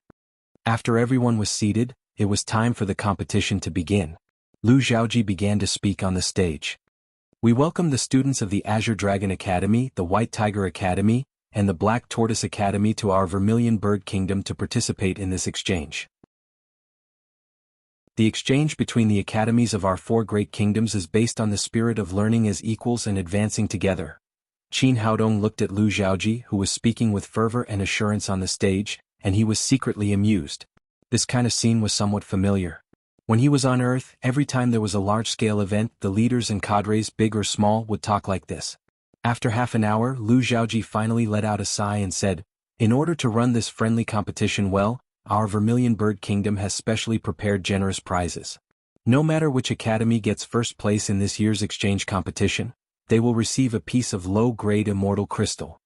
A: After everyone was seated, it was time for the competition to begin. Lu Xiaoji began to speak on the stage. "We welcome the students of the Azure Dragon Academy, the White Tiger Academy, and the Black Tortoise Academy to our Vermilion Bird Kingdom to participate in this exchange. The exchange between the academies of our four great kingdoms is based on the spirit of learning as equals and advancing together." Qin Haodong looked at Lu Xiaoji, who was speaking with fervor and assurance on the stage, and he was secretly amused. This kind of scene was somewhat familiar. When he was on Earth, every time there was a large-scale event, the leaders and cadres, big or small, would talk like this. After half an hour, Lu Xiaoji finally let out a sigh and said, "In order to run this friendly competition well, our Vermilion Bird Kingdom has specially prepared generous prizes. No matter which academy gets first place in this year's exchange competition, they will receive a piece of low-grade immortal crystal."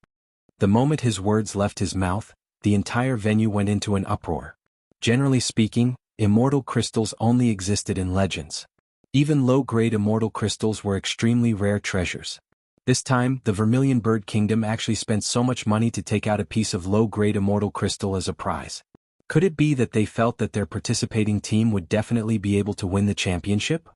A: The moment his words left his mouth, the entire venue went into an uproar. Generally speaking, immortal crystals only existed in legends. Even low-grade immortal crystals were extremely rare treasures. This time, the Vermilion Bird Kingdom actually spent so much money to take out a piece of low-grade immortal crystal as a prize. Could it be that they felt that their participating team would definitely be able to win the championship?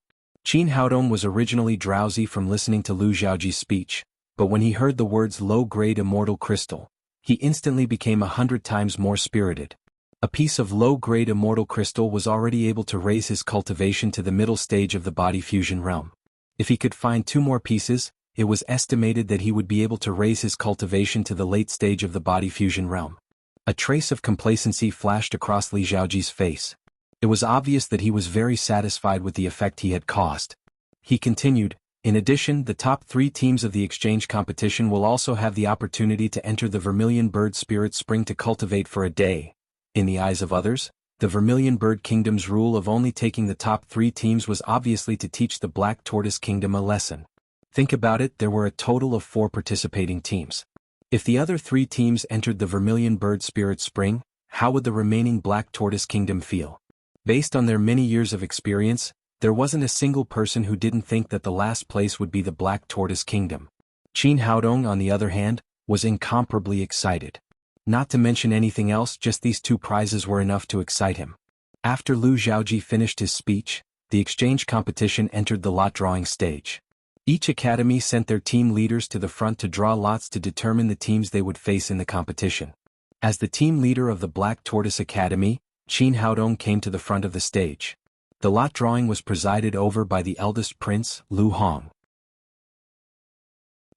A: Qin Haodong was originally drowsy from listening to Lu Xiaoji's speech, but when he heard the words low-grade immortal crystal, he instantly became 100 times more spirited. A piece of low-grade immortal crystal was already able to raise his cultivation to the middle stage of the body fusion realm. If he could find 2 more pieces, it was estimated that he would be able to raise his cultivation to the late stage of the body fusion realm. A trace of complacency flashed across Li Xiaoji's face. It was obvious that he was very satisfied with the effect he had caused. He continued, "In addition, the top 3 teams of the exchange competition will also have the opportunity to enter the Vermilion Bird Spirit Spring to cultivate for a day. In the eyes of others, the Vermilion Bird Kingdom's rule of only taking the top 3 teams was obviously to teach the Black Tortoise Kingdom a lesson. Think about it, there were a total of 4 participating teams. If the other 3 teams entered the Vermilion Bird Spirit Spring, how would the remaining Black Tortoise Kingdom feel? Based on their many years of experience, there wasn't a single person who didn't think that the last place would be the Black Tortoise Kingdom. Qin Haodong, on the other hand, was incomparably excited. Not to mention anything else, just these 2 prizes were enough to excite him. After Lu Xiaoji finished his speech, the exchange competition entered the lot drawing stage. Each academy sent their team leaders to the front to draw lots to determine the teams they would face in the competition. As the team leader of the Black Tortoise Academy, Qin Haodong came to the front of the stage. The lot drawing was presided over by the eldest prince, Lu Hong.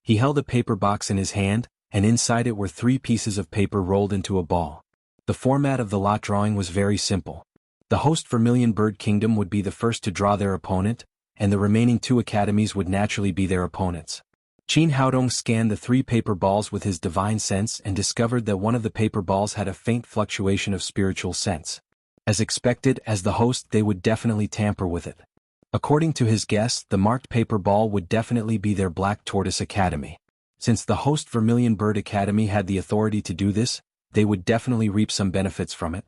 A: He held a paper box in his hand, and inside it were 3 pieces of paper rolled into a ball. The format of the lot drawing was very simple. The host Vermilion Bird Kingdom would be the first to draw their opponent, and the remaining 2 academies would naturally be their opponents. Qin Haodong scanned the 3 paper balls with his divine sense and discovered that one of the paper balls had a faint fluctuation of spiritual sense. As expected, as the host, they would definitely tamper with it. According to his guess, the marked paper ball would definitely be their Black Tortoise Academy. Since the host Vermilion Bird Academy had the authority to do this, they would definitely reap some benefits from it.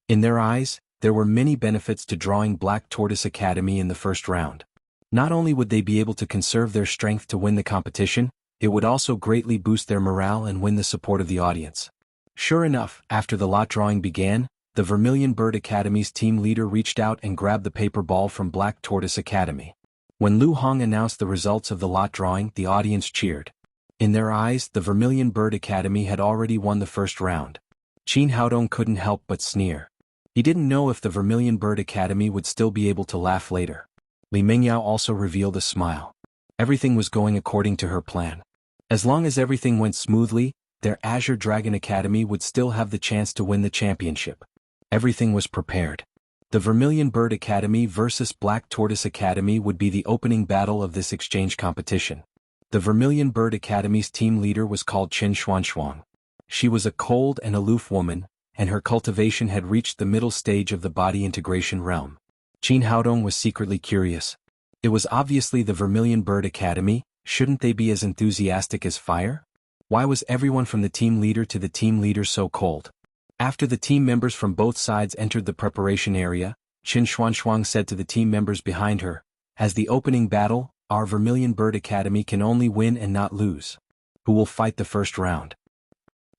A: In their eyes, there were many benefits to drawing Black Tortoise Academy in the first round. Not only would they be able to conserve their strength to win the competition, it would also greatly boost their morale and win the support of the audience. Sure enough, after the lot drawing began, the Vermilion Bird Academy's team leader reached out and grabbed the paper ball from Black Tortoise Academy. When Lu Hong announced the results of the lot drawing, the audience cheered. In their eyes, the Vermilion Bird Academy had already won the first round. Qin Haodong couldn't help but sneer. He didn't know if the Vermilion Bird Academy would still be able to laugh later. Li Mingyao also revealed a smile. Everything was going according to her plan. As long as everything went smoothly, their Azure Dragon Academy would still have the chance to win the championship. Everything was prepared. The Vermilion Bird Academy versus Black Tortoise Academy would be the opening battle of this exchange competition. The Vermilion Bird Academy's team leader was called Qin Xuanshuang. She was a cold and aloof woman, and her cultivation had reached the middle stage of the body integration realm. Qin Haodong was secretly curious. It was obviously the Vermilion Bird Academy, shouldn't they be as enthusiastic as fire? Why was everyone from the team leader to the team leader so cold? After the team members from both sides entered the preparation area, Qin Xuanshuang said to the team members behind her, "As the opening battle, our Vermilion Bird Academy can only win and not lose. Who will fight the first round?"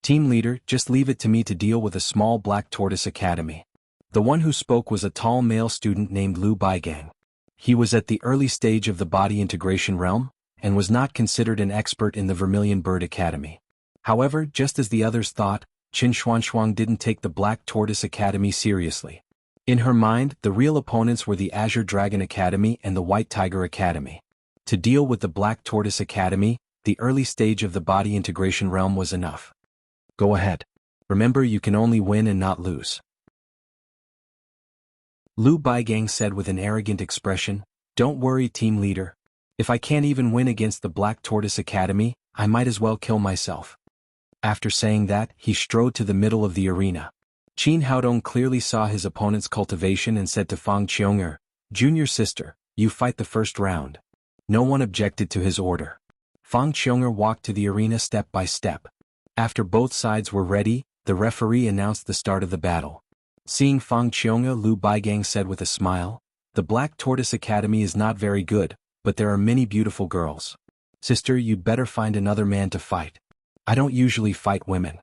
A: "Team leader, just leave it to me to deal with a small black tortoise academy." The one who spoke was a tall male student named Lu Baigang. He was at the early stage of the body integration realm, and was not considered an expert in the Vermilion Bird Academy. However, just as the others thought, Qin Xuanshuang didn't take the Black Tortoise Academy seriously. In her mind, the real opponents were the Azure Dragon Academy and the White Tiger Academy. To deal with the Black Tortoise Academy, the early stage of the body integration realm was enough. Go ahead. Remember, you can only win and not lose. Lu Baigang said with an arrogant expression, "Don't worry, team leader. If I can't even win against the Black Tortoise Academy, I might as well kill myself." After saying that, he strode to the middle of the arena. Qin Haodong clearly saw his opponent's cultivation and said to Fang Qiong'er, "Junior sister, you fight the first round." No one objected to his order. Fang Qiong'er walked to the arena step by step. After both sides were ready, the referee announced the start of the battle. Seeing Fang Qiong'er, Lu Baigang said with a smile, "The Black Tortoise Academy is not very good, but there are many beautiful girls. Sister, you'd better find another man to fight. I don't usually fight women."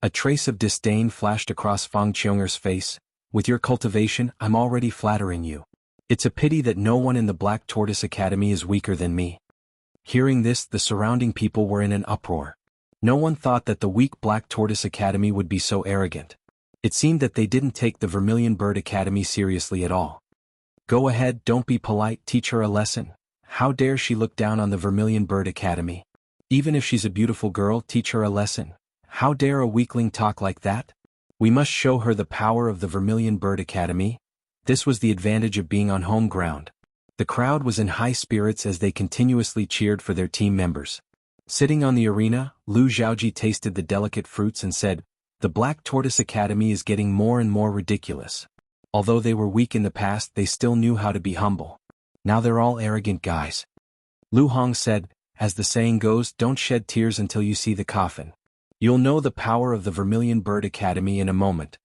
A: A trace of disdain flashed across Fang Qiong'er's face. "With your cultivation, I'm already flattering you. It's a pity that no one in the Black Tortoise Academy is weaker than me." Hearing this, the surrounding people were in an uproar. No one thought that the weak Black Tortoise Academy would be so arrogant. It seemed that they didn't take the Vermilion Bird Academy seriously at all. "Go ahead, don't be polite, teach her a lesson. How dare she look down on the Vermilion Bird Academy? Even if she's a beautiful girl, teach her a lesson. How dare a weakling talk like that? We must show her the power of the Vermilion Bird Academy." This was the advantage of being on home ground. The crowd was in high spirits as they continuously cheered for their team members. Sitting on the arena, Lu Zhaoji tasted the delicate fruits and said, "The Black Tortoise Academy is getting more and more ridiculous. Although they were weak in the past, they still knew how to be humble. Now they're all arrogant guys." Lu Hong said, "As the saying goes, don't shed tears until you see the coffin. You'll know the power of the Vermilion Bird Academy in a moment."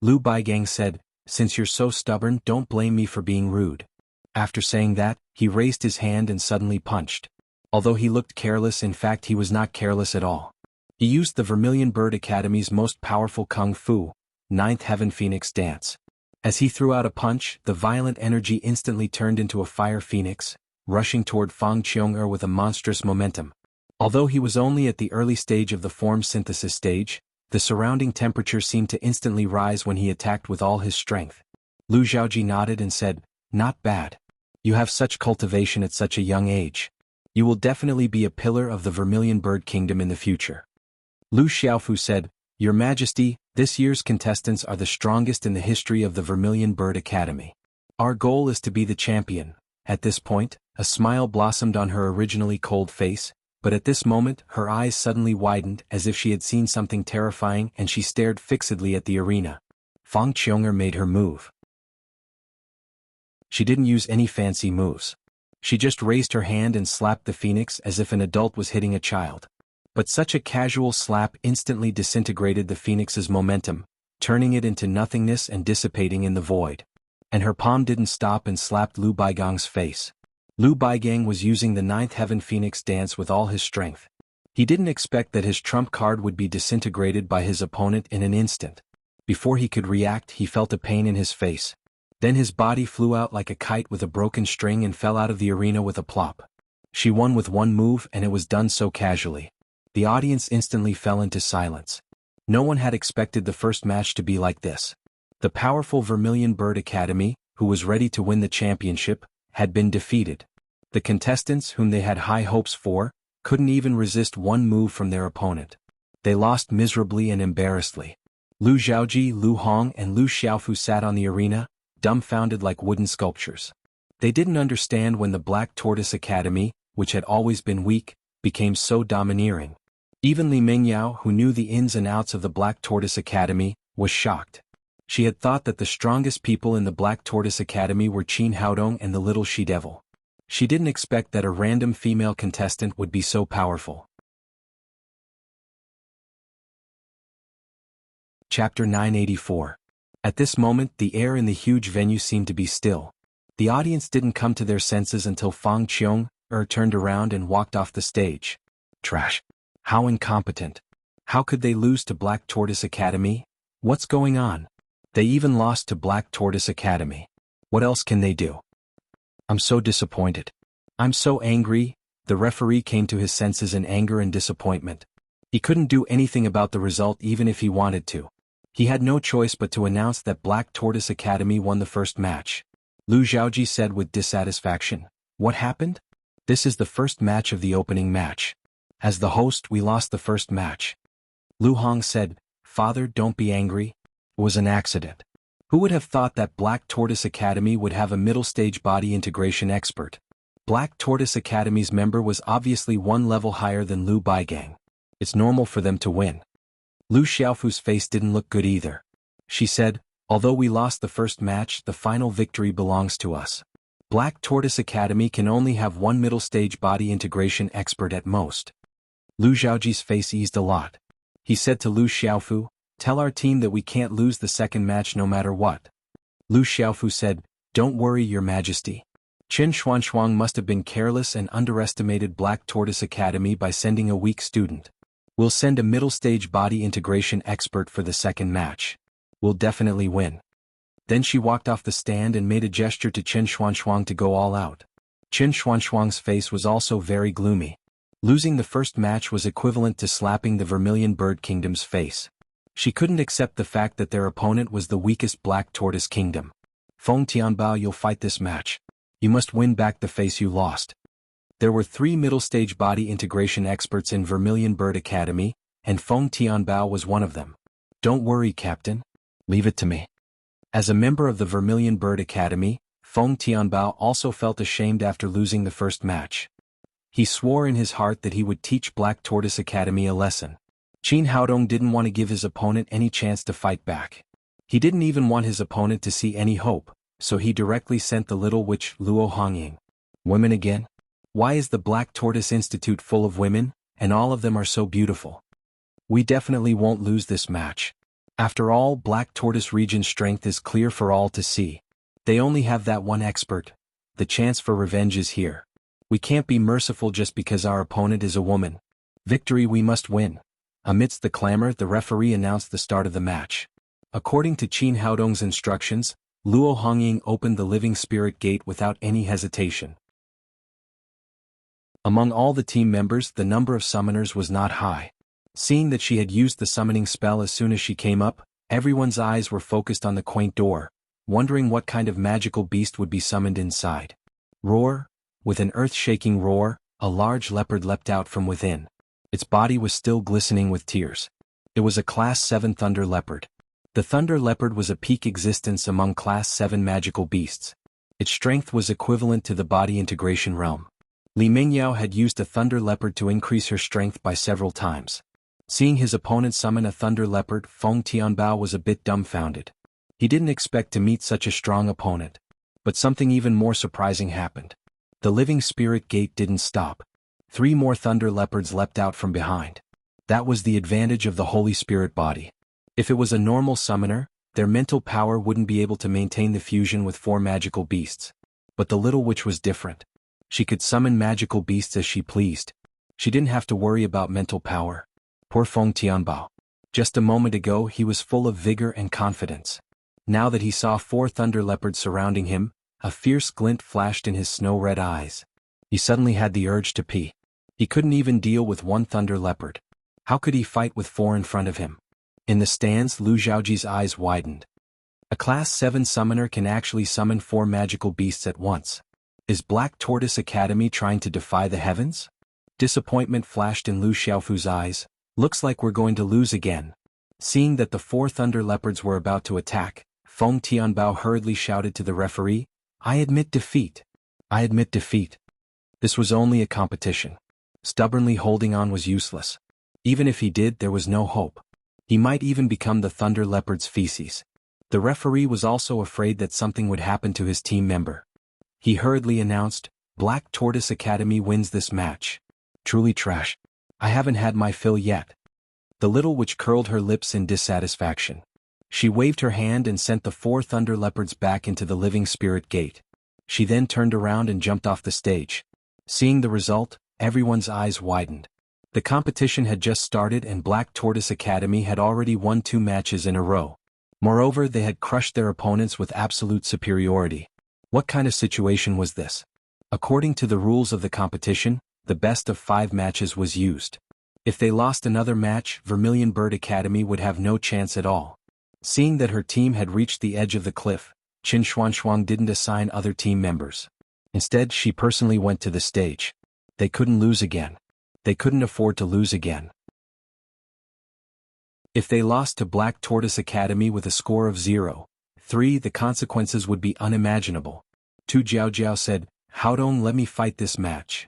A: Lu Baigang said, "Since you're so stubborn, don't blame me for being rude." After saying that, he raised his hand and suddenly punched. Although he looked careless, in fact he was not careless at all. He used the Vermilion Bird Academy's most powerful Kung Fu, Ninth Heaven Phoenix dance. As he threw out a punch, the violent energy instantly turned into a fire phoenix, rushing toward Fang Qiong'er with a monstrous momentum. Although he was only at the early stage of the form synthesis stage, the surrounding temperature seemed to instantly rise when he attacked with all his strength. Lu Zhaoji nodded and said, "Not bad. You have such cultivation at such a young age. You will definitely be a pillar of the Vermilion Bird Kingdom in the future." Lu Xiaofu said, "Your Majesty, this year's contestants are the strongest in the history of the Vermilion Bird Academy. Our goal is to be the champion." At this point, a smile blossomed on her originally cold face, but at this moment her eyes suddenly widened as if she had seen something terrifying, and she stared fixedly at the arena. Fang Qiong'er made her move. She didn't use any fancy moves. She just raised her hand and slapped the phoenix as if an adult was hitting a child. But such a casual slap instantly disintegrated the phoenix's momentum, turning it into nothingness and dissipating in the void. And her palm didn't stop and slapped Lu Baigang's face. Lu Baigang was using the Ninth Heaven Phoenix dance with all his strength. He didn't expect that his trump card would be disintegrated by his opponent in an instant. Before he could react, he felt a pain in his face. Then his body flew out like a kite with a broken string and fell out of the arena with a plop. She won with one move, and it was done so casually. The audience instantly fell into silence. No one had expected the first match to be like this. The powerful Vermilion Bird Academy, who was ready to win the championship, had been defeated. The contestants, whom they had high hopes for, couldn't even resist one move from their opponent. They lost miserably and embarrassedly. Lu Zhaoji, Lu Hong, and Lu Xiaofu sat on the arena, dumbfounded like wooden sculptures. They didn't understand when the Black Tortoise Academy, which had always been weak, became so domineering. Even Li Mingyao, who knew the ins and outs of the Black Tortoise Academy, was shocked. She had thought that the strongest people in the Black Tortoise Academy were Qin Haodong and the little she-devil. She didn't expect that a random female contestant would be so powerful. Chapter 984. At this moment, the air in the huge venue seemed to be still. The audience didn't come to their senses until Fang Qiong-er turned around and walked off the stage. Trash. How incompetent. How could they lose to Black Tortoise Academy? What's going on? They even lost to Black Tortoise Academy. What else can they do? I'm so disappointed. I'm so angry. The referee came to his senses in anger and disappointment. He couldn't do anything about the result even if he wanted to. He had no choice but to announce that Black Tortoise Academy won the first match. Lu Xiaoji said with dissatisfaction. What happened? This is the first match of the opening match. As the host, we lost the first match. Lu Hong said, Father, don't be angry. It was an accident. Who would have thought that Black Tortoise Academy would have a middle-stage body integration expert? Black Tortoise Academy's member was obviously one level higher than Lu Baigang. It's normal for them to win. Lu Xiaofu's face didn't look good either. She said, although we lost the first match, the final victory belongs to us. Black Tortoise Academy can only have one middle-stage body integration expert at most. Lu Xiaoji's face eased a lot. He said to Lu Xiaofu, tell our team that we can't lose the second match no matter what. Lu Xiaofu said, don't worry, Your Majesty. Chen Xuanxuang must have been careless and underestimated Black Tortoise Academy by sending a weak student. We'll send a middle-stage body integration expert for the second match. We'll definitely win. Then she walked off the stand and made a gesture to Chen Xuanxuang to go all out. Chen Xuanxuang's face was also very gloomy. Losing the first match was equivalent to slapping the Vermilion Bird Kingdom's face. She couldn't accept the fact that their opponent was the weakest Black Tortoise Kingdom. Feng Tianbao, you'll fight this match. You must win back the face you lost. There were 3 middle-stage body integration experts in Vermilion Bird Academy, and Feng Tianbao was one of them. Don't worry, Captain. Leave it to me. As a member of the Vermilion Bird Academy, Feng Tianbao also felt ashamed after losing the first match. He swore in his heart that he would teach Black Tortoise Academy a lesson. Qin Haodong didn't want to give his opponent any chance to fight back. He didn't even want his opponent to see any hope, so he directly sent the little witch Luo Hongying. Women again? Why is the Black Tortoise Institute full of women, and all of them are so beautiful? We definitely won't lose this match. After all, Black Tortoise Region's strength is clear for all to see. They only have that one expert. The chance for revenge is here. We can't be merciful just because our opponent is a woman. Victory we must win. Amidst the clamor, the referee announced the start of the match. According to Qin Haodong's instructions, Luo Hongying opened the Living Spirit Gate without any hesitation. Among all the team members, the number of summoners was not high. Seeing that she had used the summoning spell as soon as she came up, everyone's eyes were focused on the quaint door, wondering what kind of magical beast would be summoned inside. Roar! With an earth-shaking roar, a large leopard leapt out from within. Its body was still glistening with tears. It was a Class 7 Thunder Leopard. The Thunder Leopard was a peak existence among Class 7 magical beasts. Its strength was equivalent to the body integration realm. Li Mingyao had used a Thunder Leopard to increase her strength by several times. Seeing his opponent summon a Thunder Leopard, Feng Tianbao was a bit dumbfounded. He didn't expect to meet such a strong opponent. But something even more surprising happened. The Living Spirit Gate didn't stop. 3 more Thunder Leopards leapt out from behind. That was the advantage of the Holy Spirit body. If it was a normal summoner, their mental power wouldn't be able to maintain the fusion with 4 magical beasts. But the little witch was different. She could summon magical beasts as she pleased. She didn't have to worry about mental power. Poor Feng Tianbao. Just a moment ago he was full of vigor and confidence. Now that he saw 4 Thunder Leopards surrounding him, a fierce glint flashed in his snow-red eyes. He suddenly had the urge to pee. He couldn't even deal with 1 Thunder Leopard. How could he fight with 4 in front of him? In the stands, Lu Xiaoji's eyes widened. A Class 7 summoner can actually summon 4 magical beasts at once. Is Black Tortoise Academy trying to defy the heavens? Disappointment flashed in Lu Xiaofu's eyes. Looks like we're going to lose again. Seeing that the 4 Thunder Leopards were about to attack, Feng Tianbao hurriedly shouted to the referee, I admit defeat. I admit defeat. This was only a competition. Stubbornly holding on was useless. Even if he did, there was no hope. He might even become the Thunder Leopard's feces. The referee was also afraid that something would happen to his team member. He hurriedly announced, "Black Tortoise Academy wins this match." Truly trash. I haven't had my fill yet. The little witch curled her lips in dissatisfaction. She waved her hand and sent the 4 Thunder Leopards back into the Living Spirit Gate. She then turned around and jumped off the stage. Seeing the result, everyone's eyes widened. The competition had just started and Black Tortoise Academy had already won 2 matches in a row. Moreover, they had crushed their opponents with absolute superiority. What kind of situation was this? According to the rules of the competition, the best of 5 matches was used. If they lost another match, Vermilion Bird Academy would have no chance at all. Seeing that her team had reached the edge of the cliff, Qin Xuanxuang didn't assign other team members. Instead, she personally went to the stage. They couldn't lose again. They couldn't afford to lose again. If they lost to Black Tortoise Academy with a score of 0-3, the consequences would be unimaginable. Tu Jiaojiao said, "Haodong, let me fight this match."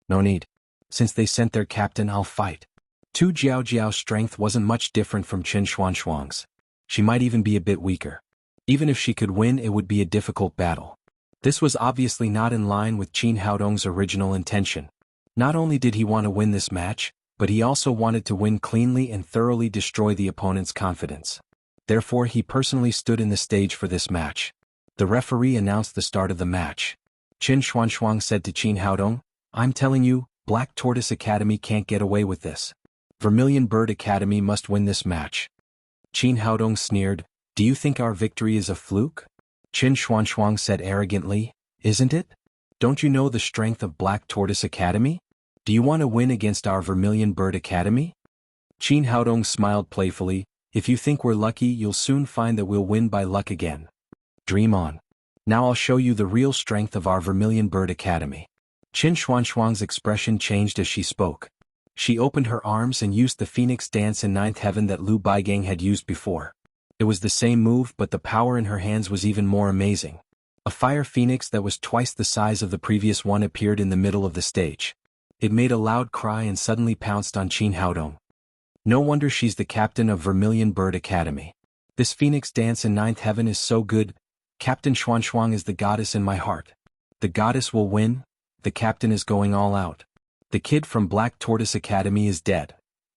A: "No need. Since they sent their captain, I'll fight." Tu Jiaojiao's strength wasn't much different from Qin Xuanxuang's. She might even be a bit weaker. Even if she could win, it would be a difficult battle. This was obviously not in line with Qin Haodong's original intention. Not only did he want to win this match, but he also wanted to win cleanly and thoroughly destroy the opponent's confidence. Therefore, he personally stood in the stage for this match. The referee announced the start of the match. Qin Xuanxuang said to Qin Haodong, "I'm telling you, Black Tortoise Academy can't get away with this. Vermilion Bird Academy must win this match." Qin Haodong sneered, "Do you think our victory is a fluke?" Qin Xuanxuang said arrogantly, "Isn't it? Don't you know the strength of Black Tortoise Academy? Do you want to win against our Vermilion Bird Academy?" Qin Haodong smiled playfully, "If you think we're lucky, you'll soon find that we'll win by luck again. Dream on. Now I'll show you the real strength of our Vermilion Bird Academy." Qin Xuanxuang's expression changed as she spoke. She opened her arms and used the Phoenix Dance in 9th Heaven that Lu Baigang had used before. It was the same move, but the power in her hands was even more amazing. A fire phoenix that was twice the size of the previous one appeared in the middle of the stage. It made a loud cry and suddenly pounced on Qin Haodong. No wonder she's the captain of Vermilion Bird Academy. This Phoenix Dance in 9th Heaven is so good. Captain Xuanxuang is the goddess in my heart. The goddess will win. The captain is going all out. The kid from Black Tortoise Academy is dead.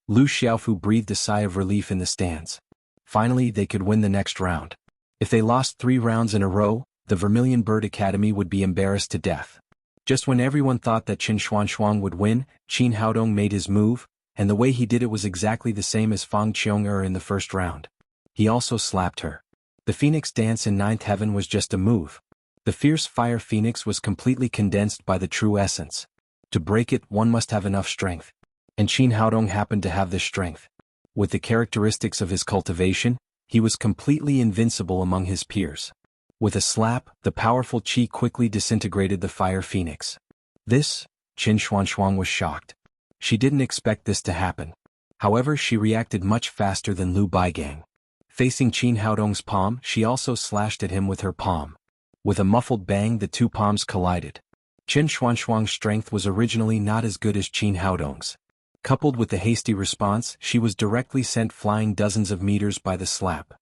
A: Lu Xiaofu breathed a sigh of relief in the stands. Finally, they could win the next round. If they lost 3 rounds in a row, the Vermilion Bird Academy would be embarrassed to death. Just when everyone thought that Qin Xuanxuang would win, Qin Haodong made his move, and the way he did it was exactly the same as Fang Qiong in the first round. He also slapped her. The Phoenix Dance in 9th Heaven was just a move. The fierce fire phoenix was completely condensed by the true essence. To break it, one must have enough strength. And Qin Haodong happened to have this strength. With the characteristics of his cultivation, he was completely invincible among his peers. With a slap, the powerful qi quickly disintegrated the fire phoenix. This, Qin Xuanxuang was shocked. She didn't expect this to happen. However, she reacted much faster than Lu Baigang. Facing Qin Haodong's palm, she also slashed at him with her palm. With a muffled bang, the 2 palms collided. Qin Xuanxuang's strength was originally not as good as Qin Haodong's. Coupled with the hasty response, she was directly sent flying dozens of meters by the slap.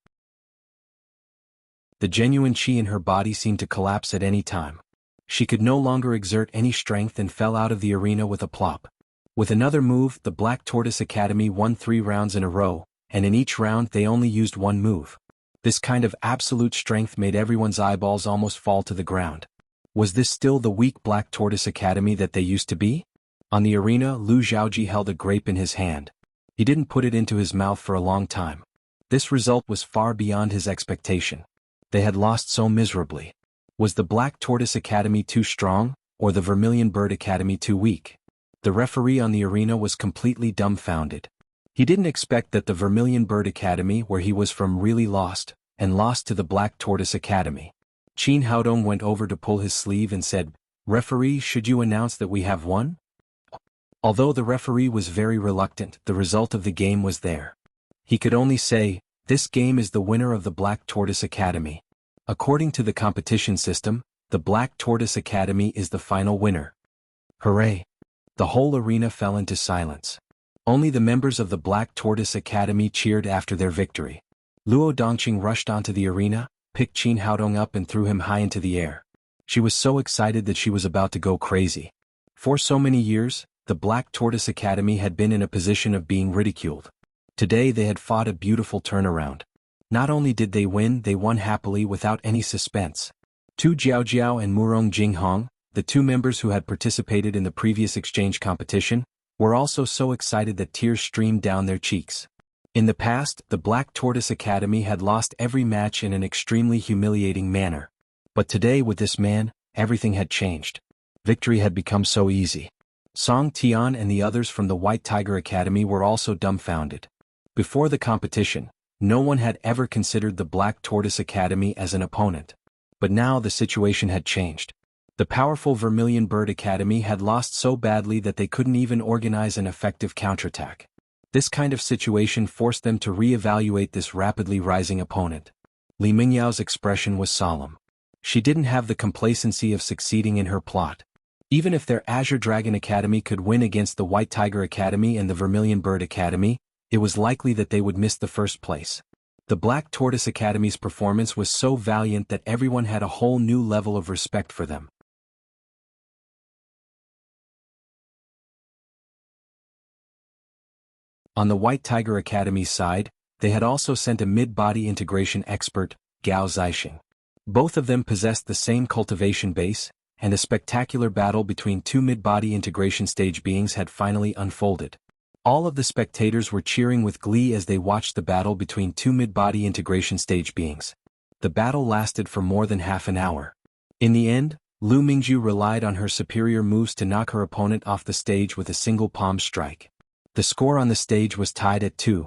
A: The genuine qi in her body seemed to collapse at any time. She could no longer exert any strength and fell out of the arena with a plop. With another move, the Black Tortoise Academy won 3 rounds in a row, and in each round they only used 1 move. This kind of absolute strength made everyone's eyeballs almost fall to the ground. Was this still the weak Black Tortoise Academy that they used to be? On the arena, Lu Zhaoji held a grape in his hand. He didn't put it into his mouth for a long time. This result was far beyond his expectation. They had lost so miserably. Was the Black Tortoise Academy too strong, or the Vermilion Bird Academy too weak? The referee on the arena was completely dumbfounded. He didn't expect that the Vermilion Bird Academy where he was from really lost, and lost to the Black Tortoise Academy. Qin Haodong went over to pull his sleeve and said, "Referee, should you announce that we have won?" Although the referee was very reluctant, the result of the game was there. He could only say, "This game is the winner of the Black Tortoise Academy." According to the competition system, the Black Tortoise Academy is the final winner. Hooray! The whole arena fell into silence. Only the members of the Black Tortoise Academy cheered after their victory. Luo Dongqing rushed onto the arena, picked Qin Haodong up and threw him high into the air. She was so excited that she was about to go crazy. For so many years, the Black Tortoise Academy had been in a position of being ridiculed. Today they had fought a beautiful turnaround. Not only did they won happily without any suspense. Tu Jiaojiao and Murong Jinghong, the two members who had participated in the previous exchange competition, were also so excited that tears streamed down their cheeks. In the past, the Black Tortoise Academy had lost every match in an extremely humiliating manner. But today with this man, everything had changed. Victory had become so easy. Song Tian and the others from the White Tiger Academy were also dumbfounded. Before the competition, no one had ever considered the Black Tortoise Academy as an opponent. But now the situation had changed. The powerful Vermilion Bird Academy had lost so badly that they couldn't even organize an effective counterattack. This kind of situation forced them to re-evaluate this rapidly rising opponent. Li Mingyao's expression was solemn. She didn't have the complacency of succeeding in her plot. Even if their Azure Dragon Academy could win against the White Tiger Academy and the Vermilion Bird Academy, it was likely that they would miss the first place. The Black Tortoise Academy's performance was so valiant that everyone had a whole new level of respect for them. On the White Tiger Academy's side, they had also sent a mid-body integration expert, Gao Zixing. Both of them possessed the same cultivation base, and a spectacular battle between two mid-body integration stage beings had finally unfolded. All of the spectators were cheering with glee as they watched the battle between two mid-body integration stage beings. The battle lasted for more than half an hour. In the end, Lu Mingju relied on her superior moves to knock her opponent off the stage with a single palm strike. The score on the stage was tied at 2-2.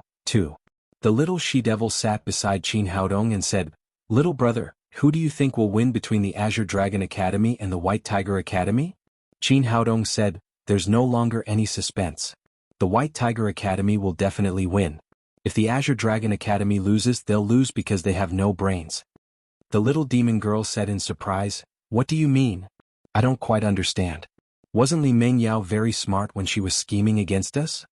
A: The little she-devil sat beside Qin Haodong and said, "Little brother, who do you think will win between the Azure Dragon Academy and the White Tiger Academy?" Qin Haodong said, "There's no longer any suspense. The White Tiger Academy will definitely win. If the Azure Dragon Academy loses, they'll lose because they have no brains." The little demon girl said in surprise, "What do you mean? I don't quite understand. Wasn't Li Mengyao very smart when she was scheming against us?"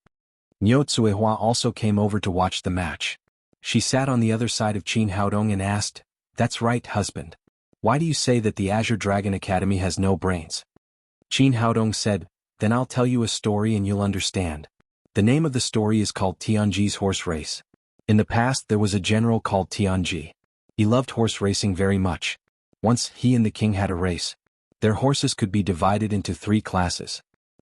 A: Niu Tsuehua also came over to watch the match. She sat on the other side of Qin Haodong and asked, "That's right, husband. Why do you say that the Azure Dragon Academy has no brains?" Qin Haodong said, "Then I'll tell you a story and you'll understand. The name of the story is called Tianji's Horse Race. In the past there was a general called Tianji. He loved horse racing very much. Once he and the king had a race. Their horses could be divided into 3 classes.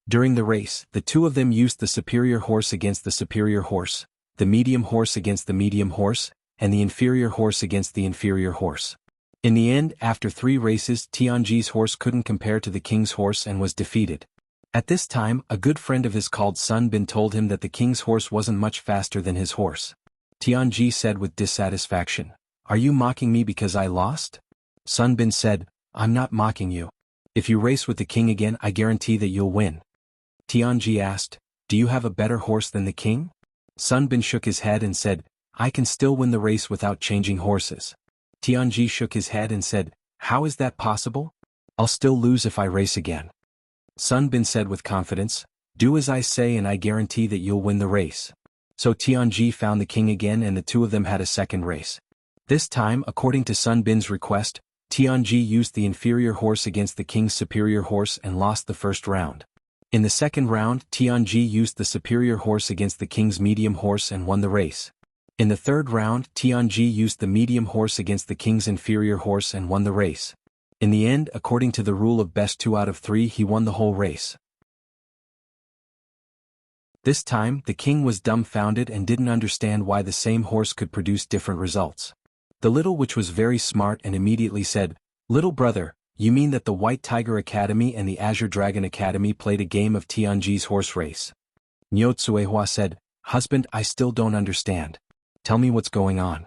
A: During the race, the two of them used the superior horse against the superior horse, the medium horse against the medium horse, and the inferior horse against the inferior horse. In the end, after 3 races, Tianji's horse couldn't compare to the king's horse and was defeated. At this time, a good friend of his called Sun Bin told him that the king's horse wasn't much faster than his horse. Tianji said with dissatisfaction, "Are you mocking me because I lost?" Sun Bin said, "I'm not mocking you. If you race with the king again, I guarantee that you'll win." Tianji asked, "Do you have a better horse than the king?" Sun Bin shook his head and said, "I can still win the race without changing horses." Tianji shook his head and said, "How is that possible? I'll still lose if I race again." Sun Bin said with confidence, "Do as I say and I guarantee that you'll win the race." So Tianji found the king again and the two of them had a second race. This time, according to Sun Bin's request, Tianji used the inferior horse against the king's superior horse and lost the first round. In the second round, Tianji used the superior horse against the king's medium horse and won the race. In the third round, Tianji used the medium horse against the king's inferior horse and won the race. In the end, according to the rule of best 2 out of 3, he won the whole race. This time, the king was dumbfounded and didn't understand why the same horse could produce different results. The little witch was very smart and immediately said, "Little brother, you mean that the White Tiger Academy and the Azure Dragon Academy played a game of Tianji's horse race?" Niu Tsuehua said, "Husband, I still don't understand. Tell me what's going on."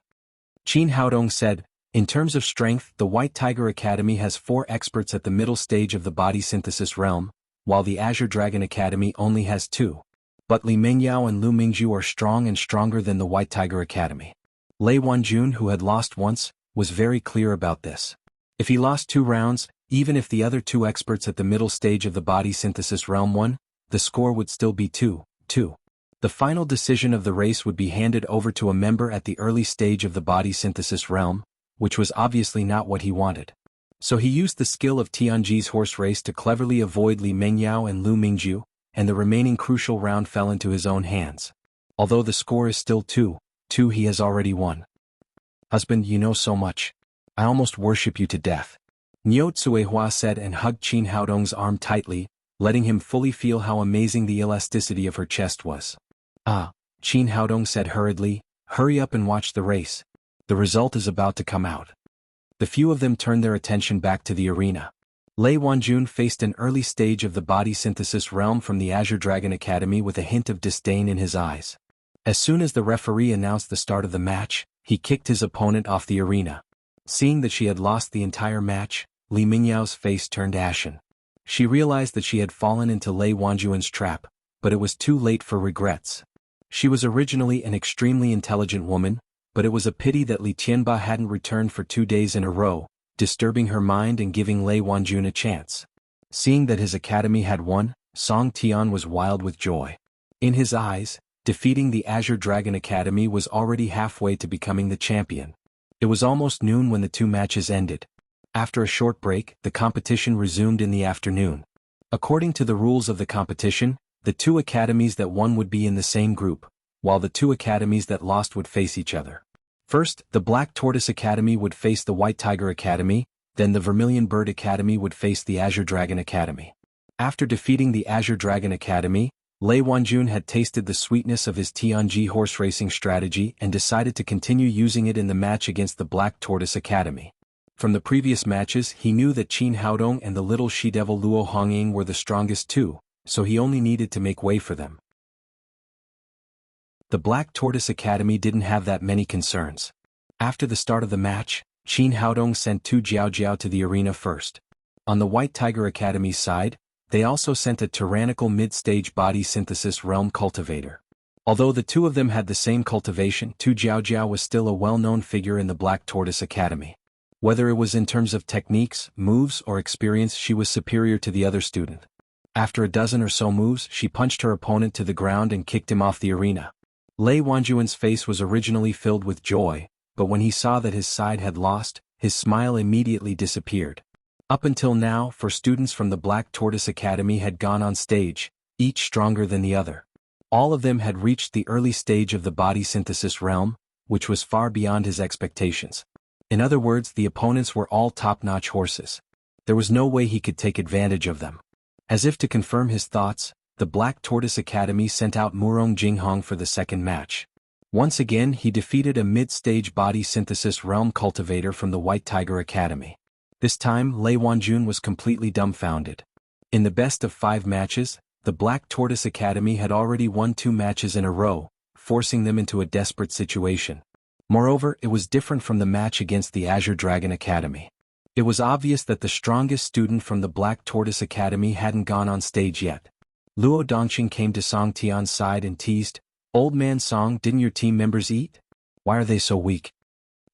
A: Qin Haodong said, "In terms of strength, the White Tiger Academy has 4 experts at the middle stage of the body synthesis realm, while the Azure Dragon Academy only has 2. But Li Mengyao and Lu Mingju are strong and stronger than the White Tiger Academy." Lei Wanjun, who had lost once, was very clear about this. If he lost 2 rounds, Even if the other two experts at the middle stage of the body synthesis realm won, the score would still be 2-2. The final decision of the race would be handed over to a member at the early stage of the body synthesis realm, which was obviously not what he wanted. So he used the skill of Tianji's horse race to cleverly avoid Li Mengyao and Lu Mingju, and the remaining crucial round fell into his own hands. Although the score is still 2-2, he has already won. Husband, you know so much. I almost worship you to death. Niu Tsuehua said and hugged Qin Haodong's arm tightly, letting him fully feel how amazing the elasticity of her chest was. Ah, Qin Haodong said hurriedly, hurry up and watch the race. The result is about to come out. The few of them turned their attention back to the arena. Lei Wanjun faced an early stage of the body synthesis realm from the Azure Dragon Academy with a hint of disdain in his eyes. As soon as the referee announced the start of the match, he kicked his opponent off the arena. Seeing that she had lost the entire match, Li Mingyao's face turned ashen. She realized that she had fallen into Lei Wanjun's trap, but it was too late for regrets. She was originally an extremely intelligent woman, but it was a pity that Li Tianba hadn't returned for 2 days in a row, disturbing her mind and giving Lei Wanjun a chance. Seeing that his academy had won, Song Tian was wild with joy. In his eyes, defeating the Azure Dragon Academy was already halfway to becoming the champion. It was almost noon when the 2 matches ended. After a short break, the competition resumed in the afternoon. According to the rules of the competition, the 2 academies that won would be in the same group, while the 2 academies that lost would face each other. First, the Black Tortoise Academy would face the White Tiger Academy, then the Vermilion Bird Academy would face the Azure Dragon Academy. After defeating the Azure Dragon Academy, Lei Wanjun had tasted the sweetness of his Tianji horse racing strategy and decided to continue using it in the match against the Black Tortoise Academy. From the previous matches, he knew that Qin Haodong and the little she-devil Luo Hongying were the strongest too, so he only needed to make way for them. The Black Tortoise Academy didn't have that many concerns. After the start of the match, Qin Haodong sent 2 Jiao Jiao to the arena first. On the White Tiger Academy's side, they also sent a tyrannical mid-stage body synthesis realm cultivator. Although the 2 of them had the same cultivation, 2 Jiao Jiao was still a well-known figure in the Black Tortoise Academy. Whether it was in terms of techniques, moves, or experience, she was superior to the other student. After a dozen or so moves, she punched her opponent to the ground and kicked him off the arena. Lei Wanjun's face was originally filled with joy, but when he saw that his side had lost, his smile immediately disappeared. Up until now, 4 students from the Black Tortoise Academy had gone on stage, each stronger than the other. All of them had reached the early stage of the body synthesis realm, which was far beyond his expectations. In other words, the opponents were all top-notch horses. There was no way he could take advantage of them. As if to confirm his thoughts, the Black Tortoise Academy sent out Murong Jinghong for the second match. Once again, he defeated a mid-stage body synthesis realm cultivator from the White Tiger Academy. This time, Lei Wanjun was completely dumbfounded. In the best of 5 matches, the Black Tortoise Academy had already won 2 matches in a row, forcing them into a desperate situation. Moreover, it was different from the match against the Azure Dragon Academy. It was obvious that the strongest student from the Black Tortoise Academy hadn't gone on stage yet. Luo Dongqing came to Song Tian's side and teased, "Old man Song, didn't your team members eat? Why are they so weak?"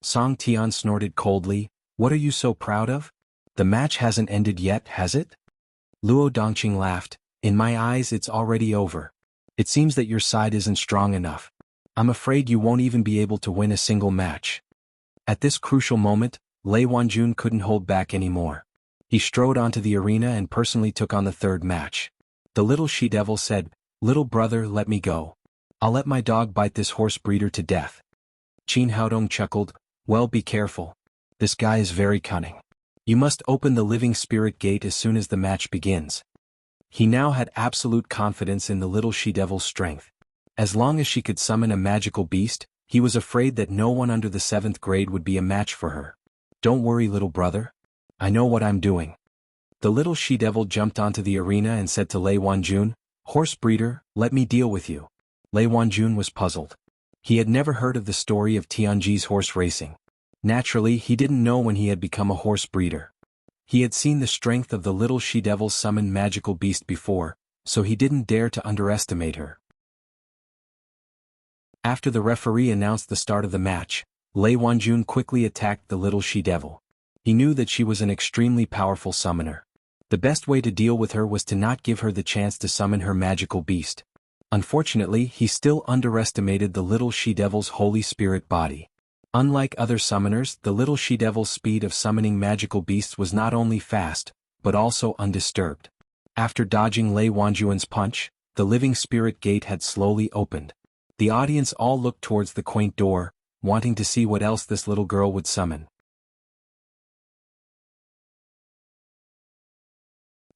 A: Song Tian snorted coldly, "What are you so proud of? The match hasn't ended yet, has it?" Luo Dongqing laughed, "In my eyes it's already over. It seems that your side isn't strong enough. I'm afraid you won't even be able to win a single match." At this crucial moment, Lei Wanjun couldn't hold back anymore. He strode onto the arena and personally took on the 3rd match. The little she-devil said, "Little brother, let me go. I'll let my dog bite this horse breeder to death." Qin Haodong chuckled, "Well, be careful. This guy is very cunning. You must open the living spirit gate as soon as the match begins." He now had absolute confidence in the little she-devil's strength. As long as she could summon a magical beast, he was afraid that no one under the 7th grade would be a match for her. "Don't worry, little brother. I know what I'm doing." The little she-devil jumped onto the arena and said to Lei Wanjun, "Horse breeder, let me deal with you." Lei Wanjun was puzzled. He had never heard of the story of Tianji's horse racing. Naturally, he didn't know when he had become a horse breeder. He had seen the strength of the little she-devil summon magical beast before, so he didn't dare to underestimate her. After the referee announced the start of the match, Lei Wanjun quickly attacked the little she-devil. He knew that she was an extremely powerful summoner. The best way to deal with her was to not give her the chance to summon her magical beast. Unfortunately, he still underestimated the little she-devil's holy spirit body. Unlike other summoners, the little she-devil's speed of summoning magical beasts was not only fast, but also undisturbed. After dodging Lei Wanjuan's punch, the living spirit gate had slowly opened. The audience all looked towards the quaint door, wanting to see what else this little girl would summon.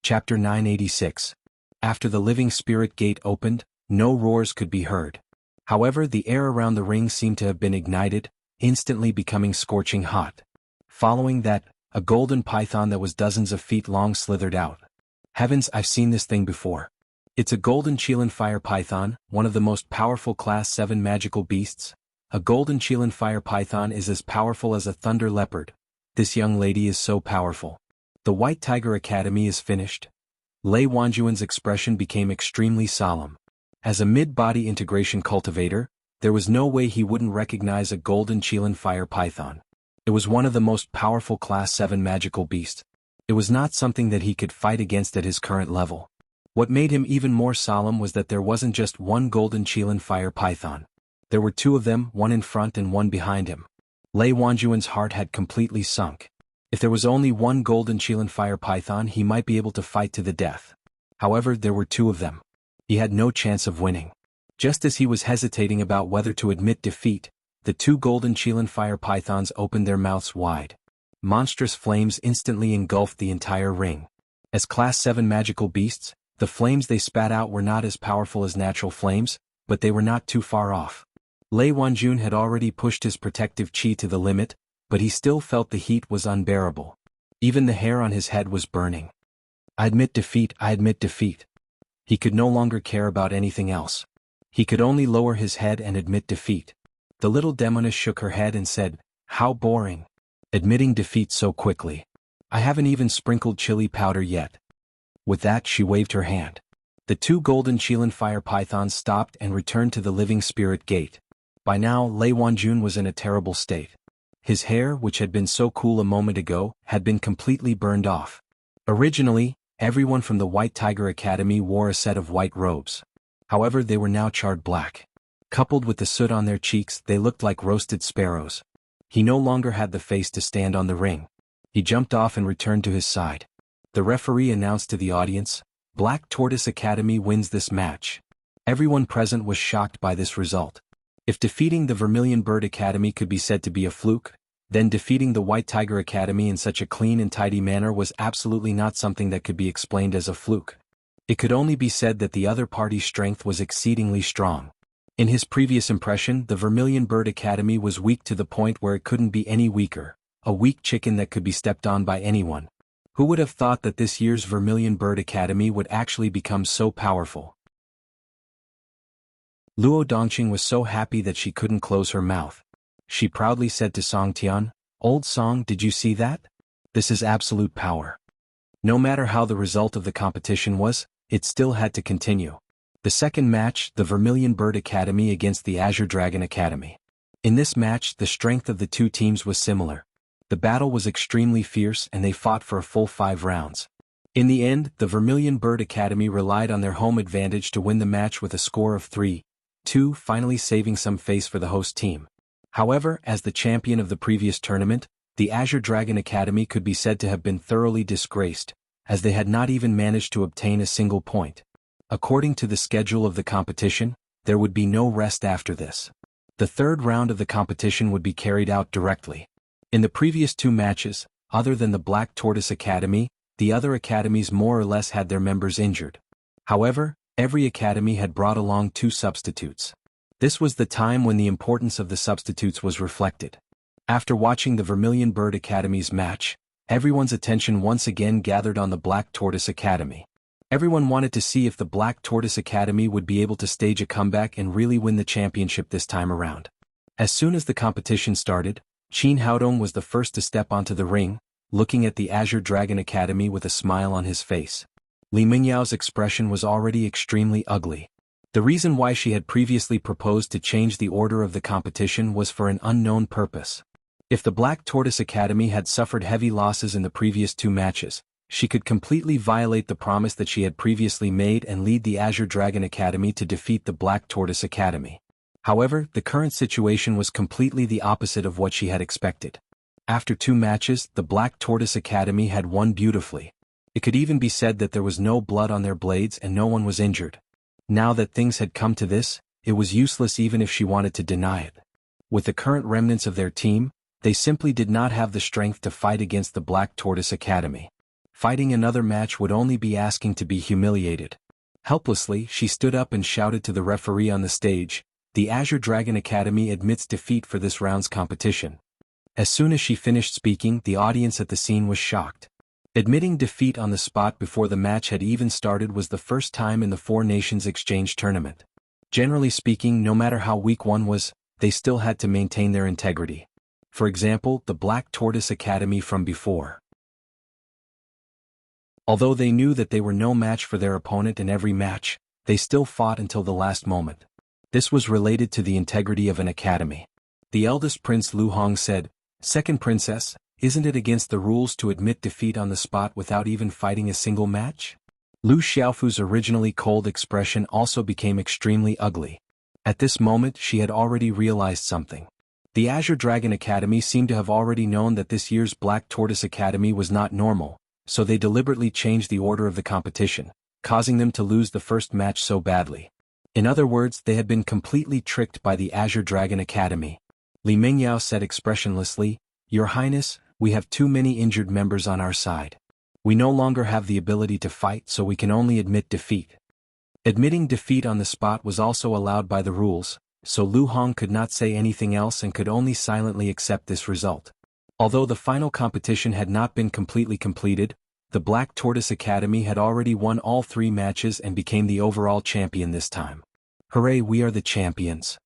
A: Chapter 986. After the living spirit gate opened, no roars could be heard. However, the air around the ring seemed to have been ignited, instantly becoming scorching hot. Following that, a golden python that was dozens of feet long slithered out. Heavens, I've seen this thing before. It's a golden Qilin fire python, one of the most powerful Class 7 magical beasts. A golden Qilin fire python is as powerful as a thunder leopard. This young lady is so powerful. The White Tiger Academy is finished. Lei Wanjuan's expression became extremely solemn. As a mid-body integration cultivator, there was no way he wouldn't recognize a golden Qilin fire python. It was one of the most powerful Class 7 magical beasts. It was not something that he could fight against at his current level. What made him even more solemn was that there wasn't just one golden Qilin fire python. There were two of them, one in front and one behind him. Lei Wanjuan's heart had completely sunk. If there was only one golden Qilin fire python, he might be able to fight to the death. However, there were two of them. He had no chance of winning. Just as he was hesitating about whether to admit defeat, the two golden Qilin fire pythons opened their mouths wide. Monstrous flames instantly engulfed the entire ring. As Class 7 magical beasts, the flames they spat out were not as powerful as natural flames, but they were not too far off. Lei Wanjun had already pushed his protective qi to the limit, but he still felt the heat was unbearable. Even the hair on his head was burning. I admit defeat. He could no longer care about anything else. He could only lower his head and admit defeat. The little demoness shook her head and said, "How boring. Admitting defeat so quickly. I haven't even sprinkled chili powder yet." With that, she waved her hand. The two golden Qilin fire pythons stopped and returned to the living spirit gate. By now, Lei Wanjun was in a terrible state. His hair, which had been so cool a moment ago, had been completely burned off. Originally, everyone from the White Tiger Academy wore a set of white robes. However, they were now charred black. Coupled with the soot on their cheeks, they looked like roasted sparrows. He no longer had the face to stand on the ring. He jumped off and returned to his side. The referee announced to the audience, "Black Tortoise Academy wins this match." Everyone present was shocked by this result. If defeating the Vermilion Bird Academy could be said to be a fluke, then defeating the White Tiger Academy in such a clean and tidy manner was absolutely not something that could be explained as a fluke. It could only be said that the other party's strength was exceedingly strong. In his previous impression, the Vermilion Bird Academy was weak to the point where it couldn't be any weaker, a weak chicken that could be stepped on by anyone. Who would have thought that this year's Vermilion Bird Academy would actually become so powerful? Luo Dongqing was so happy that she couldn't close her mouth. She proudly said to Song Tian, "Old Song, did you see that? This is absolute power." No matter how the result of the competition was, it still had to continue. The second match, the Vermilion Bird Academy against the Azure Dragon Academy. In this match, the strength of the two teams was similar. The battle was extremely fierce and they fought for a full 5 rounds. In the end, the Vermilion Bird Academy relied on their home advantage to win the match with a score of 3-2, finally saving some face for the host team. However, as the champion of the previous tournament, the Azure Dragon Academy could be said to have been thoroughly disgraced, as they had not even managed to obtain a single point. According to the schedule of the competition, there would be no rest after this. The third round of the competition would be carried out directly. In the previous 2 matches, other than the Black Tortoise Academy, the other academies more or less had their members injured. However, every academy had brought along 2 substitutes. This was the time when the importance of the substitutes was reflected. After watching the Vermilion Bird Academy's match, everyone's attention once again gathered on the Black Tortoise Academy. Everyone wanted to see if the Black Tortoise Academy would be able to stage a comeback and really win the championship this time around. As soon as the competition started, Qin Haodong was the first to step onto the ring, looking at the Azure Dragon Academy with a smile on his face. Li Mingyao's expression was already extremely ugly. The reason why she had previously proposed to change the order of the competition was for an unknown purpose. If the Black Tortoise Academy had suffered heavy losses in the previous 2 matches, she could completely violate the promise that she had previously made and lead the Azure Dragon Academy to defeat the Black Tortoise Academy. However, the current situation was completely the opposite of what she had expected. After 2 matches, the Black Tortoise Academy had won beautifully. It could even be said that there was no blood on their blades and no one was injured. Now that things had come to this, it was useless even if she wanted to deny it. With the current remnants of their team, they simply did not have the strength to fight against the Black Tortoise Academy. Fighting another match would only be asking to be humiliated. Helplessly, she stood up and shouted to the referee on the stage, "The Azure Dragon Academy admits defeat for this round's competition." As soon as she finished speaking, the audience at the scene was shocked. Admitting defeat on the spot before the match had even started was the first time in the 4 Nations Exchange tournament. Generally speaking, no matter how weak one was, they still had to maintain their integrity. For example, the Black Tortoise Academy from before. Although they knew that they were no match for their opponent in every match, they still fought until the last moment. This was related to the integrity of an academy. The eldest prince Lu Hong said, "Second princess, isn't it against the rules to admit defeat on the spot without even fighting a single match?" Lu Xiaofu's originally cold expression also became extremely ugly. At this moment she had already realized something. The Azure Dragon Academy seemed to have already known that this year's Black Tortoise Academy was not normal, so they deliberately changed the order of the competition, causing them to lose the first match so badly. In other words, they had been completely tricked by the Azure Dragon Academy. Li Mingyao said expressionlessly, "Your Highness, we have too many injured members on our side. We no longer have the ability to fight, so we can only admit defeat." Admitting defeat on the spot was also allowed by the rules, so Lu Hong could not say anything else and could only silently accept this result. Although the final competition had not been completely completed, the Black Tortoise Academy had already won all 3 matches and became the overall champion this time. "Hooray, we are the champions.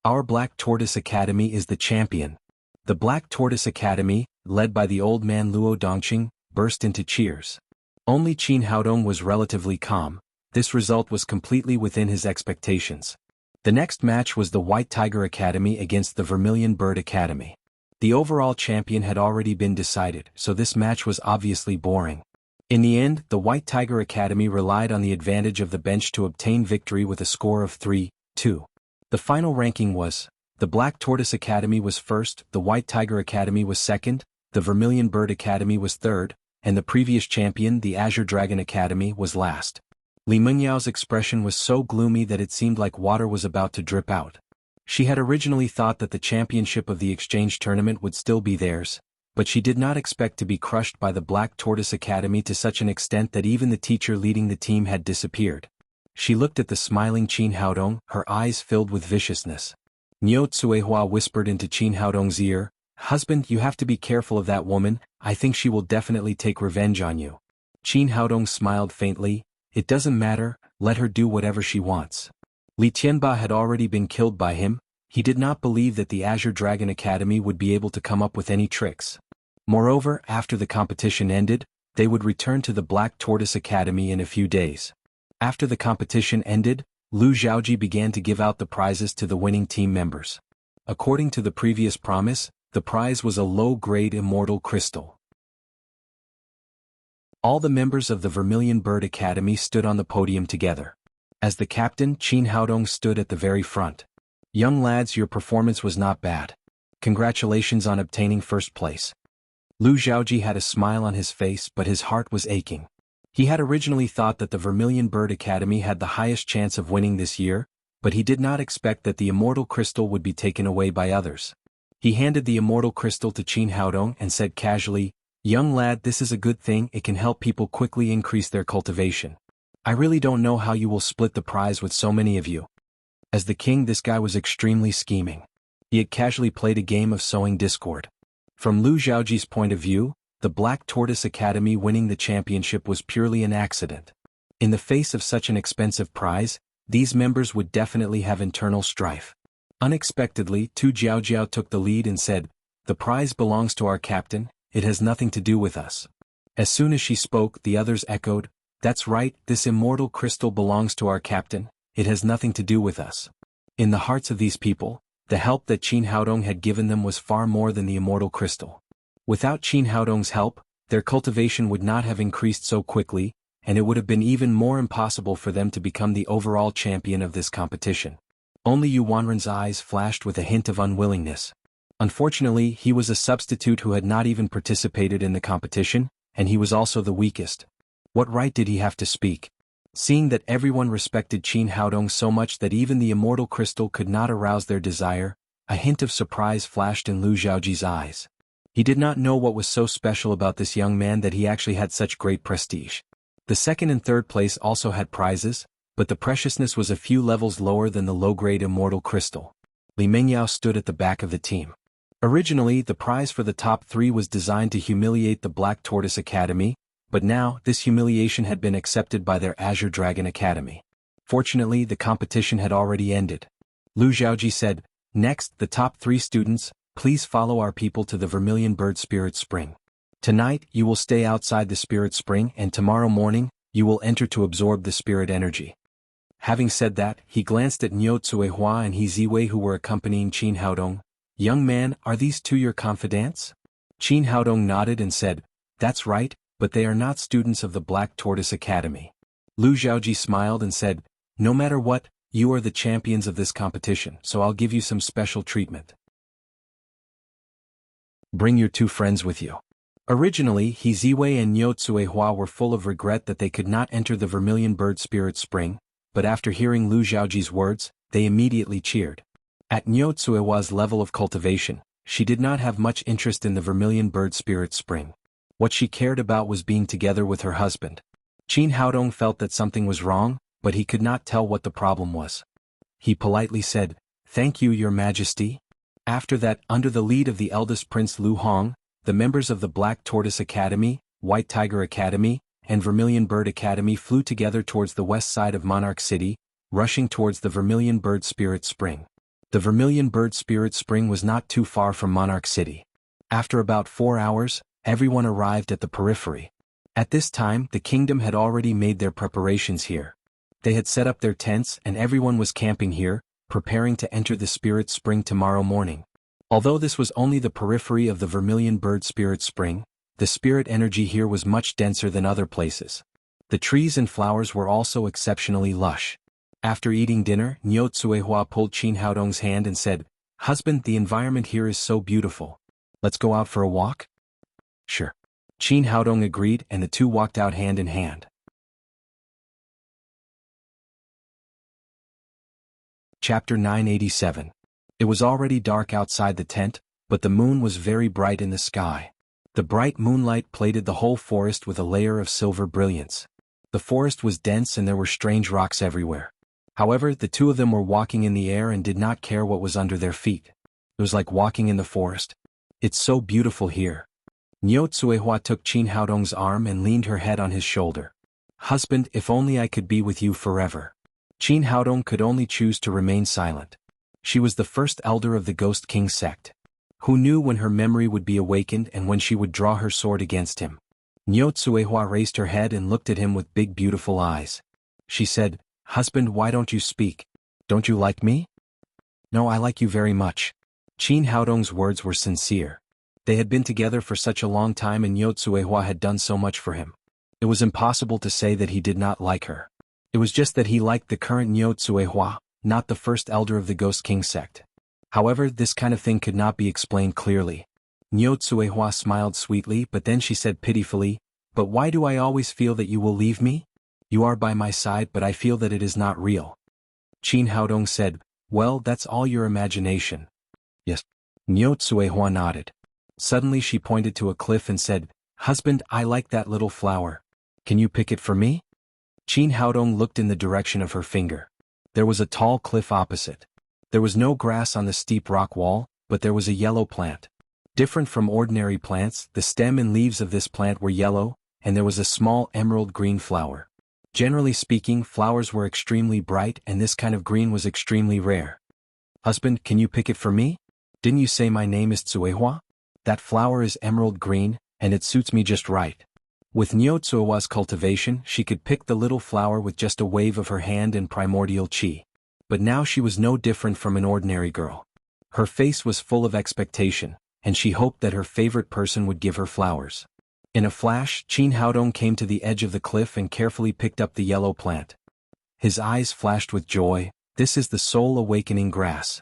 A: Our Black Tortoise Academy is the champion." The Black Tortoise Academy, led by the old man Luo Dongqing, burst into cheers. Only Qin Haodong was relatively calm. This result was completely within his expectations. The next match was the White Tiger Academy against the Vermilion Bird Academy. The overall champion had already been decided, so this match was obviously boring. In the end, the White Tiger Academy relied on the advantage of the bench to obtain victory with a score of 3-2. The final ranking was: the Black Tortoise Academy was first, the White Tiger Academy was second, the Vermilion Bird Academy was third, and the previous champion, the Azure Dragon Academy, was last. Li Mengyao's expression was so gloomy that it seemed like water was about to drip out. She had originally thought that the championship of the exchange tournament would still be theirs, but she did not expect to be crushed by the Black Tortoise Academy to such an extent that even the teacher leading the team had disappeared. She looked at the smiling Qin Haodong, her eyes filled with viciousness. Niu Tsuehua whispered into Qin Haodong's ear, "Husband, you have to be careful of that woman, I think she will definitely take revenge on you." Qin Haodong smiled faintly, "It doesn't matter, let her do whatever she wants." Li Tianba had already been killed by him. He did not believe that the Azure Dragon Academy would be able to come up with any tricks. Moreover, after the competition ended, they would return to the Black Tortoise Academy in a few days. After the competition ended, Lu Zhaoji began to give out the prizes to the winning team members. According to the previous promise, the prize was a low-grade immortal crystal. All the members of the Vermilion Bird Academy stood on the podium together. As the captain, Qin Haodong stood at the very front. "Young lads, your performance was not bad. Congratulations on obtaining first place." Lu Zhaoji had a smile on his face, but his heart was aching. He had originally thought that the Vermilion Bird Academy had the highest chance of winning this year, but he did not expect that the immortal crystal would be taken away by others. He handed the immortal crystal to Qin Haodong and said casually, "Young lad, this is a good thing, it can help people quickly increase their cultivation. I really don't know how you will split the prize with so many of you." As the king, this guy was extremely scheming. He had casually played a game of sowing discord. From Lu Zhaoji's point of view, the Black Tortoise Academy winning the championship was purely an accident. In the face of such an expensive prize, these members would definitely have internal strife. Unexpectedly, Tu Jiaojiao took the lead and said, "The prize belongs to our captain, it has nothing to do with us." As soon as she spoke, the others echoed, "That's right, this immortal crystal belongs to our captain, it has nothing to do with us." In the hearts of these people, The help that Qin Haodong had given them was far more than the immortal crystal. Without Qin Haodong's help, their cultivation would not have increased so quickly, and it would have been even more impossible for them to become the overall champion of this competition. Only Yu Wanren's eyes flashed with a hint of unwillingness. Unfortunately, he was a substitute who had not even participated in the competition, and he was also the weakest. What right did he have to speak? Seeing that everyone respected Qin Haodong so much that even the immortal crystal could not arouse their desire, a hint of surprise flashed in Lu Xiaoji's eyes. He did not know what was so special about this young man that he actually had such great prestige. The second and third place also had prizes, but the preciousness was a few levels lower than the low-grade immortal crystal. Li Mengyao stood at the back of the team. Originally, the prize for the top 3 was designed to humiliate the Black Tortoise Academy, but now this humiliation had been accepted by their Azure Dragon Academy. Fortunately, the competition had already ended. Lu Xiaoji said, "Next, the top 3 students, please follow our people to the Vermilion Bird Spirit Spring. Tonight, you will stay outside the Spirit Spring and tomorrow morning, you will enter to absorb the spirit energy." Having said that, he glanced at Niu Tsuehua and He Ziwei who were accompanying Qin Haodong. "Young man, are these 2 your confidants?" Qin Haodong nodded and said, "That's right, but they are not students of the Black Tortoise Academy." Lu Xiaoji smiled and said, "No matter what, you are the champions of this competition, so I'll give you some special treatment. Bring your 2 friends with you." Originally, He Ziwei and Niu Tsuehua were full of regret that they could not enter the Vermilion Bird Spirit Spring, but after hearing Lu Xiaoji's words, they immediately cheered. At Niu Tsuehua's level of cultivation, she did not have much interest in the Vermilion Bird Spirit Spring. What she cared about was being together with her husband. Qin Haodong felt that something was wrong, but he could not tell what the problem was. He politely said, "Thank you, Your Majesty." After that, under the lead of the eldest Prince Lu Hong, the members of the Black Tortoise Academy, White Tiger Academy, and Vermilion Bird Academy flew together towards the west side of Monarch City, rushing towards the Vermilion Bird Spirit Spring. The Vermilion Bird Spirit Spring was not too far from Monarch City. After about 4 hours, everyone arrived at the periphery. At this time, the kingdom had already made their preparations here. They had set up their tents and everyone was camping here, preparing to enter the Spirit Spring tomorrow morning. Although this was only the periphery of the Vermilion Bird Spirit Spring, the spirit energy here was much denser than other places. The trees and flowers were also exceptionally lush. After eating dinner, Niu Tsuehua pulled Qin Haodong's hand and said, "Husband, the environment here is so beautiful. Let's go out for a walk?" "Sure." Qin Haodong agreed and the 2 walked out hand in hand. Chapter 987. It was already dark outside the tent, but the moon was very bright in the sky. The bright moonlight plated the whole forest with a layer of silver brilliance. The forest was dense and there were strange rocks everywhere. However, the 2 of them were walking in the air and did not care what was under their feet. It was like walking in the forest. "It's so beautiful here." Niu Tsuehua took Qin Haodong's arm and leaned her head on his shoulder. "Husband, if only I could be with you forever." Qin Haodong could only choose to remain silent. She was the first elder of the Ghost King sect. Who knew when her memory would be awakened and when she would draw her sword against him? Niu Tsuehua raised her head and looked at him with big beautiful eyes. She said, "Husband, why don't you speak? Don't you like me?" "No, I like you very much." Qin Haodong's words were sincere. They had been together for such a long time and Niu Tsuehua had done so much for him. It was impossible to say that he did not like her. It was just that he liked the current Niu Tsuehua, not the first elder of the Ghost King sect. However, this kind of thing could not be explained clearly. Niu Tsuehua smiled sweetly, but then she said pitifully, "But why do I always feel that you will leave me? You are by my side but I feel that it is not real." Qin Haodong said, "Well, that's all your imagination." "Yes." Niu Tsuehua nodded. Suddenly she pointed to a cliff and said, "Husband, I like that little flower. Can you pick it for me?" Qin Haodong looked in the direction of her finger. There was a tall cliff opposite. There was no grass on the steep rock wall, but there was a yellow plant. Different from ordinary plants, the stem and leaves of this plant were yellow, and there was a small emerald green flower. Generally speaking, flowers were extremely bright and this kind of green was extremely rare. "Husband, can you pick it for me? Didn't you say my name is Tsuehua? That flower is emerald green, and it suits me just right." With Niu Tsuehua's cultivation, she could pick the little flower with just a wave of her hand and primordial qi. But now she was no different from an ordinary girl. Her face was full of expectation, and she hoped that her favorite person would give her flowers. In a flash, Qin Haodong came to the edge of the cliff and carefully picked up the yellow plant. His eyes flashed with joy. This is the soul awakening grass.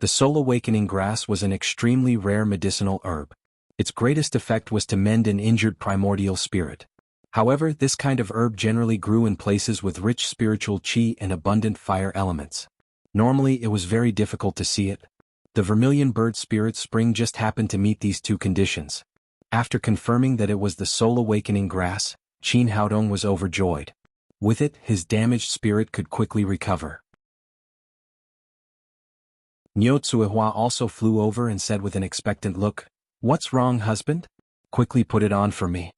A: The soul awakening grass was an extremely rare medicinal herb. Its greatest effect was to mend an injured primordial spirit. However, this kind of herb generally grew in places with rich spiritual qi and abundant fire elements. Normally it was very difficult to see it. The vermilion bird spirit spring just happened to meet these two conditions. After confirming that it was the soul awakening grass, Qin Haodong was overjoyed. With it, his damaged spirit could quickly recover. Niu Tsuehua also flew over and said with an expectant look, "What's wrong, husband? Quickly put it on for me."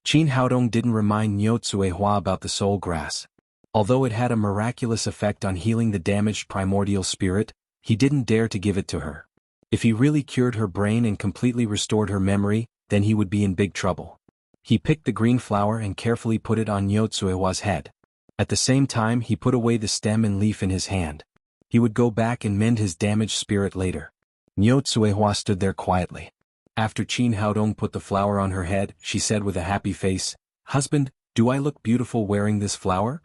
A: Qin Haodong didn't remind Niu Tsuehua about the soul grass. Although it had a miraculous effect on healing the damaged primordial spirit, he didn't dare to give it to her. If he really cured her brain and completely restored her memory, then he would be in big trouble. He picked the green flower and carefully put it on Niu Tsuehua's head. At the same time he put away the stem and leaf in his hand. He would go back and mend his damaged spirit later. Niu Tsuehua stood there quietly. After Qin Haodong put the flower on her head, she said with a happy face, "Husband, do I look beautiful wearing this flower?"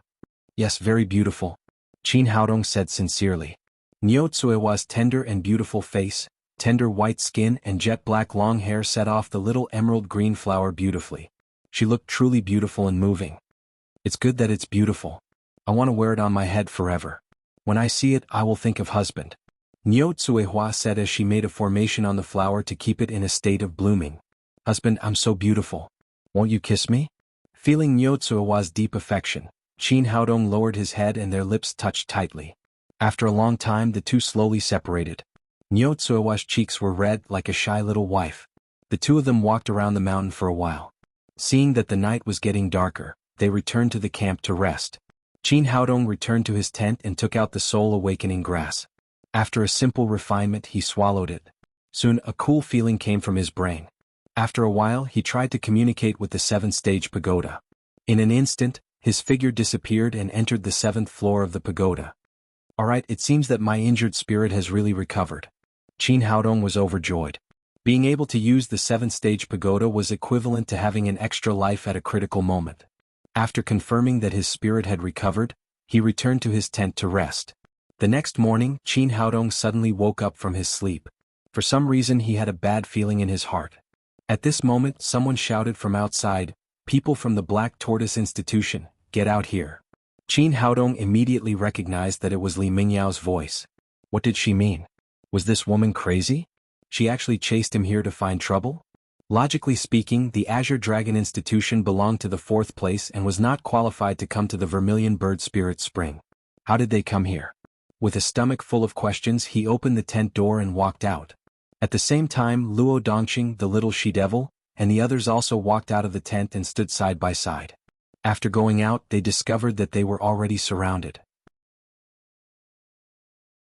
A: "Yes, very beautiful," Qin Haodong said sincerely. Niu Tsuehua's tender and beautiful face, tender white skin and jet black long hair set off the little emerald green flower beautifully. She looked truly beautiful and moving. "It's good that it's beautiful. I want to wear it on my head forever. When I see it, I will think of husband," Niu Tsuehua said as she made a formation on the flower to keep it in a state of blooming. "Husband, I'm so beautiful. Won't you kiss me?" Feeling Niu Tsuehua's deep affection, Qin Haodong lowered his head and their lips touched tightly. After a long time the two slowly separated. Niu Tsuehua's cheeks were red like a shy little wife. The two of them walked around the mountain for a while. Seeing that the night was getting darker, they returned to the camp to rest. Qin Haodong returned to his tent and took out the soul awakening grass. After a simple refinement he swallowed it. Soon a cool feeling came from his brain. After a while he tried to communicate with the seventh-stage pagoda. In an instant, his figure disappeared and entered the seventh floor of the pagoda. "Alright, it seems that my injured spirit has really recovered." Qin Haodong was overjoyed. Being able to use the seventh-stage pagoda was equivalent to having an extra life at a critical moment. After confirming that his spirit had recovered, he returned to his tent to rest. The next morning, Qin Haodong suddenly woke up from his sleep. For some reason he had a bad feeling in his heart. At this moment someone shouted from outside, "People from the Black Tortoise Institution, get out here." Qin Haodong immediately recognized that it was Li Mingyao's voice. What did she mean? Was this woman crazy? She actually chased him here to find trouble? Logically speaking, the Azure Dragon Institution belonged to the fourth place and was not qualified to come to the Vermilion Bird Spirit Spring. How did they come here? With a stomach full of questions he opened the tent door and walked out. At the same time Luo Dongqing, the little she-devil, and the others also walked out of the tent and stood side by side. After going out they discovered that they were already surrounded.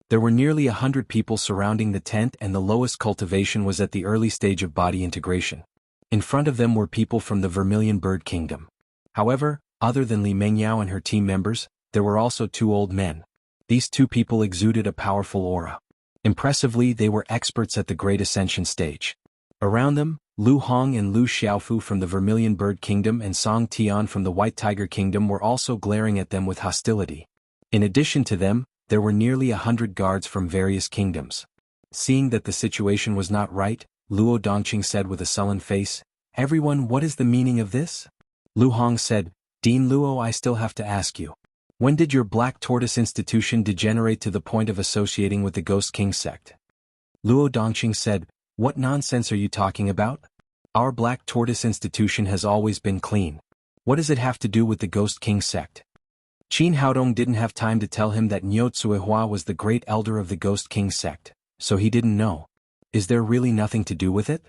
A: There were nearly 100 people surrounding the tent and the lowest cultivation was at the early stage of body integration. In front of them were people from the Vermilion Bird Kingdom. However, other than Li Mengyao and her team members, there were also two old men. These two people exuded a powerful aura. Impressively, they were experts at the Great Ascension stage. Around them, Lu Hong and Lu Xiaofu from the Vermilion Bird Kingdom and Song Tian from the White Tiger Kingdom were also glaring at them with hostility. In addition to them, there were nearly 100 guards from various kingdoms. Seeing that the situation was not right, Luo Dongqing said with a sullen face, "Everyone, what is the meaning of this?" Lu Hong said, "Dean Luo, I still have to ask you. When did your Black Tortoise Institution degenerate to the point of associating with the Ghost King sect?" Luo Dongqing said, "What nonsense are you talking about? Our Black Tortoise Institution has always been clean. What does it have to do with the Ghost King sect?" Qin Haodong didn't have time to tell him that Niu Tsuehua was the great elder of the Ghost King sect, so he didn't know. "Is there really nothing to do with it?"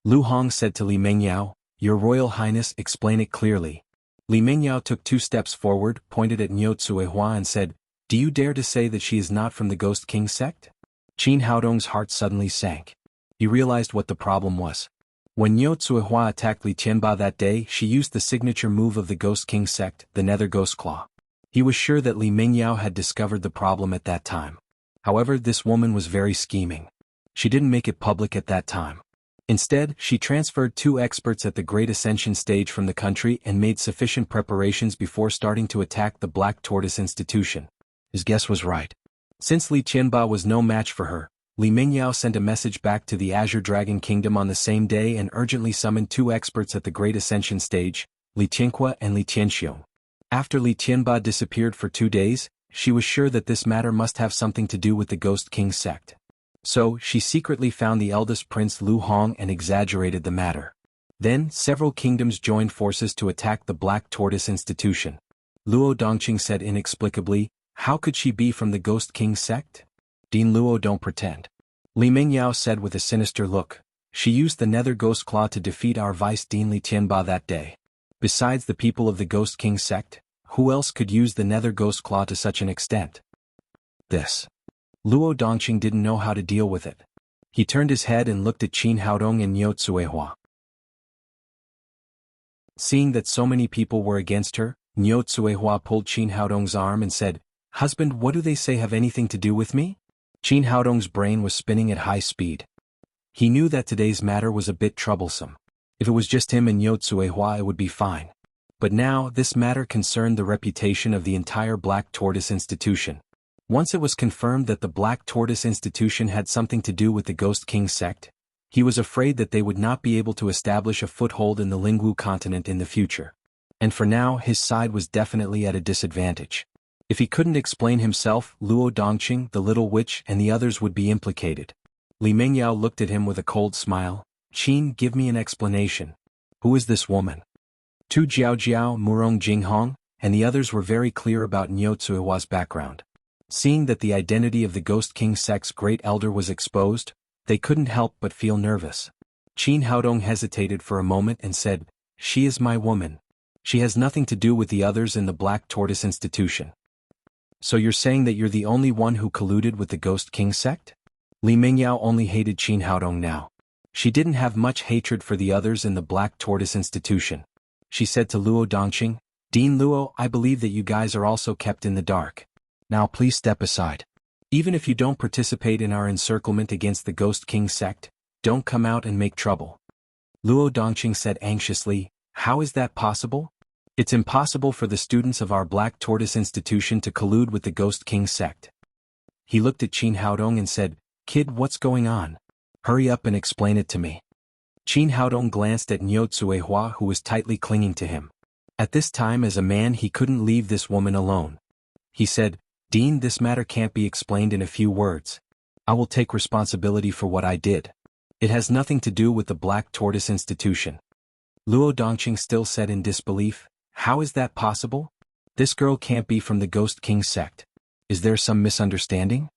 A: Lu Hong said to Li Mengyao, "Your Royal Highness, explain it clearly." Li Mengyao took 2 steps forward, pointed at Niu Tsuehua and said, "Do you dare to say that she is not from the Ghost King sect?" Qin Haodong's heart suddenly sank. He realized what the problem was. When Niu Tsuehua attacked Li Tianba that day, she used the signature move of the Ghost King sect, the Nether Ghost Claw. He was sure that Li Mengyao had discovered the problem at that time. However, this woman was very scheming. She didn't make it public at that time. Instead, she transferred 2 experts at the Great Ascension stage from the country and made sufficient preparations before starting to attack the Black Tortoise Institution. His guess was right. Since Li Qianba was no match for her, Li Mingyao sent a message back to the Azure Dragon Kingdom on the same day and urgently summoned 2 experts at the Great Ascension stage, Li Tianqua and Li Tianxiong. After Li Qianba disappeared for 2 days, she was sure that this matter must have something to do with the Ghost King sect. So, she secretly found the eldest prince Lu Hong and exaggerated the matter. Then, several kingdoms joined forces to attack the Black Tortoise Institution. Luo Dongqing said inexplicably, "How could she be from the Ghost King sect?" "Dean Luo, don't pretend." Li Mingyao said with a sinister look. "She used the Nether Ghost Claw to defeat our Vice Dean Li Tianba that day. Besides the people of the Ghost King sect, who else could use the Nether Ghost Claw to such an extent?" This. Luo Dongqing didn't know how to deal with it. He turned his head and looked at Qin Haodong and Niu Tsuehua. Seeing that so many people were against her, Niu Tsuehua pulled Qin Haodong's arm and said, "Husband, what do they say have anything to do with me?" Qin Haodong's brain was spinning at high speed. He knew that today's matter was a bit troublesome. If it was just him and Niu Tsuehua, it would be fine. But now, this matter concerned the reputation of the entire Black Tortoise Institution. Once it was confirmed that the Black Tortoise Institution had something to do with the Ghost King sect, he was afraid that they would not be able to establish a foothold in the Lingwu continent in the future. And for now, his side was definitely at a disadvantage. If he couldn't explain himself, Luo Dongqing, the little witch, and the others would be implicated. Li Mingyao looked at him with a cold smile. "Qin, give me an explanation. Who is this woman?" Tu Jiaojiao, Murong Jinghong, and the others were very clear about Niu Tsuehua's background. Seeing that the identity of the Ghost King sect's great elder was exposed, they couldn't help but feel nervous. Qin Haodong hesitated for a moment and said, "She is my woman. She has nothing to do with the others in the Black Tortoise Institution." "So you're saying that you're the only one who colluded with the Ghost King sect?" Li Mingyao only hated Qin Haodong now. She didn't have much hatred for the others in the Black Tortoise Institution. She said to Luo Dongqing, "Dean Luo, I believe that you guys are also kept in the dark. Now please step aside. Even if you don't participate in our encirclement against the Ghost King sect, don't come out and make trouble." Luo Dongqing said anxiously, "How is that possible? It's impossible for the students of our Black Tortoise Institution to collude with the Ghost King sect." He looked at Qin Haodong and said, "Kid, what's going on? Hurry up and explain it to me." Qin Haodong glanced at Niu Tsuehua, who was tightly clinging to him. At this time, as a man, he couldn't leave this woman alone. He said, "Dean, this matter can't be explained in a few words. I will take responsibility for what I did. It has nothing to do with the Black Tortoise Institution." Luo Dongqing still said in disbelief, "How is that possible? This girl can't be from the Ghost King sect. Is there some misunderstanding?"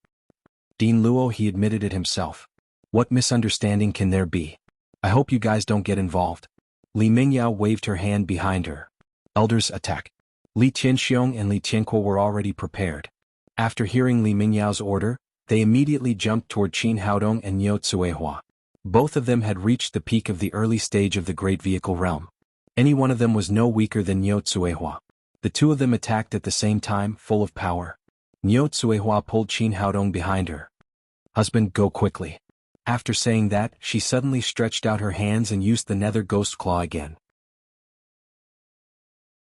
A: "Dean Luo," he admitted it himself. "What misunderstanding can there be? I hope you guys don't get involved." Li Mingyao waved her hand behind her. "Elders, attack." Li Tianxiong and Li Tianqua were already prepared. After hearing Li Mingyao's order, they immediately jumped toward Qin Haodong and Niu Tsuehua. Both of them had reached the peak of the early stage of the Great Vehicle Realm. Any one of them was no weaker than Niu Tsuehua. The two of them attacked at the same time, full of power. Niu Tsuehua pulled Qin Haodong behind her. "Husband, go quickly." After saying that, she suddenly stretched out her hands and used the Nether Ghost Claw again.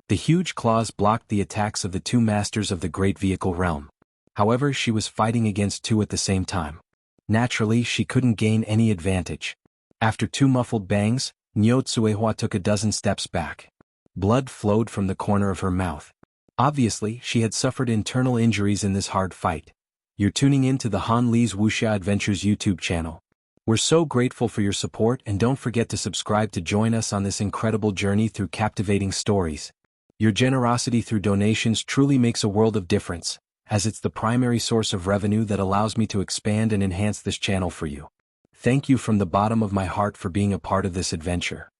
A: The huge claws blocked the attacks of the two masters of the Great Vehicle Realm. However, she was fighting against two at the same time. Naturally, she couldn't gain any advantage. After 2 muffled bangs, Niu Tsuehua took a dozen steps back. Blood flowed from the corner of her mouth. Obviously, she had suffered internal injuries in this hard fight. You're tuning in to the Han Li's Wuxia Adventures YouTube channel. We're so grateful for your support, and don't forget to subscribe to join us on this incredible journey through captivating stories. Your generosity through donations truly makes a world of difference, as it's the primary source of revenue that allows me to expand and enhance this channel for you. Thank you from the bottom of my heart for being a part of this adventure.